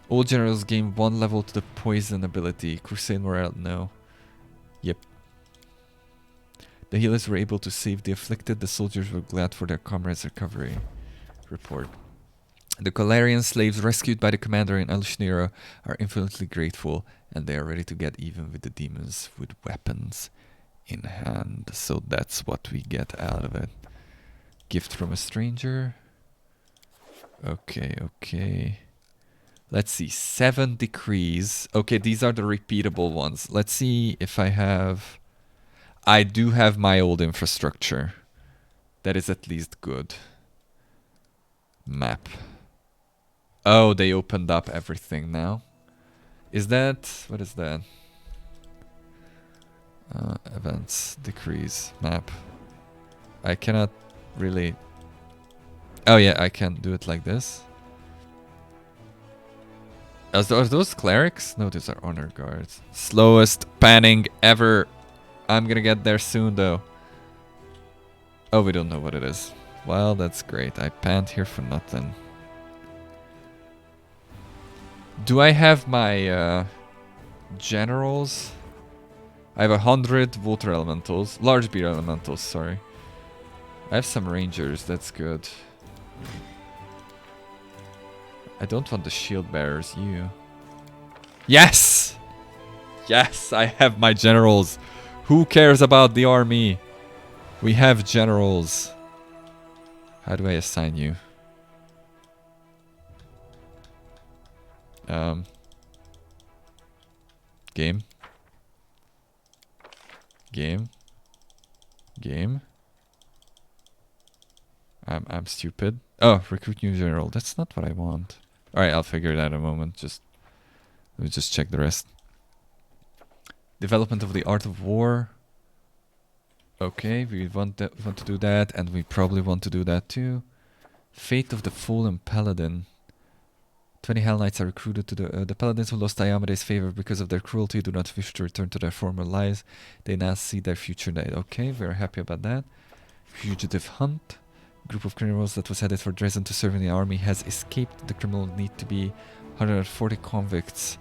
All generals gain 1 level to the poison ability. Crusade morale, no. Yep. The healers were able to save the afflicted. The soldiers were glad for their comrades' recovery. Report. The Galarian slaves rescued by the commander in Elishnira are infinitely grateful, and they are ready to get even with the demons with weapons in hand. So that's what we get out of it. Gift from a stranger. Okay, okay. Let's see. 7 decrees. Okay, these are the repeatable ones. Let's see if I have... I do have my old infrastructure. That is at least good. Map. Oh, they opened up everything now. Is that... What is that? Events. Decrees. Map. I cannot really... Oh yeah, I can do it like this. Are those clerics? No, those are honor guards. Slowest panning ever. I'm gonna get there soon though. Oh, we don't know what it is. Well, that's great. I panned here for nothing. Do I have my generals? I have 100 water elementals. Large beer elementals, sorry. I have some rangers, that's good. I don't want the shield bearers, you. Yes! Yes, I have my generals. Who cares about the army? We have generals. How do I assign you? Game. I'm stupid. Oh, recruit new general. That's not what I want. Alright, I'll figure it out in a moment. Let me just check the rest. Development of the art of war. Okay, we want to do that, and we probably want to do that too. Fate of the Fallen Paladin. 20 Hell Knights are recruited to the paladins who lost Diamede's favor because of their cruelty do not wish to return to their former lives. They now see their future night. Okay, we're happy about that. Fugitive Hunt. Group of criminals that was headed for Dresden to serve in the army has escaped. The criminal need to be 140 convicts.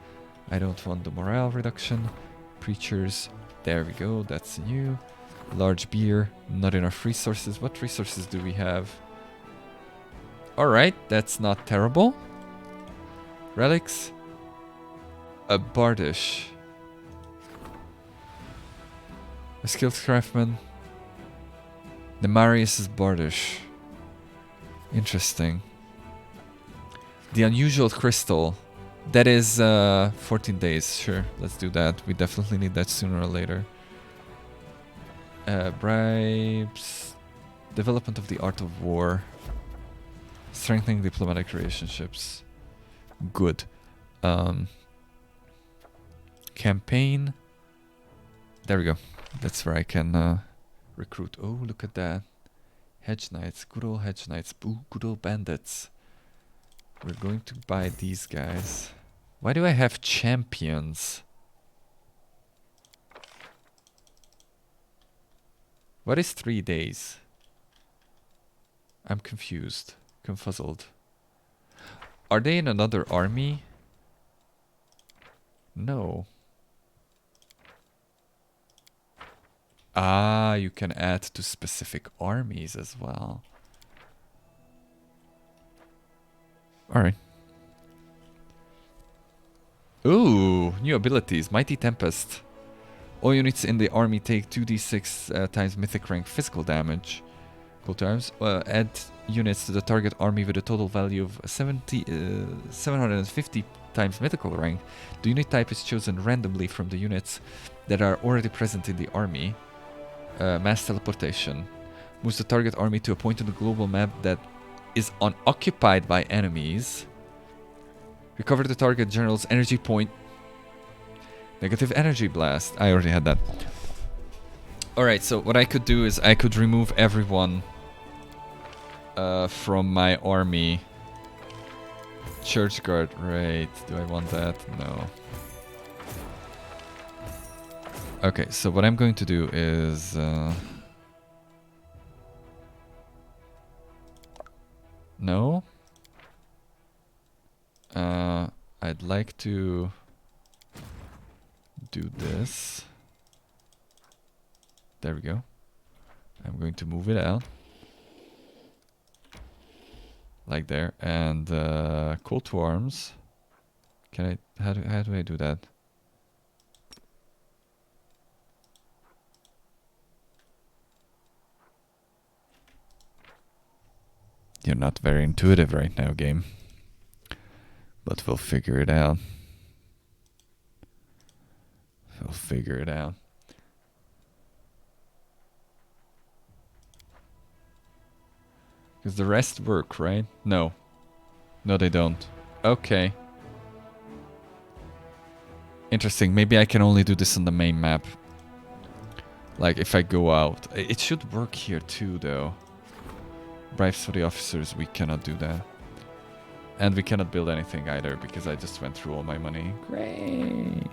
I don't want the morale reduction. Preachers. There we go, that's new. Large beer. Not enough resources. What resources do we have? Alright, that's not terrible. Relics. A bardish. A skilled craftsman. Nemarius' bardish. Interesting. The unusual crystal. That is 14 days. Sure, let's do that. We definitely need that sooner or later. Bribes. Development of the art of war. Strengthening diplomatic relationships. Good. Campaign. There we go. That's where I can recruit. Oh, look at that. Hedge Knights. Good old Hedge Knights. Ooh, good old bandits. We're going to buy these guys. Why do I have champions? What is 3 days? I'm confused. Confuzzled. Are they in another army? No. Ah, you can add to specific armies as well. Alright. Ooh, new abilities. Mighty Tempest. All units in the army take 2d6 times mythic rank physical damage. Cool times. Add units to the target army with a total value of 750 times mythical rank. The unit type is chosen randomly from the units that are already present in the army. Mass teleportation. Moves the target army to a point on the global map that is unoccupied by enemies. Recover the target general's energy point. Negative energy blast. I already had that. Alright, so what I could do is I could remove everyone from my army. Church guard, right. Do I want that? No. Okay, so what I'm going to do is... no. I'd like to do this. There we go. I'm going to move it out. Like there. And call to arms. Can I... How do I do that? You're not very intuitive right now, game. But we'll figure it out. We'll figure it out. Because the rest work, right? No. No, they don't. Okay. Interesting. Maybe I can only do this on the main map. Like, if I go out. It should work here too, though. Bribes for the officers, we cannot do that. And we cannot build anything either, because I just went through all my money. Great!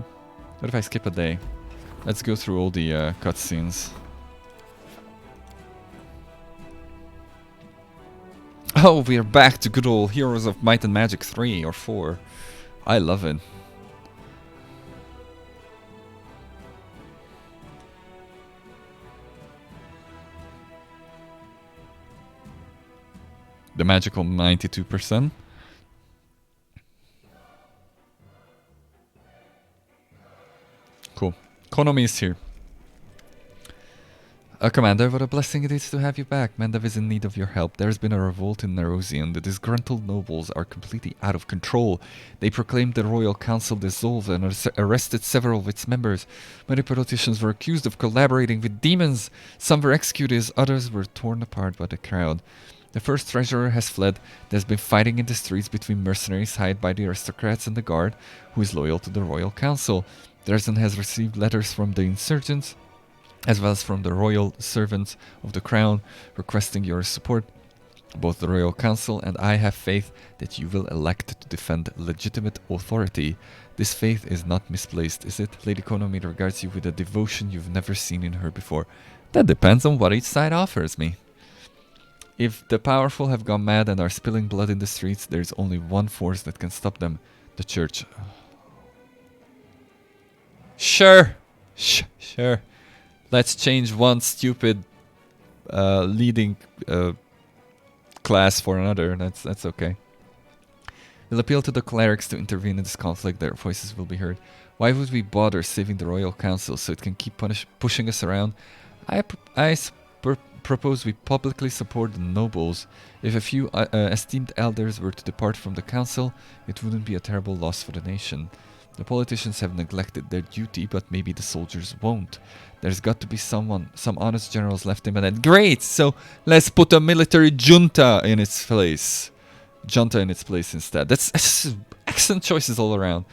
What if I skip a day? Let's go through all the cutscenes. Oh, we are back to good old Heroes of Might and Magic 3 or 4. I love it. The magical 92%. Cool. Konomi is here. Commander, what a blessing it is to have you back. Mandav is in need of your help. There's been a revolt in Nerosian. The disgruntled nobles are completely out of control. They proclaimed the royal council dissolved and arrested several of its members. Many politicians were accused of collaborating with demons. Some were executed, others were torn apart by the crowd. The first treasurer has fled. There's been fighting in the streets between mercenaries hired by the aristocrats and the guard, who is loyal to the royal council. Dresden has received letters from the insurgents, as well as from the royal servants of the crown, requesting your support. Both the royal council and I have faith that you will elect to defend legitimate authority. This faith is not misplaced, is it? Lady Konomi regards you with a devotion you've never seen in her before. That depends on what each side offers me. If the powerful have gone mad and are spilling blood in the streets, there is only one force that can stop them. The church. Sure. Sure. Let's change one stupid leading class for another. That's okay. We'll appeal to the clerics to intervene in this conflict. Their voices will be heard. Why would we bother saving the royal council so it can keep pushing us around? I propose we publicly support the nobles. If a few esteemed elders were to depart from the council, it wouldn't be a terrible loss for the nation. The politicians have neglected their duty, but maybe the soldiers won't. There's got to be some honest generals left in Manhattan. Great! So let's put a military junta in its place. Junta in its place instead. That's excellent choices all around.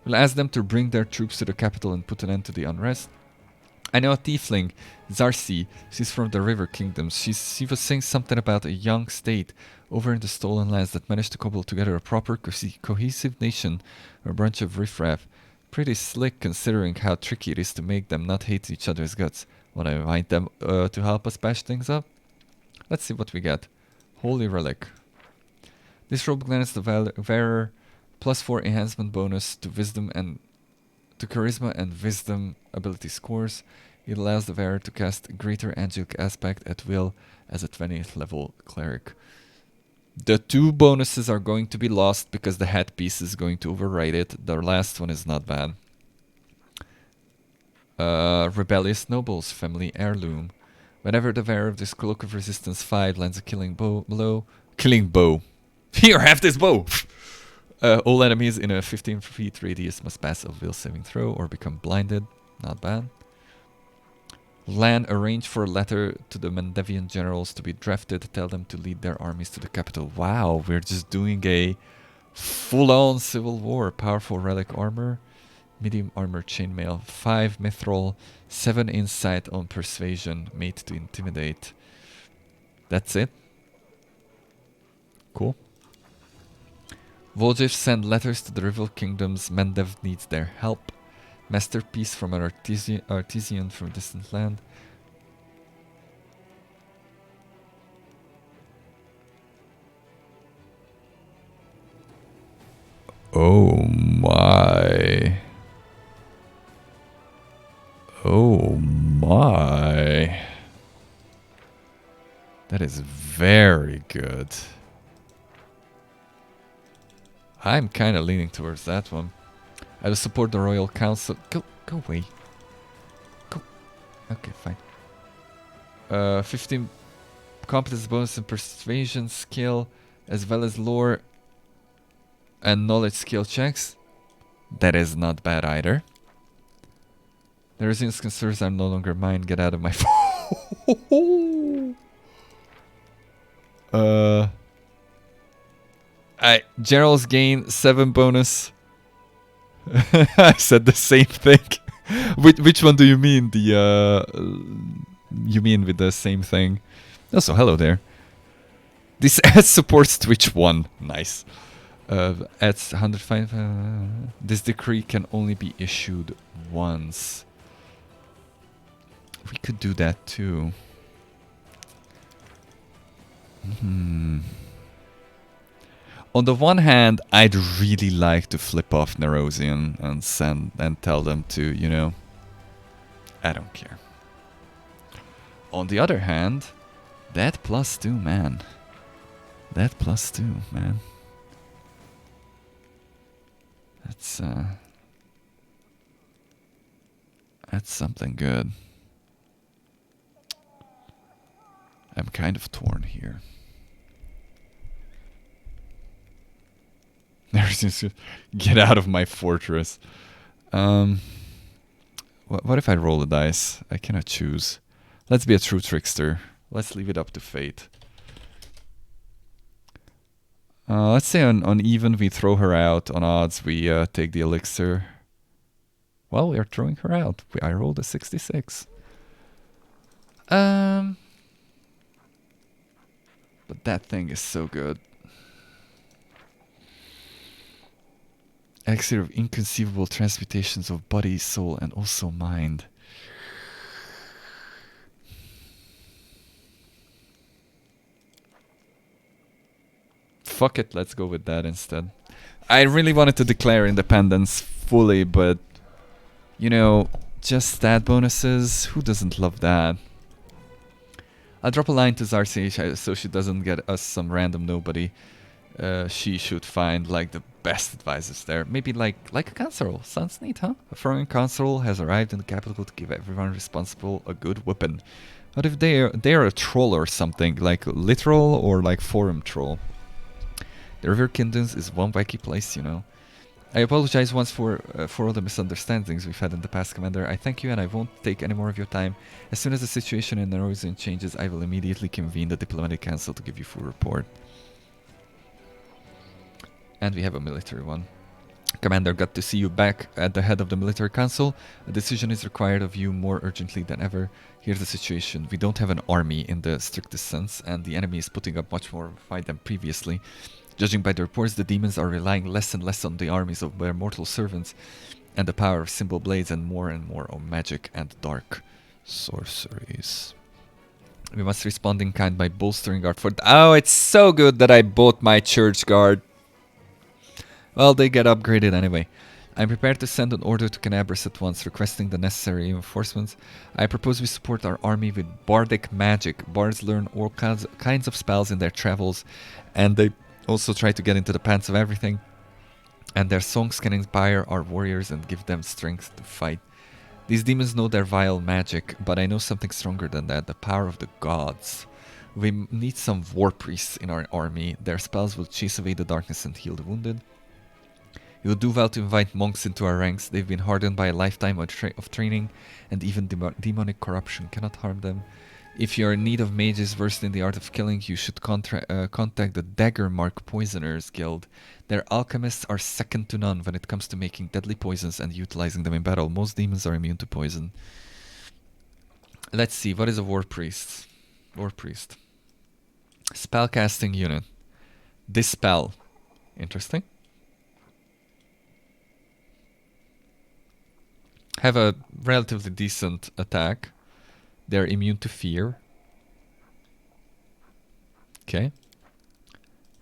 We'll ask them to bring their troops to the capital and put an end to the unrest. I know a Tiefling, Zarsi. She's from the River Kingdoms. She was saying something about a young state over in the Stolen Lands that managed to cobble together a proper cohesive nation, or a bunch of riffraff. Pretty slick considering how tricky it is to make them not hate each other's guts. Want to invite them to help us bash things up? Let's see what we get. Holy Relic. This robe grants the wearer +4 enhancement bonus to wisdom and to charisma and wisdom ability scores. It allows the wearer to cast greater angelic aspect at will as a 20th level cleric. The two bonuses are going to be lost because the headpiece is going to override it. The last one is not bad. Rebellious Nobles, family heirloom. Whenever the wearer of this cloak of resistance 5 lands a killing blow. Here, have this bow! All enemies in a 15 feet radius must pass a will saving throw or become blinded. Not bad. Lan arrange for a letter to the Mandavian generals to be drafted. Tell them to lead their armies to the capital. Wow, we're just doing a full-on civil war. Powerful relic armor. Medium armor chainmail. 5 mithril. 7 insight on persuasion. Made to intimidate. That's it. Cool. Voljev send letters to the rival kingdoms. Mendev needs their help. Masterpiece from an artisan from a distant land. Oh my. Oh my. That is very good. I'm kind of leaning towards that one. I will support the Royal Council. Go away. Go. Okay, fine. 15 competence bonus and persuasion skill, as well as lore and knowledge skill checks. That is not bad either. The resilience concerns are no longer mine. Get out of my phone. Generals gain 7 bonus. I said the same thing. Which one do you mean? You mean with the same thing? Also, hello there. This ad supports Twitch 1. Nice. Adds 105. This decree can only be issued once. We could do that too. On the one hand, I'd really like to flip off Nerosian and tell them to, you know, I don't care. On the other hand, that +2, man. That +2, man. That's something good. I'm kind of torn here. Get out of my fortress. What if I roll the dice? I cannot choose. Let's be a true trickster. Let's leave it up to fate. Let's say on even we throw her out. On odds we take the elixir. Well, we are throwing her out. I rolled a 66. But that thing is so good. Elixir of inconceivable transmutations of body, soul, and also mind. Fuck it, let's go with that instead. I really wanted to declare independence fully, but you know, just stat bonuses, who doesn't love that? I'll drop a line to Zarsish so she doesn't get us some random nobody. She should find like the best advisors there. Maybe like a council. Sounds neat, huh? A foreign council has arrived in the capital to give everyone responsible a good whipping. What if they're a troll or something, like literal or like forum troll? The River Kingdoms is one wacky place, you know. I apologize once for all the misunderstandings we've had in the past, Commander. I thank you and I won't take any more of your time. As soon as the situation in Nerosian changes, I will immediately convene the Diplomatic Council to give you full report. And we have a military one. Commander, got to see you back at the head of the military council. A decision is required of you more urgently than ever. Here's the situation. We don't have an army in the strictest sense, and the enemy is putting up much more of a fight than previously. Judging by the reports, the demons are relying less and less on the armies of their mortal servants and the power of symbol blades and more on magic and dark sorceries. We must respond in kind by bolstering our fort. Oh, it's so good that I bought my church guard. Well, they get upgraded anyway. I'm prepared to send an order to Canabras at once, requesting the necessary reinforcements. I propose we support our army with bardic magic. Bards learn all kinds of spells in their travels, and they also try to get into the pants of everything. And their songs can inspire our warriors and give them strength to fight. These demons know their vile magic, but I know something stronger than that, the power of the gods. We need some war priests in our army. Their spells will chase away the darkness and heal the wounded. You will do well to invite monks into our ranks. They've been hardened by a lifetime of training, and even demonic corruption cannot harm them. If you are in need of mages versed in the art of killing, you should contact the Dagger Mark Poisoners Guild. Their alchemists are second to none when it comes to making deadly poisons and utilizing them in battle. Most demons are immune to poison. Let's see, what is a war priest? War priest. Spellcasting unit. Dispel. Interesting. Have a relatively decent attack. They're immune to fear. Okay.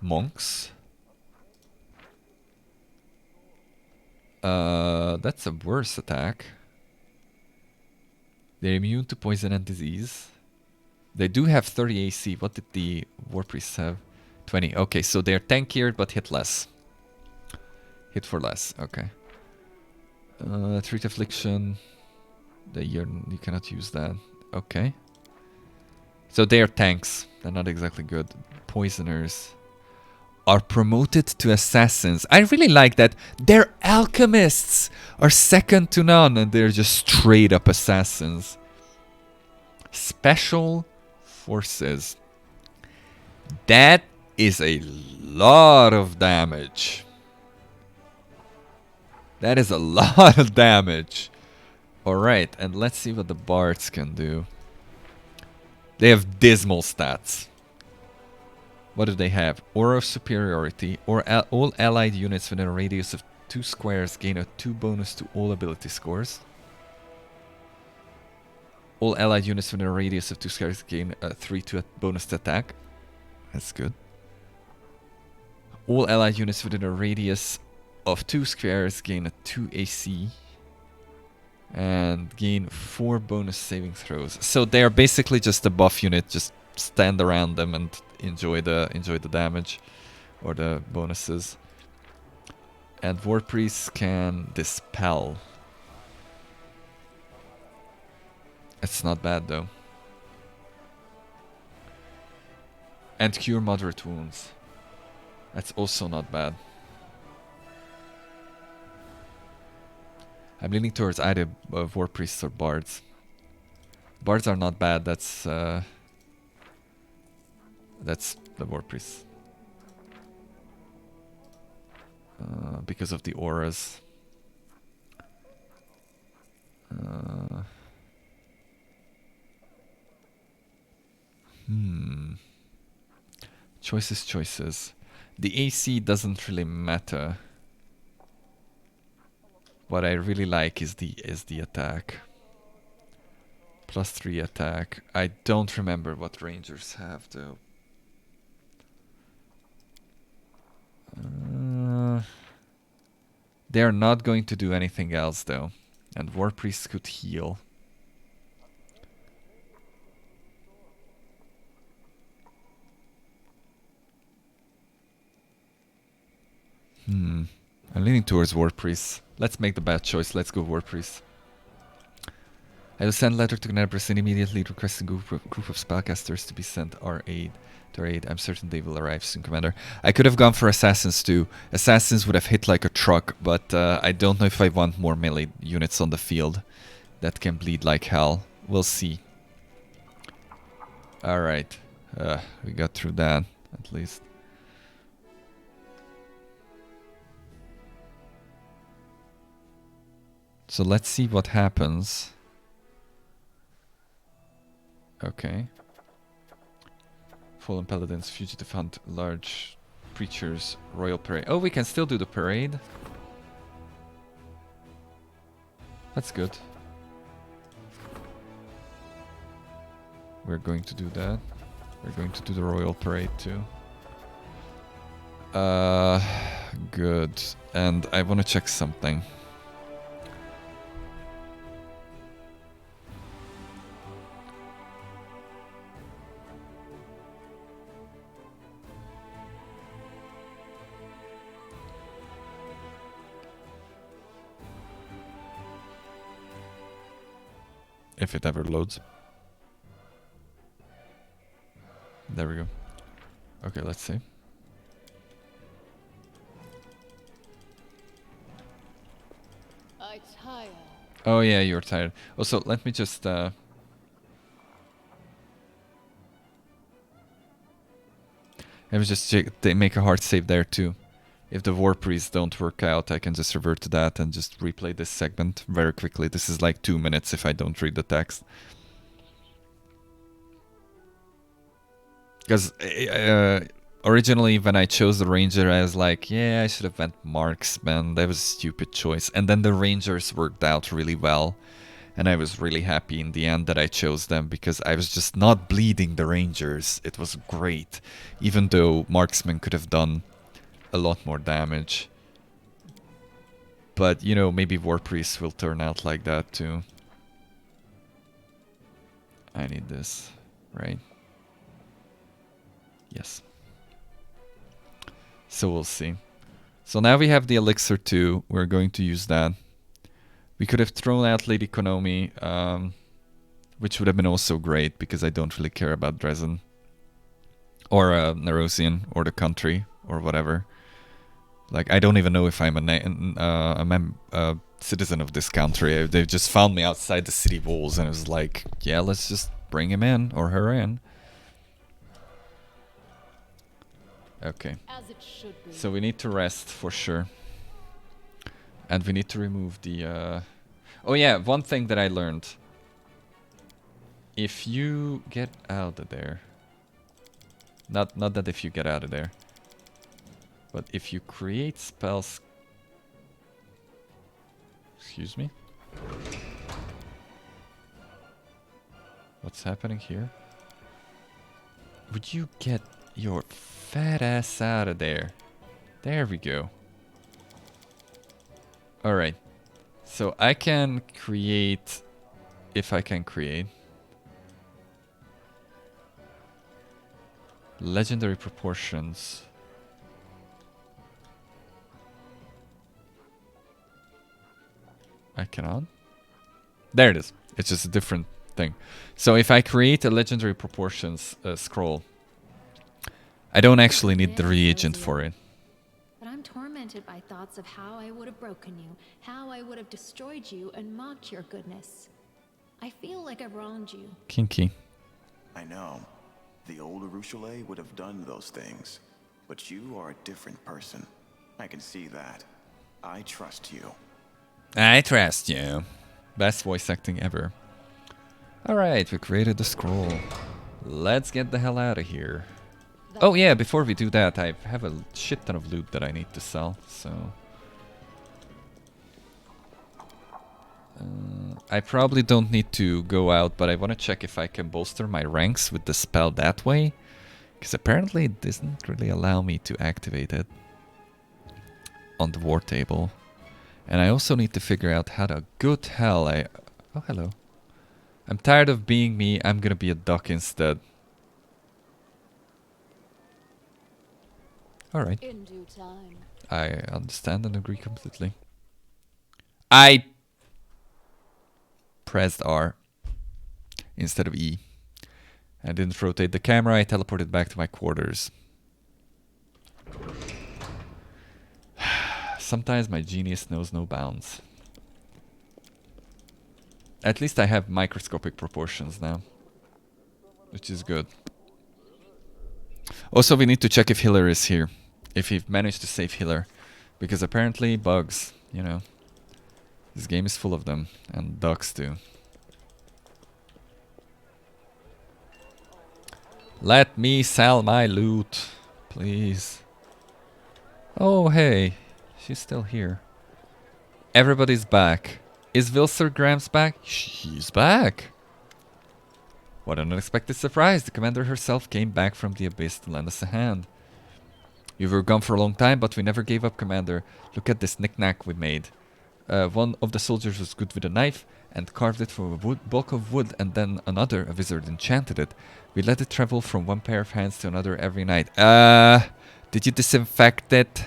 Monks. That's a worse attack. They're immune to poison and disease. They do have 30 AC. What did the War Priests have? 20. Okay, so they're tankier but hit less. Hit for less. Okay. Treat affliction. You cannot use that. Okay. So they are tanks. They're not exactly good. Poisoners are promoted to assassins. I really like that. Their alchemists are second to none and they're just straight up assassins. Special forces. That is a lot of damage. That is a lot of damage. Alright, and let's see what the bards can do. They have dismal stats. What do they have? Aura of Superiority. Or all allied units within a radius of 2 squares gain a 2 bonus to all ability scores. All allied units within a radius of 2 squares gain a 3 to a bonus to attack. That's good. All allied units within a radius of 2 squares gain a 2 AC. And gain 4 bonus saving throws. So they are basically just a buff unit. Just stand around them and enjoy the damage or the bonuses. And War Priests can dispel. It's not bad though. And cure moderate wounds. That's also not bad. I'm leaning towards either War Priests or Bards. Bards are not bad, that's the War Priests. Because of the auras. Choices. The AC doesn't really matter. What I really like is the attack. +3 attack. I don't remember what Rangers have though. They're not going to do anything else though. And War Priests could heal. I'm leaning towards War Priests. Let's make the bad choice. Let's go War Priests. I will send a letter to Gnabberson immediately requesting a group of spellcasters to be sent to our aid. I'm certain they will arrive soon, Commander. I could have gone for Assassins too. Assassins would have hit like a truck, but I don't know if I want more melee units on the field that can bleed like hell. We'll see. Alright. We got through that, at least. So let's see what happens. Okay. Fallen Paladins, Fugitive Hunt, Large Preachers, Royal Parade. Oh, we can still do the parade. That's good. We're going to do that. We're going to do the Royal Parade too. Good. And I want to check something. If it ever loads. There we go. Okay, let's see. Oh yeah, you're tired. Also, let me just let me just check. They make a hard save there too. If the War Priests don't work out, I can just revert to that and just replay this segment very quickly. This is like 2 minutes if I don't read the text. Because Originally, when I chose the ranger, I was like, yeah, I should have went marksman. That was a stupid choice. And then the rangers worked out really well. And I was really happy in the end that I chose them because I was just not bleeding the rangers. It was great. Even though marksman could have done a lot more damage. But, you know, maybe war priests will turn out like that too. I need this, right? Yes. So we'll see. So now we have the elixir too. We're going to use that. We could have thrown out Lady Konomi, which would have been also great because I don't really care about Dresden. Or Nerosian, or the country, or whatever. Like, I don't even know if I'm a citizen of this country. They've just found me outside the city walls and it was like, yeah, let's just bring him in, or her in. Okay. So we need to rest for sure. And we need to remove the... Oh yeah, one thing that I learned. If you get out of there... Not that if you get out of there. But if you create spells... Excuse me? What's happening here? Would you get your fat ass out of there? There we go. Alright. So I can create... If I can create... Legendary proportions. I cannot. There it is. It's just a different thing. So if I create a legendary proportions scroll, I don't actually need the reagent for it. But I'm tormented by thoughts of how I would have broken you, how I would have destroyed you and mocked your goodness. I feel like I've wronged you. Kinky. I know. The old Urushule would have done those things. But you are a different person. I can see that. I trust you. I trust you. Best voice acting ever. Alright, we created the scroll. Let's get the hell out of here. Oh yeah, before we do that, I have a shit ton of loot that I need to sell, so... I probably don't need to go out, but I want to check if I can bolster my ranks with the spell that way. Because apparently it doesn't really allow me to activate it on the war table. And I also need to figure out how the good hell I... Oh, hello. I'm tired of being me, I'm gonna be a duck instead. Alright. In due time. I understand and agree completely. I pressed R instead of E. I didn't rotate the camera, I teleported back to my quarters. Sometimes my genius knows no bounds. At least I have microscopic proportions now, which is good. Also, we need to check if Hiller is here. If we've managed to save Hiller. Because apparently bugs, you know. This game is full of them. And ducks too. Let me sell my loot, please. Oh, hey. She's still here. Everybody's back. Is Vilser Grams back? She's back. What an unexpected surprise. The commander herself came back from the abyss to lend us a hand. You were gone for a long time, but we never gave up, Commander. Look at this knick-knack we made. One of the soldiers was good with a knife and carved it from a block of wood, and then another, a wizard, enchanted it. We let it travel from one pair of hands to another every night. Did you disinfect it?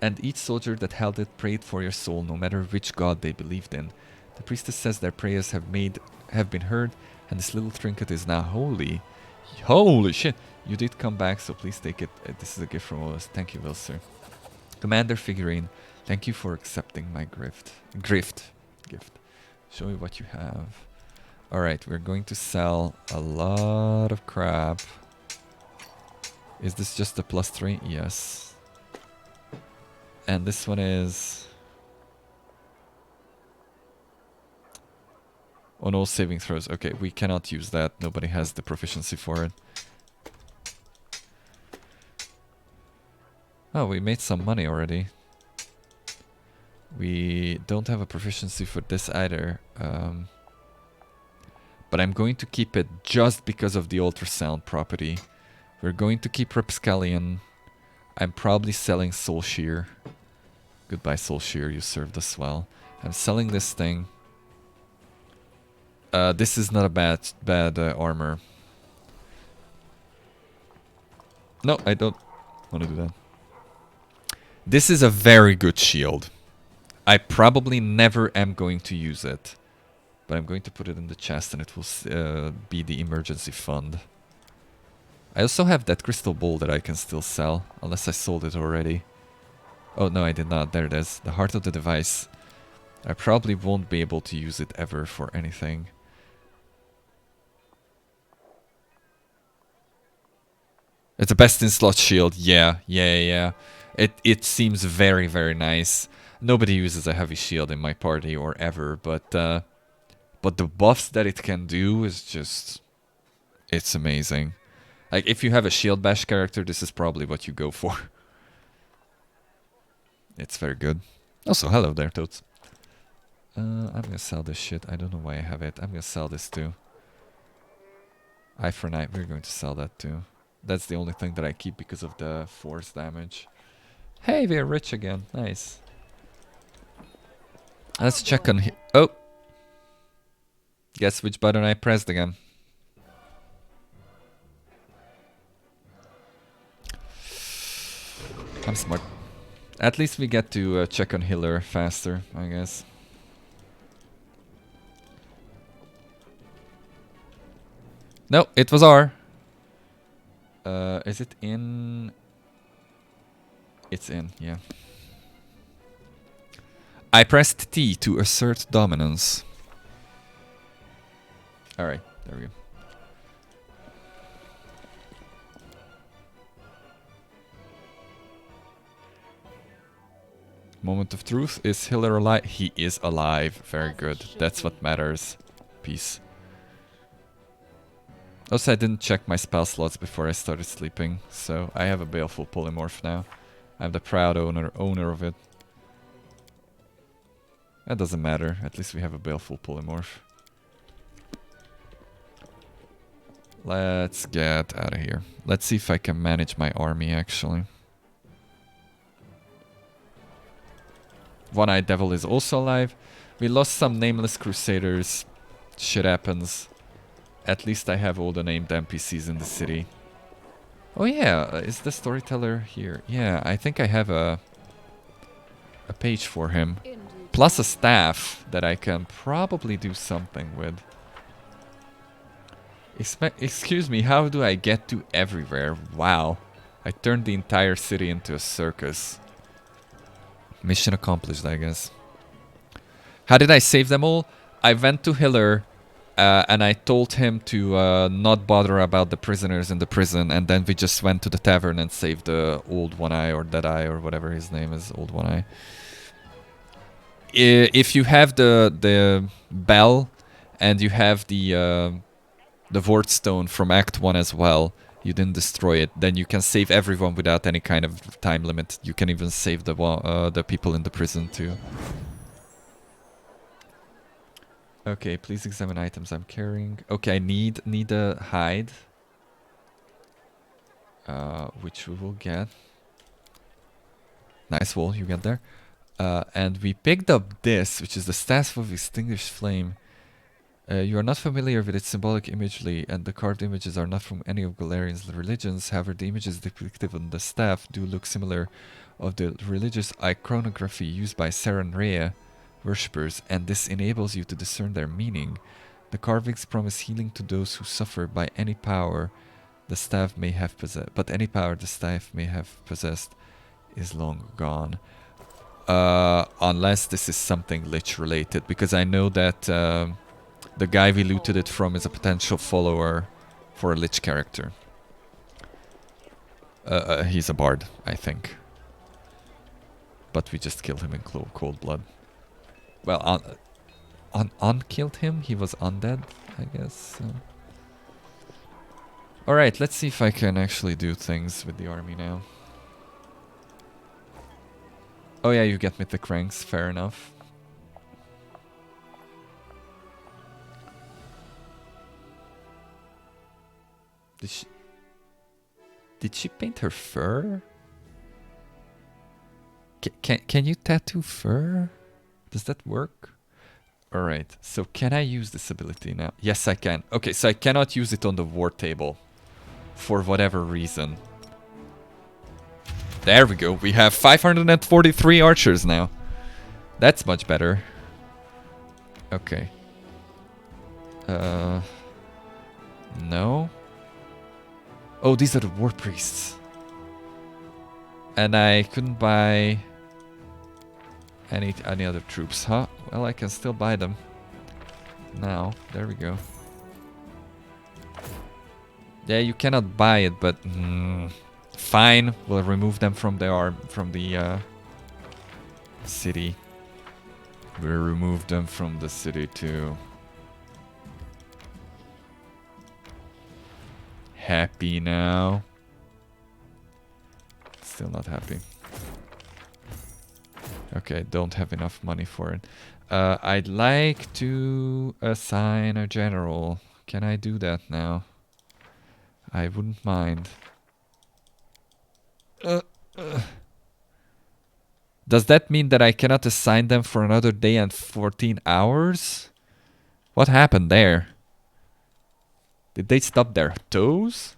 And each soldier that held it prayed for your soul, no matter which god they believed in. The priestess says their prayers have been heard, and this little trinket is now holy. Holy shit! You did come back, so please take it. This is a gift from all us. Thank you, Wilser. Commander figurine, thank you for accepting my gift. Show me what you have. Alright, we're going to sell a lot of crap. Is this just a +3? Yes. And this one is... on all saving throws. Okay, we cannot use that. Nobody has the proficiency for it. Oh, we made some money already. We don't have a proficiency for this either. But I'm going to keep it just because of the ultrasound property. We're going to keep Rapscallion. I'm probably selling Soul Shear. Goodbye, Soul Shear, you served us well. I'm selling this thing. This is not a bad armor. No, I don't want to do that. This is a very good shield. I probably never am going to use it. But I'm going to put it in the chest and it will be the emergency fund. I also have that crystal bowl that I can still sell. Unless I sold it already. Oh, no, I did not. There it is. The heart of the device. I probably won't be able to use it ever for anything. It's a best in slot shield. Yeah. It seems very, very nice. Nobody uses a heavy shield in my party or ever, but the buffs that it can do is just... It's amazing. Like, if you have a shield bash character, this is probably what you go for. It's very good. Also, hello there, Toads. I'm gonna sell this shit. I don't know why I have it. I'm gonna sell this too. Eye for Night, we're going to sell that too. That's the only thing that I keep because of the force damage. Hey, we're rich again. Nice. Let's check on... Oh! Guess which button I pressed again. I'm smart. At least we get to check on healer faster, I guess. No, it was R. Is it in? It's in, yeah. I pressed T to assert dominance. Alright, there we go. Moment of truth. Is Hiller alive? He is alive. Very good. That's what matters. Peace. Also, I didn't check my spell slots before I started sleeping, so I have a Baleful Polymorph now. I'm the proud owner of it. That doesn't matter. At least we have a Baleful Polymorph. Let's get out of here. Let's see if I can manage my army, actually. One-Eyed Devil is also alive. We lost some nameless crusaders. Shit happens. At least I have all the named NPCs in the city. Oh yeah, is the storyteller here? Yeah, I think I have a page for him. Plus a staff that I can probably do something with. Excuse me, how do I get to everywhere? Wow. I turned the entire city into a circus. Mission accomplished, I guess. How did I save them all? I went to Hiller and I told him to not bother about the prisoners in the prison, and then we just went to the tavern and saved the Old One-Eye or Dead-Eye or whatever his name is, Old One-Eye. If you have the bell and you have the Ward Stone from Act 1 as well, you didn't destroy it, then you can save everyone without any kind of time limit. You can even save the people in the prison too. Okay, please examine items I'm carrying. Okay, I need a hide, which we will get. Nice wall, you get there. And we picked up this, which is the Staff of Extinguished Flame. You are not familiar with its symbolic imagery, and the carved images are not from any of Galarian's religions. However, the images depicted on the staff do look similar of the religious iconography used by Sarenrae worshippers, and this enables you to discern their meaning. The carvings promise healing to those who suffer by any power the staff may have possessed, but any power the staff may have possessed is long gone. Unless this is something Lich related, because I know that the guy we looted it from is a potential follower for a Lich character. He's a bard, I think. But we just killed him in cold blood. Well, unkilled him? He was undead, I guess. Alright, let's see if I can actually do things with the army now. Oh yeah, you get mythic ranks, fair enough. Did she paint her fur? Can you tattoo fur? Does that work? Alright, so can I use this ability now? Yes, I can. Okay, so I cannot use it on the war table. For whatever reason. There we go. We have 543 archers now. That's much better. Okay. No. Oh, these are the war priests. And I couldn't buy any other troops, huh? Well, I can still buy them. Now, there we go. Yeah, you cannot buy it, but fine. We'll remove them from the city. We'll remove them from the city too. Happy now? Still not happy. Okay, don't have enough money for it. I'd like to assign a general. Can I do that now? I wouldn't mind. Does that mean that I cannot assign them for another day and 14 hours? What happened there? Did they stub their toes?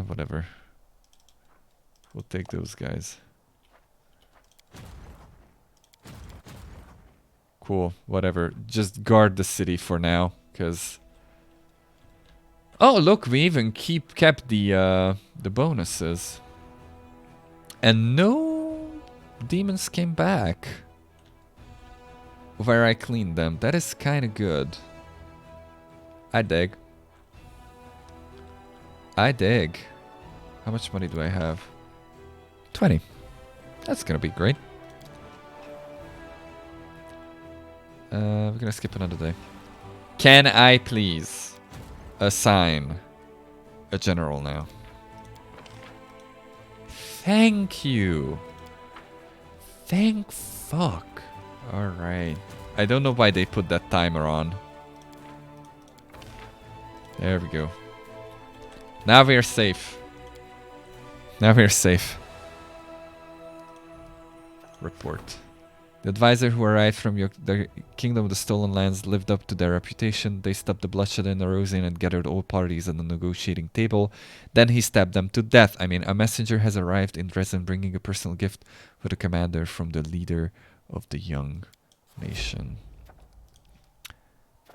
Whatever. We'll take those guys. Cool, whatever. Just guard the city for now, because... Oh, look, we even kept the bonuses. And no demons came back. Where I cleaned them. That is kind of good. I dig. I dig. How much money do I have? 20. That's gonna be great. We're gonna skip another day. Can I please assign a general now? Thank you. Thank fuck. Alright. I don't know why they put that timer on. There we go. Now we are safe. Now we are safe. Report. The advisor who arrived from the Kingdom of the Stolen Lands lived up to their reputation. They stopped the bloodshed in Arosian and gathered all parties at the negotiating table. Then he stabbed them to death. I mean, a messenger has arrived in Dresden bringing a personal gift for the commander from the leader of the young nation.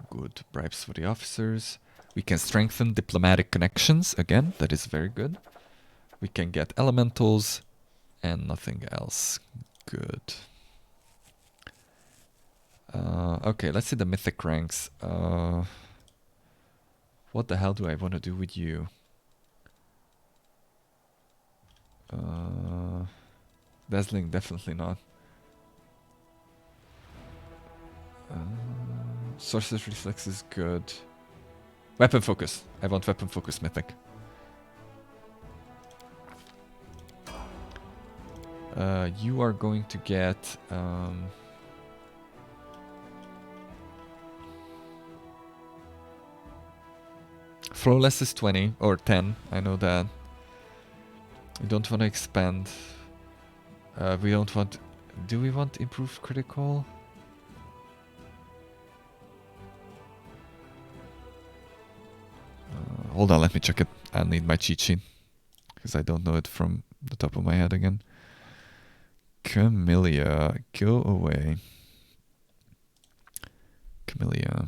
Good. Bribes for the officers. We can strengthen diplomatic connections. Again, that is very good. We can get elementals and nothing else. Good. Okay, let's see the mythic ranks. What the hell do I want to do with you? Dazzling, definitely not. Sorcerer's Reflex is good. Weapon Focus. I want Weapon Focus mythic. You are going to get... Flawless is 20 or 10, I know that. We don't want to expand. We don't want... Do we want improved critical? Hold on, let me check it. I'll need my cheat sheet. Because I don't know it from the top of my head again. Camellia, go away. Camellia.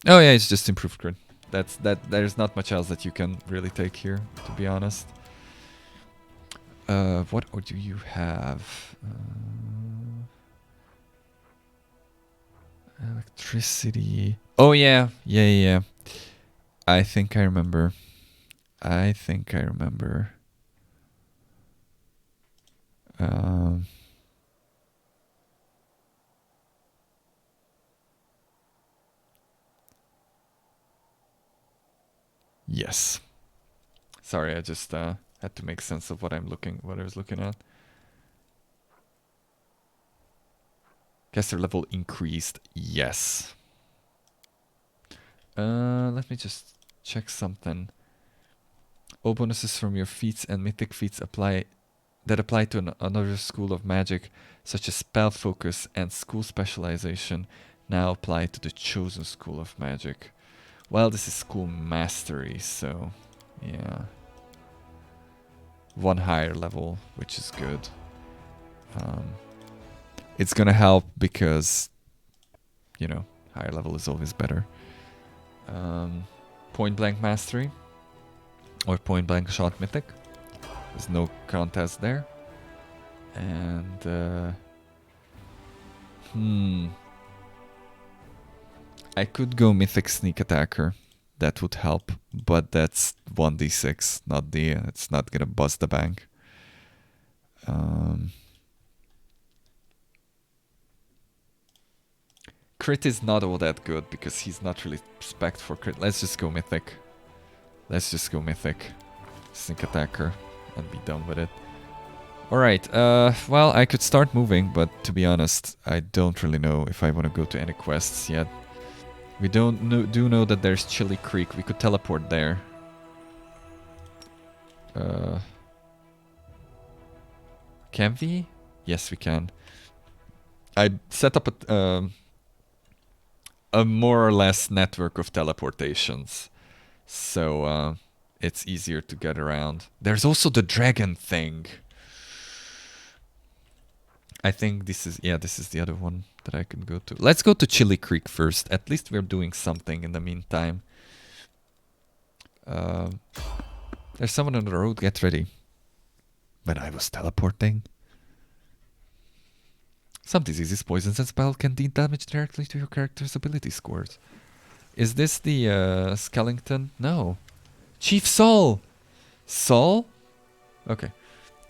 Oh yeah, it's just improved crit. There's not much else that you can really take here, to be honest. What or do you have? Electricity. Oh yeah. Yeah. I think I remember. Yes. Sorry, I just Had to make sense of what I was looking at. Caster level increased, yes. Let me just check something. All bonuses from your feats and mythic feats apply to another school of magic, such as spell focus and school specialization, now apply to the chosen school of magic. Well, this is school mastery, so yeah. One higher level, which is good. It's gonna help because, you know, higher level is always better. Point blank mastery or point blank shot mythic. There's no contest there. And I could go mythic sneak attacker. That would help, but that's 1d6, not the. It's not gonna bust the bank. Crit is not all that good because he's not really spec'd for crit. Let's just go mythic. Sneak attacker and be done with it. Alright, well, I could start moving, but to be honest, I don't really know if I want to go to any quests yet. We do know that there's Chili Creek. We could teleport there. Can we? Yes, we can. I set up a more or less network of teleportations, so it's easier to get around. There's also the dragon thing. I think this is the other one that I can go to. Let's go to Chili Creek first. At least we're doing something in the meantime. There's someone on the road. Get ready. When I was teleporting. Some diseases, poisons, and spells can deal damage directly to your character's ability scores. Is this the skeleton? No. Chief Saul! Saul? Okay.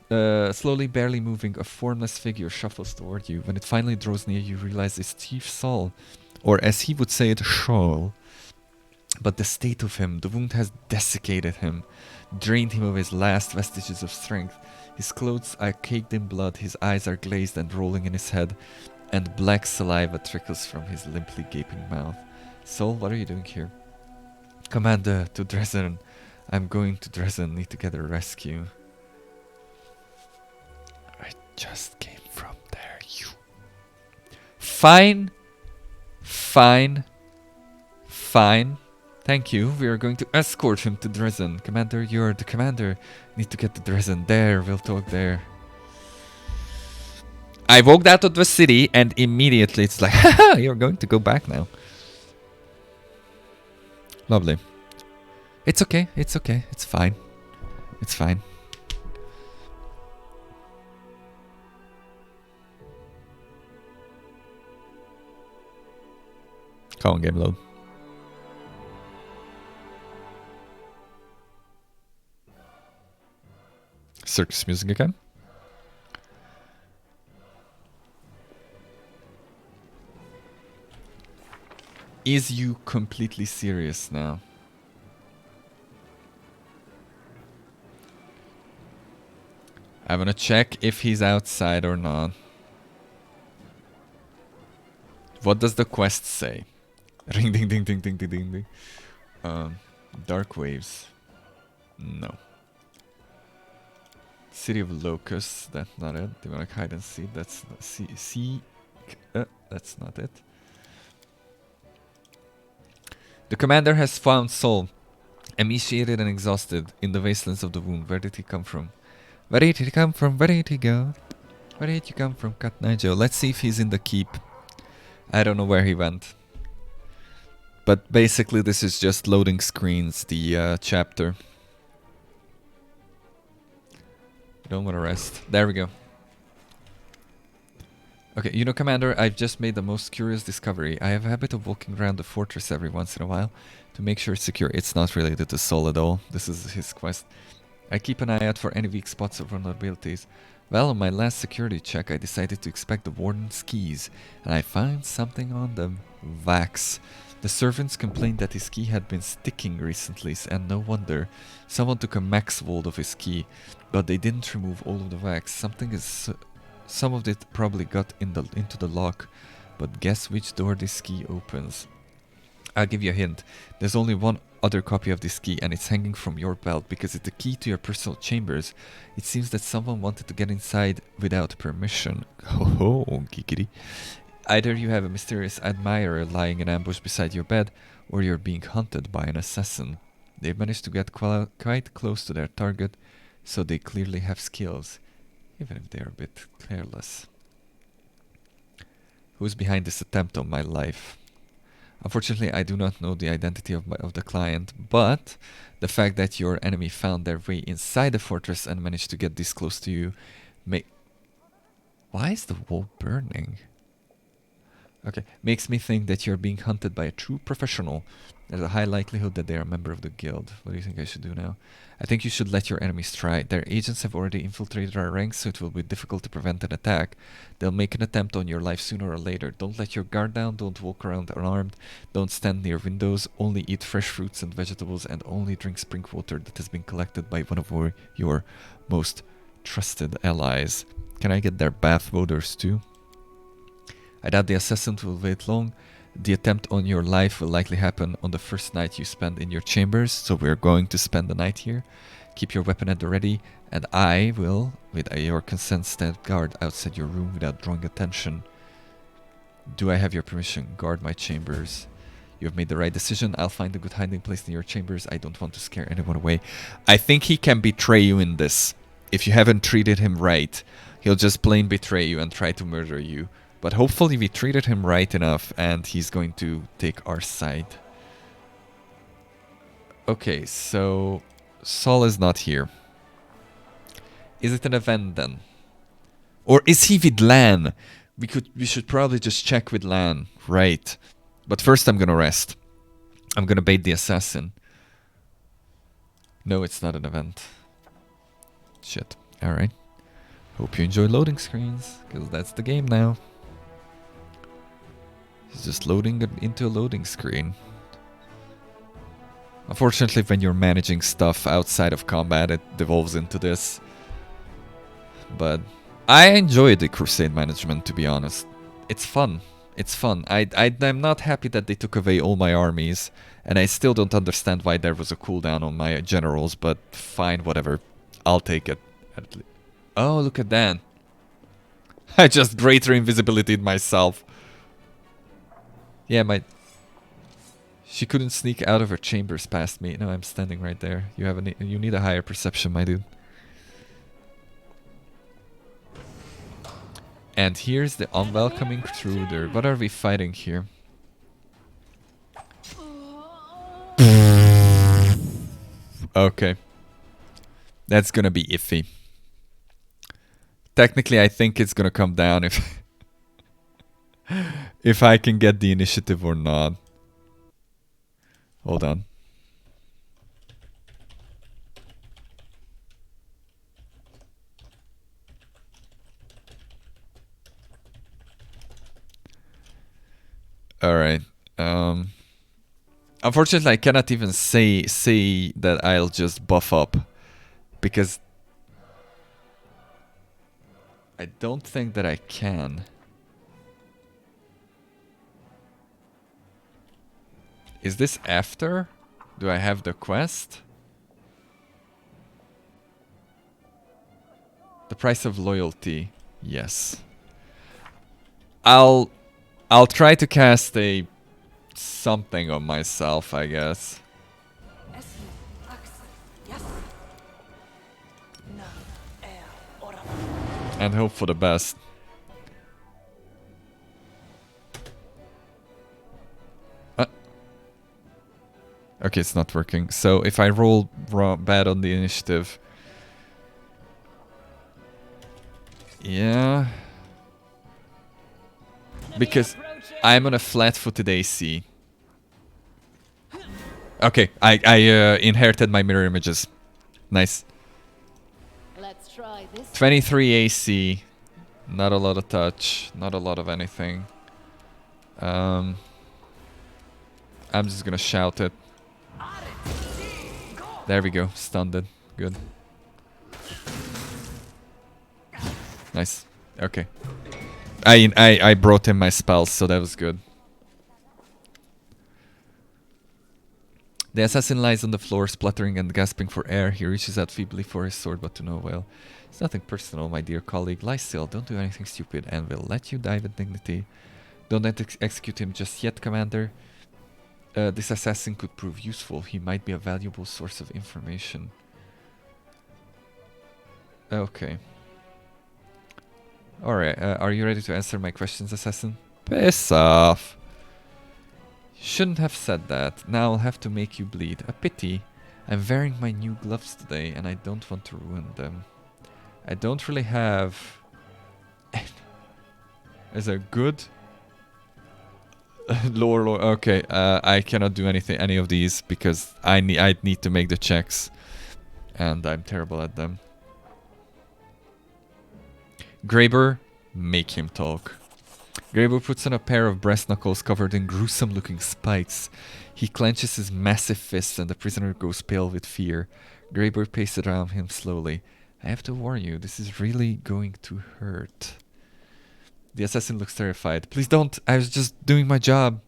Slowly, barely moving, a formless figure shuffles toward you. When it finally draws near, you realize it's Chief Saul. Or as he would say it, Shaul. But the state of him, the wound has desiccated him, drained him of his last vestiges of strength. His clothes are caked in blood, his eyes are glazed and rolling in his head, and black saliva trickles from his limply gaping mouth. Saul, what are you doing here? Commander, to Dresden. I'm going to Dresden, need to get a rescue. I just came from there, you. Fine. Thank you. We are going to escort him to Dresden. Commander, you're the commander. Need to get to Dresden. There, we'll talk there. I walked out of the city and immediately it's like, haha, you're going to go back now. Lovely. It's okay. It's fine. It's fine. Come on, game load. Circus music again. Is you completely serious now? I wanna check if he's outside or not. What does the quest say? Ring ding ding ding ding ding ding ding. Dark waves. No. City of Locusts, that's not it. Demonic hide and seek, that's that's not it. The commander has found Saul, emaciated and exhausted, in the wastelands of the wound. Where did he come from? Where did he come from? Where did he go? Where did you come from, Cat Nigel? Let's see if he's in the keep. I don't know where he went. But basically this is just loading screens, the chapter. Don't want to rest. There we go. Okay, you know, Commander, I've just made the most curious discovery. I have a habit of walking around the fortress every once in a while to make sure it's secure. It's not related to Saul at all. This is his quest. I keep an eye out for any weak spots or vulnerabilities. Well, on my last security check, I decided to inspect the warden's keys, and I found something on them. Vax. The servants complained that his key had been sticking recently, and no wonder. Someone took a max volt of his key, but they didn't remove all of the wax. Some of it probably got into the lock, but guess which door this key opens? I'll give you a hint. There's only one other copy of this key, and it's hanging from your belt because it's the key to your personal chambers. It seems that someone wanted to get inside without permission. Ho ho, giggity. Either you have a mysterious admirer lying in ambush beside your bed, or you're being hunted by an assassin. They've managed to get quite close to their target, so they clearly have skills, even if they're a bit careless. Who's behind this attempt on my life? Unfortunately, I do not know the identity of the client, but the fact that your enemy found their way inside the fortress and managed to get this close to you Why is the wall burning? Okay, makes me think that you're being hunted by a true professional. There's a high likelihood that they are a member of the guild. What do you think I should do now? I think you should let your enemies try. Their agents have already infiltrated our ranks, so it will be difficult to prevent an attack. They'll make an attempt on your life sooner or later. Don't let your guard down, don't walk around unarmed, don't stand near windows, only eat fresh fruits and vegetables, and only drink spring water that has been collected by one of your most trusted allies. Can I get their bath odors too? I doubt the assassin will wait long. The attempt on your life will likely happen on the first night you spend in your chambers, so we're going to spend the night here. Keep your weapon at the ready, and I will, with your consent, stand guard outside your room without drawing attention. Do I have your permission? Guard my chambers. You have made the right decision. I'll find a good hiding place in your chambers. I don't want to scare anyone away. I think he can betray you in this. If you haven't treated him right, he'll just plain betray you and try to murder you. But hopefully we treated him right enough and he's going to take our side. Okay, so Saul is not here. Is it an event then? Or is he with Lan? We should probably just check with Lan, right? But first I'm gonna rest. I'm gonna bait the assassin. No, it's not an event. Shit. Alright. Hope you enjoy loading screens, because that's the game now. It's just loading into a loading screen. Unfortunately, when you're managing stuff outside of combat, it devolves into this. But I enjoy the crusade management, to be honest. It's fun. It's fun. I'm not happy that they took away all my armies, and I still don't understand why there was a cooldown on my generals, but fine, whatever. I'll take it. Oh, look at that. I just greater invisibility'd myself. Yeah, she couldn't sneak out of her chambers past me. No, I'm standing right there. You need a higher perception, my dude. And here's the unwelcoming intruder. What are we fighting here? Okay. That's gonna be iffy. Technically, I think it's gonna come down if I can get the initiative or not. Hold on. Alright. Unfortunately, I cannot even say that I'll just buff up, because I don't think that I can. Is this after? Do I have the quest? The price of loyalty. Yes. I'll try to cast a something on myself, I guess. And hope for the best. Okay, it's not working. So if I roll bad on the initiative... Yeah... Because I'm on a flat-footed AC. Okay, I inherited my mirror images. Nice. Let's try this. 23 AC. Not a lot of touch. Not a lot of anything. I'm just gonna shout it. There we go. Stunned it. Good. Nice. Okay. I brought him my spells, so that was good. The assassin lies on the floor, spluttering and gasping for air. He reaches out feebly for his sword, but to no avail. It's nothing personal, my dear colleague. Lie still. Don't do anything stupid, and we'll let you die with dignity. Don't execute him just yet, Commander. This assassin could prove useful. He might be a valuable source of information. Okay. Alright, are you ready to answer my questions, assassin? Piss off. Shouldn't have said that. Now I'll have to make you bleed. A pity. I'm wearing my new gloves today and I don't want to ruin them. I don't really have... Is a good... lower. Okay, I cannot do any of these because I need to make the checks. And I'm terrible at them. Graber, make him talk. Graber puts on a pair of brass knuckles covered in gruesome looking spikes. He clenches his massive fists and the prisoner goes pale with fear. Graber paces around him slowly. I have to warn you, this is really going to hurt. The assassin looks terrified. Please don't, I was just doing my job.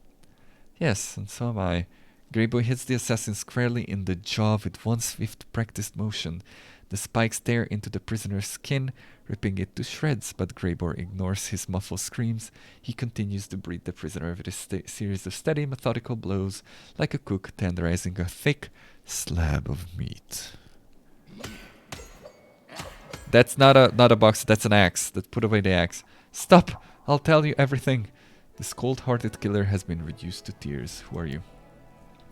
Yes, and so am I. Greyboy hits the assassin squarely in the jaw with one swift practiced motion. The spikes tear into the prisoner's skin, ripping it to shreds, but Greyboy ignores his muffled screams. He continues to beat the prisoner with a series of steady, methodical blows, like a cook tenderizing a thick slab of meat. That's not a box, that's an axe. Put away the axe. Stop! I'll tell you everything. This cold-hearted killer has been reduced to tears. Who are you?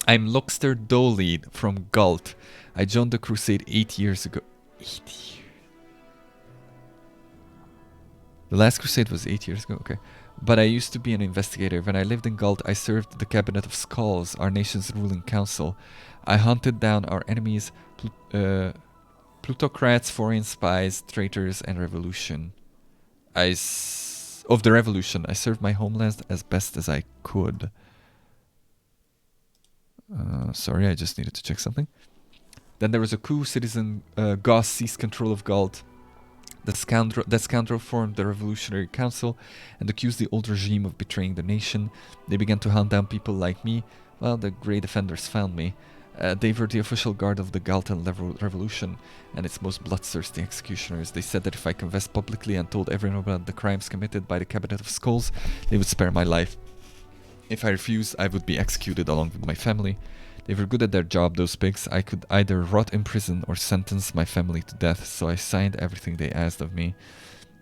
I'm Luxter Dolead from Galt. I joined the crusade 8 years ago. 8 years? The last crusade was 8 years ago? Okay. But I used to be an investigator. When I lived in Galt, I served the Cabinet of Skulls, our nation's ruling council. I hunted down our enemies, plutocrats, foreign spies, traitors, and revolution. Of the revolution, I served my homeland as best as I could. Sorry, I just needed to check something. Then there was a coup. Citizen Goss seized control of Galt. That scoundrel formed the Revolutionary Council and accused the old regime of betraying the nation. They began to hunt down people like me. Well, the Grey Defenders found me. They were the official guard of the Galtan Revolution and its most bloodthirsty executioners. They said that if I confessed publicly and told everyone about the crimes committed by the Cabinet of Skulls, they would spare my life. If I refused, I would be executed along with my family. They were good at their job, those pigs. I could either rot in prison or sentence my family to death, so I signed everything they asked of me.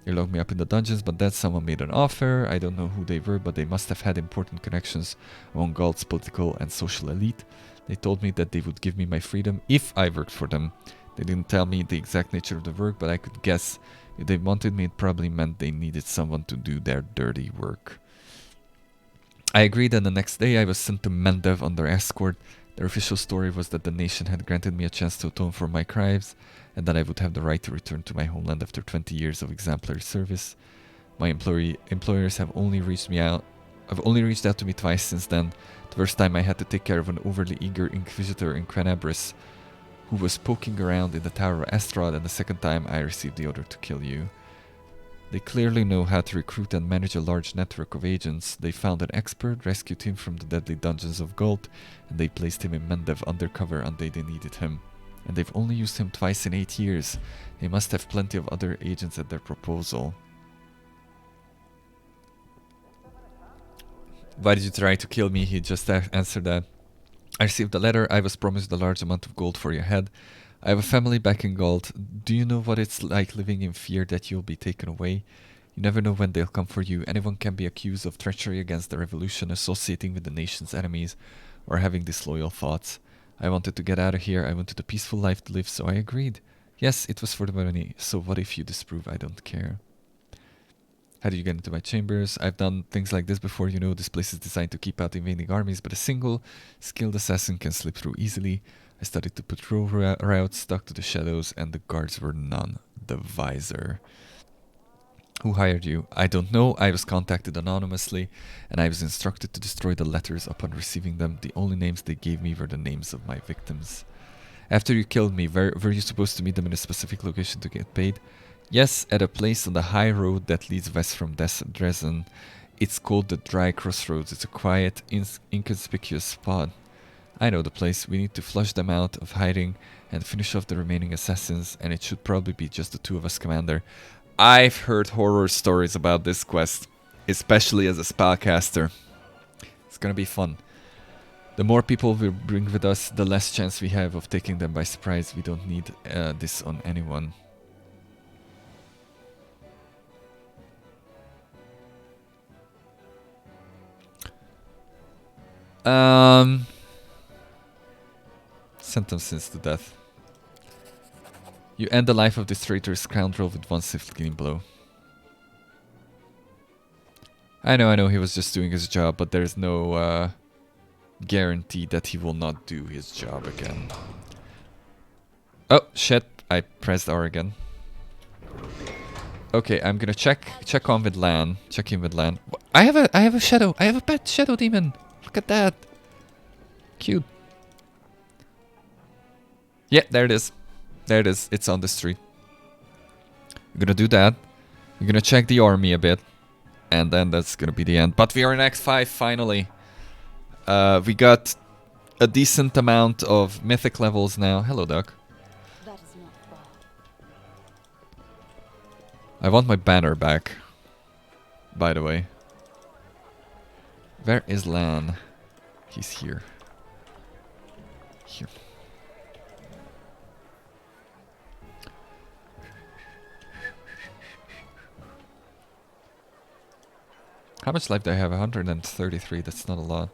They locked me up in the dungeons, but then someone made an offer. I don't know who they were, but they must have had important connections among Galt's political and social elite. They told me that they would give me my freedom if I worked for them. They didn't tell me the exact nature of the work, but I could guess if they wanted me, it probably meant they needed someone to do their dirty work. I agreed, and the next day I was sent to Mendev under escort. Their official story was that the nation had granted me a chance to atone for my crimes, and that I would have the right to return to my homeland after 20 years of exemplary service. My employers have only reached out to me twice since then. The first time I had to take care of an overly eager inquisitor in Quenabris who was poking around in the Tower of Estrad, and the second time I received the order to kill you. They clearly know how to recruit and manage a large network of agents. They found an expert, rescued him from the deadly dungeons of Galt, and they placed him in Mendev undercover until they needed him. And they've only used him twice in 8 years. They must have plenty of other agents at their proposal. Why did you try to kill me? He just answered that. I received a letter. I was promised a large amount of gold for your head. I have a family back in Galt. Do you know what it's like living in fear that you'll be taken away? You never know when they'll come for you. Anyone can be accused of treachery against the revolution, associating with the nation's enemies, or having disloyal thoughts. I wanted to get out of here. I wanted a peaceful life to live, so I agreed. Yes, it was for the money. So what if you disapprove? I don't care. How do you get into my chambers? I've done things like this before. You know, this place is designed to keep out invading armies, but a single skilled assassin can slip through easily. I started to patrol routes, stuck to the shadows, and the guards were none the wiser. Who hired you? I don't know. I was contacted anonymously, and I was instructed to destroy the letters upon receiving them. The only names they gave me were the names of my victims. After you killed me, were you supposed to meet them in a specific location to get paid? Yes, at a place on the high road that leads west from Dresden. It's called the Dry Crossroads. It's a quiet, inconspicuous spot. I know the place. We need to flush them out of hiding and finish off the remaining assassins, and it should probably be just the two of us, Commander. I've heard horror stories about this quest, especially as a spellcaster. It's gonna be fun. The more people we bring with us, the less chance we have of taking them by surprise. We don't need this on anyone. Sentences to death. You end the life of this traitor scoundrel with one swift clean blow. I know, he was just doing his job, but there's no guarantee that he will not do his job again. Oh, shit, I pressed R again. Okay, I'm gonna check in with Lan. I have a shadow. I have a pet shadow demon. Look at that. Cute. Yeah, there it is. There it is. It's on the street. We're gonna do that. We're gonna check the army a bit. And then that's gonna be the end. But we are in Act 5 finally. We got a decent amount of mythic levels now. Hello, Duck. That is not far. I want my banner back. By the way. Where is Lan? He's here. Here. How much life do I have? 133. That's not a lot.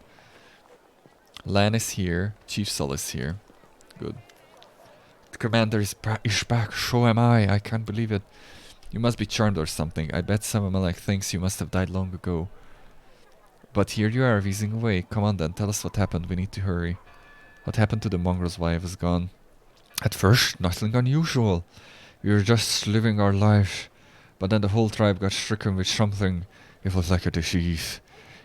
Lan is here. Chief Sol is here. Good. The commander is back. So am I. I can't believe it. You must be charmed or something. I bet Samamelech thinks you must have died long ago. But here you are, wheezing away. Come on then, tell us what happened. We need to hurry. What happened to the mongrels while I was gone? At first, nothing unusual. We were just living our lives. But then the whole tribe got stricken with something. It was like a disease.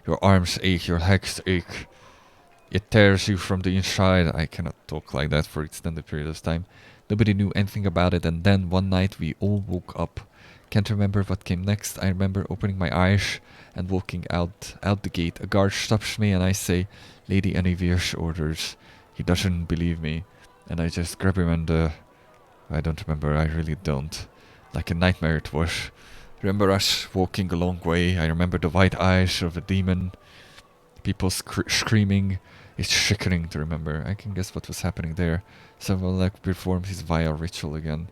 Your arms ache, your legs ache. It tears you from the inside. I cannot talk like that for extended period of time. Nobody knew anything about it, and then one night we all woke up. Can't remember what came next. I remember opening my eyes and walking out the gate. A guard stops me and I say, Lady Anivier's orders. He doesn't believe me. And I just grab him and I don't remember, I really don't. Like a nightmare it was. Remember us walking a long way. I remember the white eyes of a demon. People screaming. It's sickening to remember. I can guess what was happening there. Samamelech performed his vile ritual again.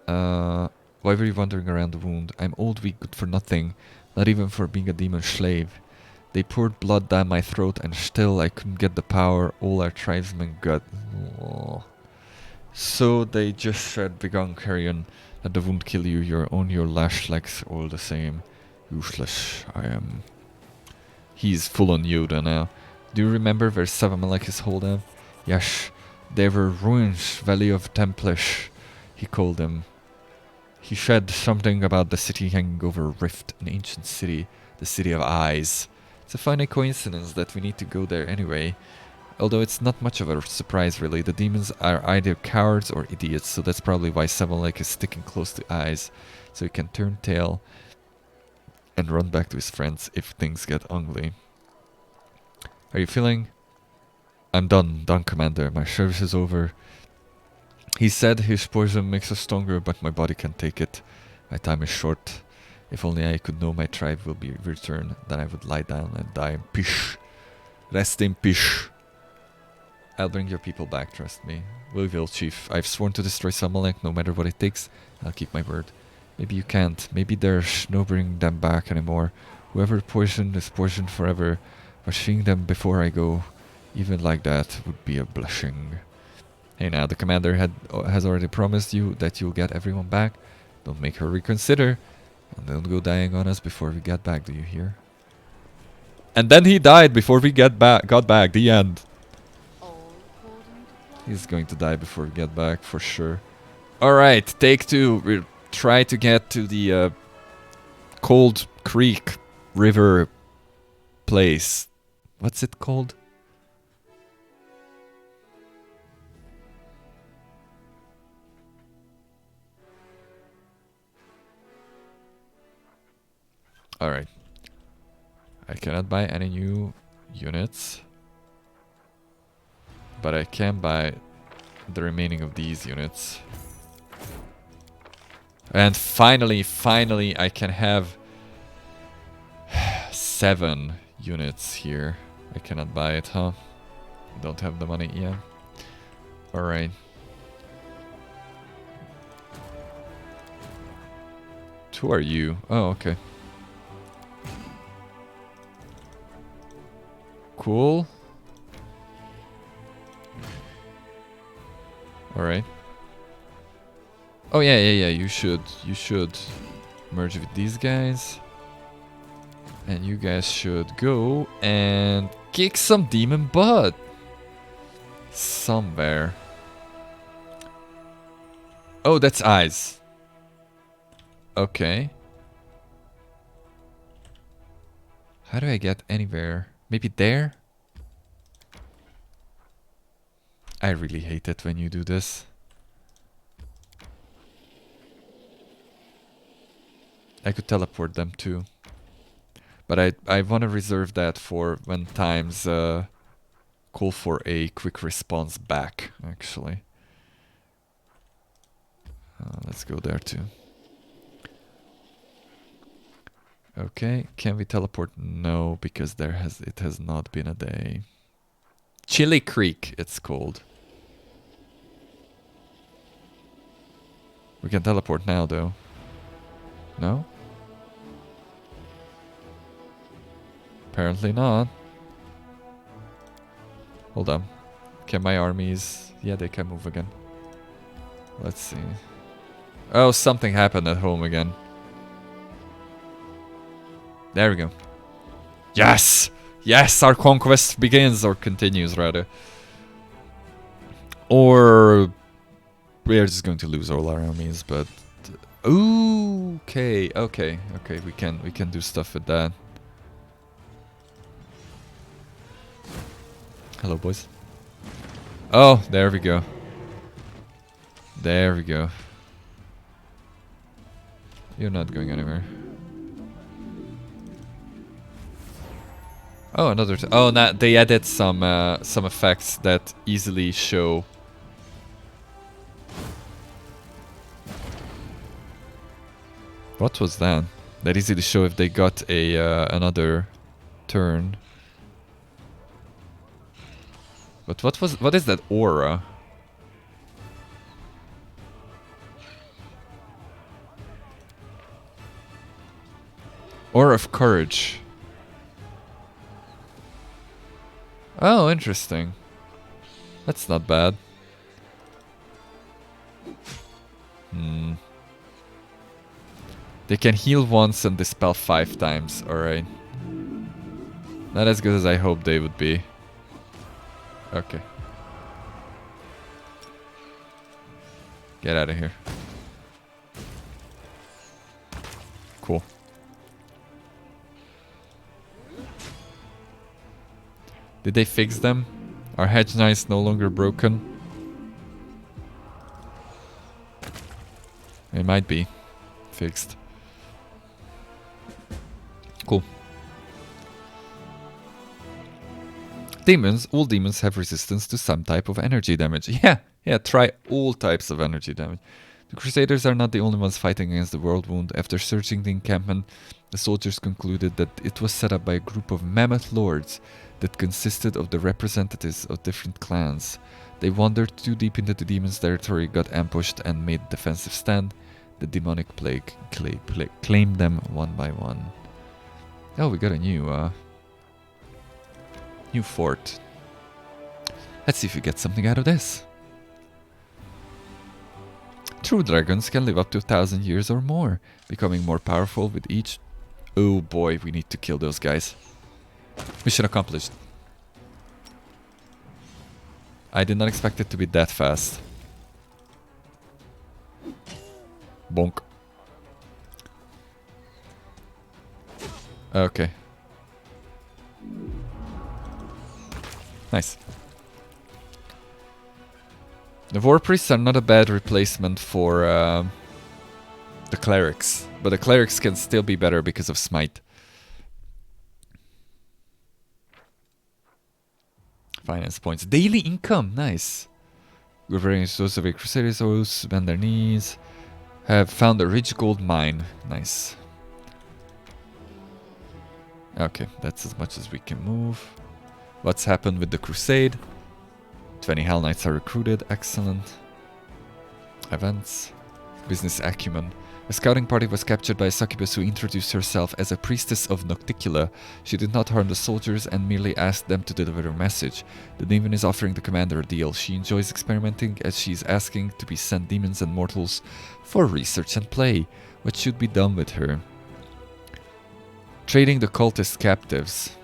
Why were you wandering around the wound? I'm old, weak, good for nothing. Not even for being a demon slave. They poured blood down my throat and still I couldn't get the power all our tribesmen got. Oh. So they just said, Begone, carrion. Let the wound kill you. You're on your lash legs all the same. Useless, I am. He's full on Yoda now. Do you remember where Samamelech is holdout? Yes, they were ruins, Valley of Templish, he called them. He said something about the city hanging over a rift, an ancient city, the City of Eyes. It's a funny coincidence that we need to go there anyway. Although it's not much of a surprise really, the demons are either cowards or idiots, so that's probably why Samamelech is sticking close to Eyes, so he can turn tail and run back to his friends if things get ugly. Are you feeling? I'm done, Commander. My service is over. He said his poison makes us stronger, but my body can't take it. My time is short. If only I could know my tribe will be returned, then I would lie down and die in peace. Rest in peace. I'll bring your people back, trust me. We will, Chief. I've sworn to destroy Samamelech no matter what it takes. I'll keep my word. Maybe you can't. Maybe there's no bringing them back anymore. Whoever poisoned is poisoned forever. But seeing them before I go, even like that, would be a blessing. Hey now, the commander has already promised you that you'll get everyone back. Don't make her reconsider. And don't go dying on us before we get back, do you hear? And then he died before we got back. The end. He's going to die before we get back, for sure. Alright, take two. We're try to get to the Cold Creek River place. What's it called? Alright. I cannot buy any new units. But I can buy the remaining of these units. And finally, I can have 7 units here. I cannot buy it, huh? Don't have the money, yeah. Alright. Who are you? Oh, okay. Cool. Alright. Oh yeah, you should merge with these guys. And you guys should go and kick some demon butt. Somewhere. Oh, that's eyes. Okay. How do I get anywhere? Maybe there? I really hate it when you do this. I could teleport them too. But I want to reserve that for when times call for a quick response back, actually. Let's go there too. Okay, can we teleport? No, because it has not been a day. Chili Creek, it's called. We can teleport now, though. No? Apparently not. Hold on. Can my armies... Yeah, they can move again. Let's see. Oh, something happened at home again. There we go. Yes! Yes, our conquest begins, or continues, rather. Or... we're just going to lose all our armies, but... Ooh, okay, we can do stuff with that. Hello, boys. Oh, there we go. There we go. You're not going anywhere. Oh, another. Oh, nah, they added some effects that easily show. What was that? That easily show if they got a another turn. But what is that aura? Aura of courage. Oh, interesting. That's not bad. They can heal once and dispel 5 times. Alright. Not as good as I hoped they would be. Okay. Get out of here. Cool. Did they fix them? Are hedge knives no longer broken? It might be fixed. Cool. Demons, all demons have resistance to some type of energy damage. Yeah, try all types of energy damage. The Crusaders are not the only ones fighting against the World Wound. After searching the encampment, the soldiers concluded that it was set up by a group of mammoth lords that consisted of the representatives of different clans. They wandered too deep into the demons' territory, got ambushed, and made a defensive stand. The demonic plague claimed them one by one. Oh, we got a new fort. Let's see if we get something out of this. True dragons can live up to 1,000 years or more, becoming more powerful with each... Oh boy, we need to kill those guys. Mission accomplished. I did not expect it to be that fast. Bonk. Okay. Nice. The War Priests are not a bad replacement for the Clerics. But the Clerics can still be better because of Smite. Finance points. Daily income. Nice. Governing those of a Crusaders oaths, bend their knees. Have found a rich gold mine. Nice. Okay, that's as much as we can move. What's happened with the Crusade? 20 Hell Knights are recruited. Excellent. Events. Business acumen. A scouting party was captured by a succubus who introduced herself as a priestess of Nocticula. She did not harm the soldiers and merely asked them to deliver a message. The demon is offering the commander a deal. She enjoys experimenting as she is asking to be sent demons and mortals for research and play. What should be done with her? Trading the cultist captives.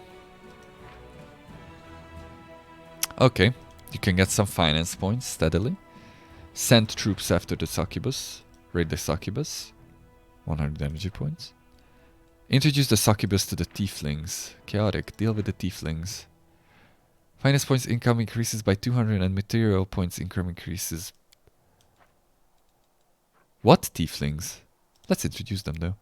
Okay, you can get some finance points steadily. Send troops after the succubus. Raid the succubus. 100 energy points. Introduce the succubus to the tieflings. Chaotic. Deal with the tieflings. Finance points income increases by 200 and material points income increases. What tieflings? Let's introduce them though.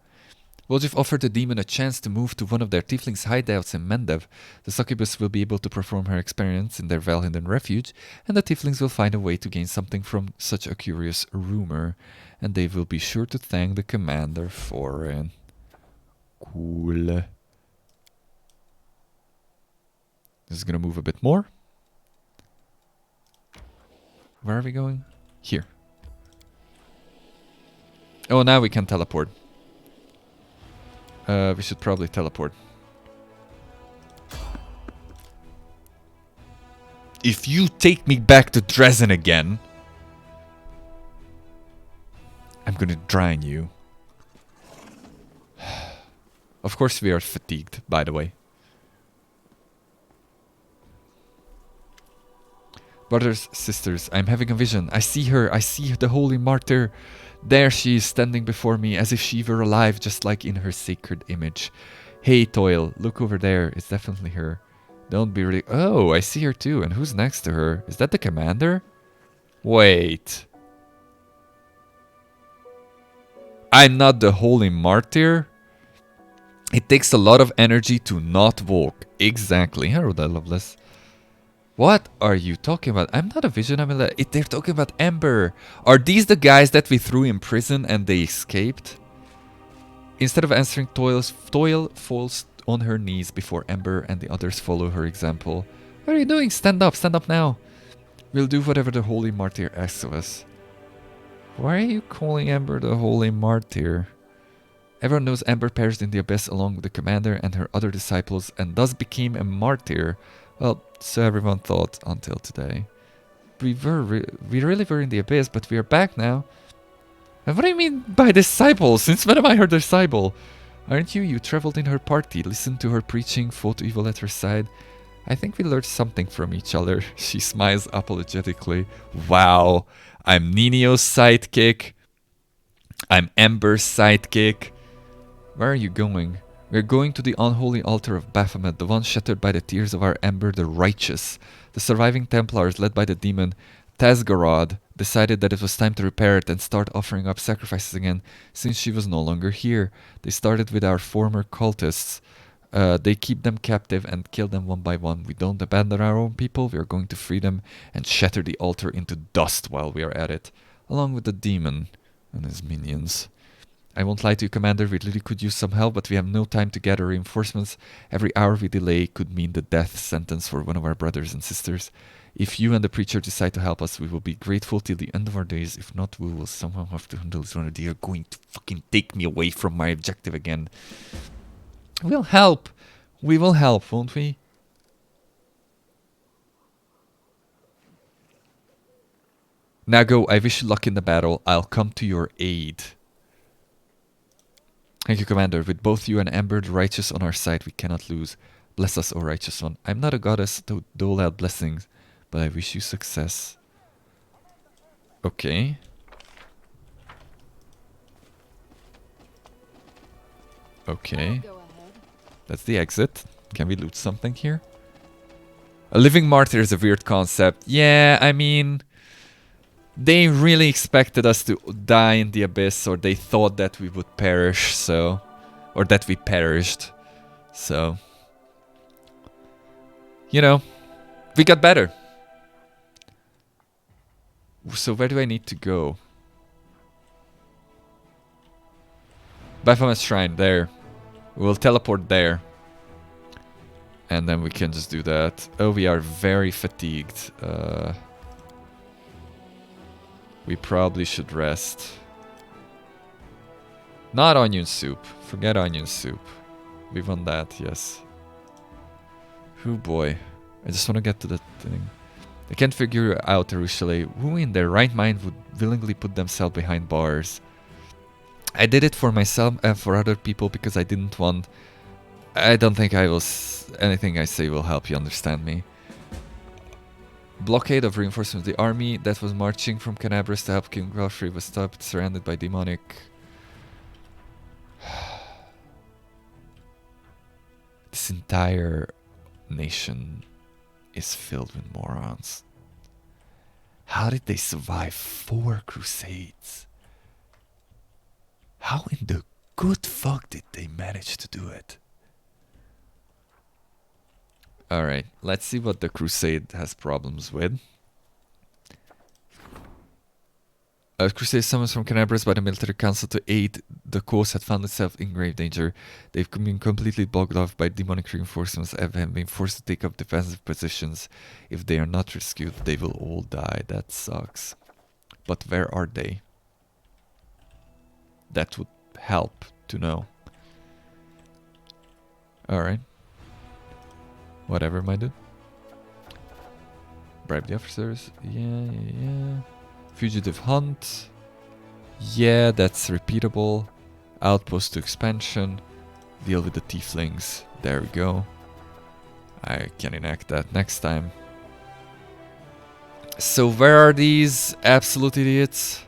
Woljif offered the demon a chance to move to one of their tieflings' hideouts in Mendev. The succubus will be able to perform her experiments in their well-hidden refuge, and the tieflings will find a way to gain something from such a curious rumor. And they will be sure to thank the commander for it. Cool. This is gonna move a bit more. Where are we going? Here. Oh, now we can teleport. We should probably teleport. If you take me back to Dresden again, I'm gonna drown you. Of course we are fatigued, by the way. Brothers, sisters, I'm having a vision. I see her. I see the holy martyr. There she is standing before me as if she were alive, just like in her sacred image. Hey, Toil, look over there. It's definitely her. Don't be really... Oh, I see her too. And who's next to her? Is that the commander? Wait. I'm not the holy martyr? It takes a lot of energy to not walk. Exactly. Hello there, Loveless. What are you talking about? I'm not a vision, they're talking about Ember. Are these the guys that we threw in prison and they escaped? Instead of answering, Toil falls on her knees before Ember and the others follow her example. What are you doing? Stand up now. We'll do whatever the Holy Martyr asks of us. Why are you calling Ember the Holy Martyr? Everyone knows Ember perished in the abyss along with the commander and her other disciples and thus became a martyr. Well, so everyone thought until today. We really were in the abyss, but we are back now. And what do you mean by disciple? Since when have I heard disciple? Aren't you? You traveled in her party, listened to her preaching, fought evil at her side. I think we learned something from each other. She smiles apologetically. Wow, I'm Ninio's sidekick. I'm Ember's sidekick. Where are you going? We're going to the unholy altar of Baphomet, the one shattered by the tears of our Ember the Righteous. The surviving Templars, led by the demon Tasgarod, decided that it was time to repair it and start offering up sacrifices again, since she was no longer here. They started with our former cultists. They keep them captive and kill them one by one. We don't abandon our own people. We are going to free them and shatter the altar into dust while we are at it, along with the demon and his minions. I won't lie to you, Commander, we really could use some help, but we have no time to gather reinforcements. Every hour we delay could mean the death sentence for one of our brothers and sisters. If you and the preacher decide to help us, we will be grateful till the end of our days. If not, we will somehow have to handle this. They are going to fucking take me away from my objective again. We'll help. We will help, won't we? Now go, I wish you luck in the battle. I'll come to your aid. Thank you, Commander. With both you and Ember the Righteous on our side, we cannot lose. Bless us, O Righteous One. I'm not a goddess to dole out blessings, but I wish you success. Okay. Okay. Go ahead. That's the exit. Can we loot something here? A living martyr is a weird concept. Yeah, I mean... They really expected us to die in the abyss, or they thought that we would perish, so... Or that we perished. So... You know, we got better. So where do I need to go? Baphomet's Shrine, there. We'll teleport there. And then we can just do that. Oh, we are very fatigued. We probably should rest. Not onion soup. Forget onion soup. We want that, yes. Oh boy. I just want to get to the thing. I can't figure out Jerusalem. Who in their right mind would willingly put themselves behind bars? I did it for myself and for other people because I didn't want... I don't think I will... anything I say will help you understand me. Blockade of reinforcements. The army that was marching from Canabras to help King Galfrey was stopped, surrounded by demonic... This entire nation is filled with morons. How did they survive 4 crusades? How in the good fuck did they manage to do it? Alright, let's see what the crusade has problems with. A crusade summons from Canabras by the military council to aid the cause had found itself in grave danger. They've been completely bogged off by demonic reinforcements and have been forced to take up defensive positions. If they are not rescued, they will all die. That sucks. But where are they? That would help to know. Alright. Whatever, my dude. Bribe the officers. Yeah. Fugitive hunt. Yeah, that's repeatable. Outpost to expansion. Deal with the tieflings. There we go. I can enact that next time. So where are these absolute idiots?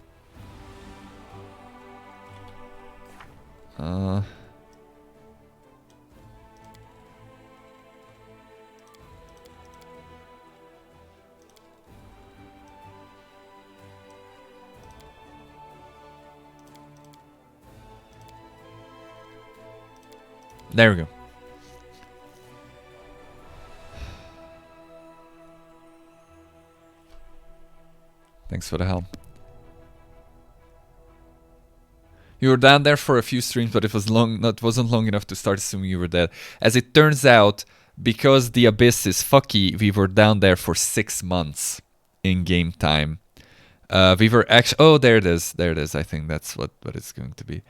There we go. Thanks for the help. You were down there for a few streams, but it wasn't long enough to start assuming you were dead. As it turns out, because the abyss is fucky, we were down there for 6 months in game time. We were actually... Oh, there it is. There it is. I think that's what it's going to be.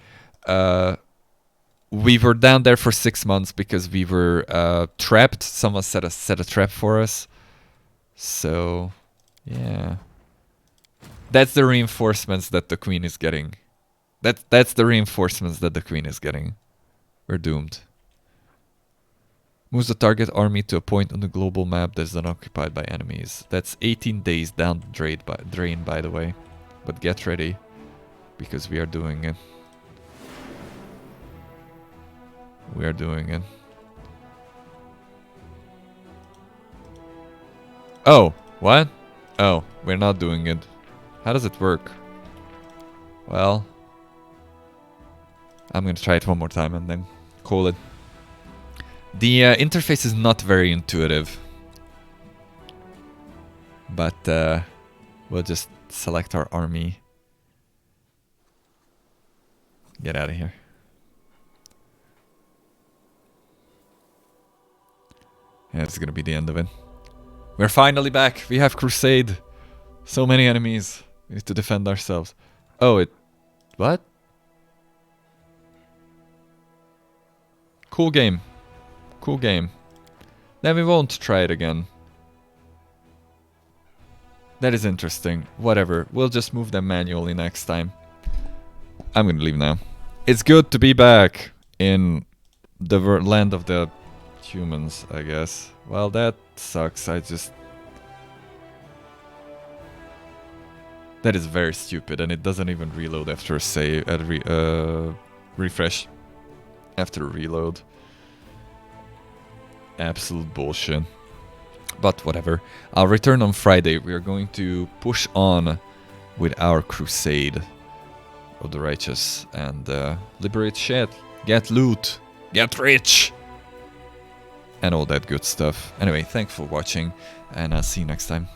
We were down there for 6 months because we were trapped. Someone set a trap for us. So, yeah. That's the reinforcements that the queen is getting. That's the reinforcements that the queen is getting. We're doomed. Moves the target army to a point on the global map that's unoccupied by enemies. That's 18 days down the drain, by the way. But get ready, because we are doing it. We are doing it. Oh, what? Oh, we're not doing it. How does it work? Well, I'm gonna try it one more time and then call it. The interface is not very intuitive. But we'll just select our army. Get out of here. Yeah, it's gonna be the end of it. We're finally back. We have Crusade. So many enemies. We need to defend ourselves. Oh, it... What? Cool game. Cool game. Then we won't try it again. That is interesting. Whatever. We'll just move them manually next time. I'm gonna leave now. It's good to be back in the land of the humans, I guess. Well, that sucks. I just... That is very stupid, and it doesn't even reload after a save, refresh after a reload. Absolute bullshit. But whatever. I'll return on Friday. We are going to push on with our crusade of the righteous and liberate shit, get loot, get rich, and all that good stuff. Anyway, thanks for watching, and I'll see you next time.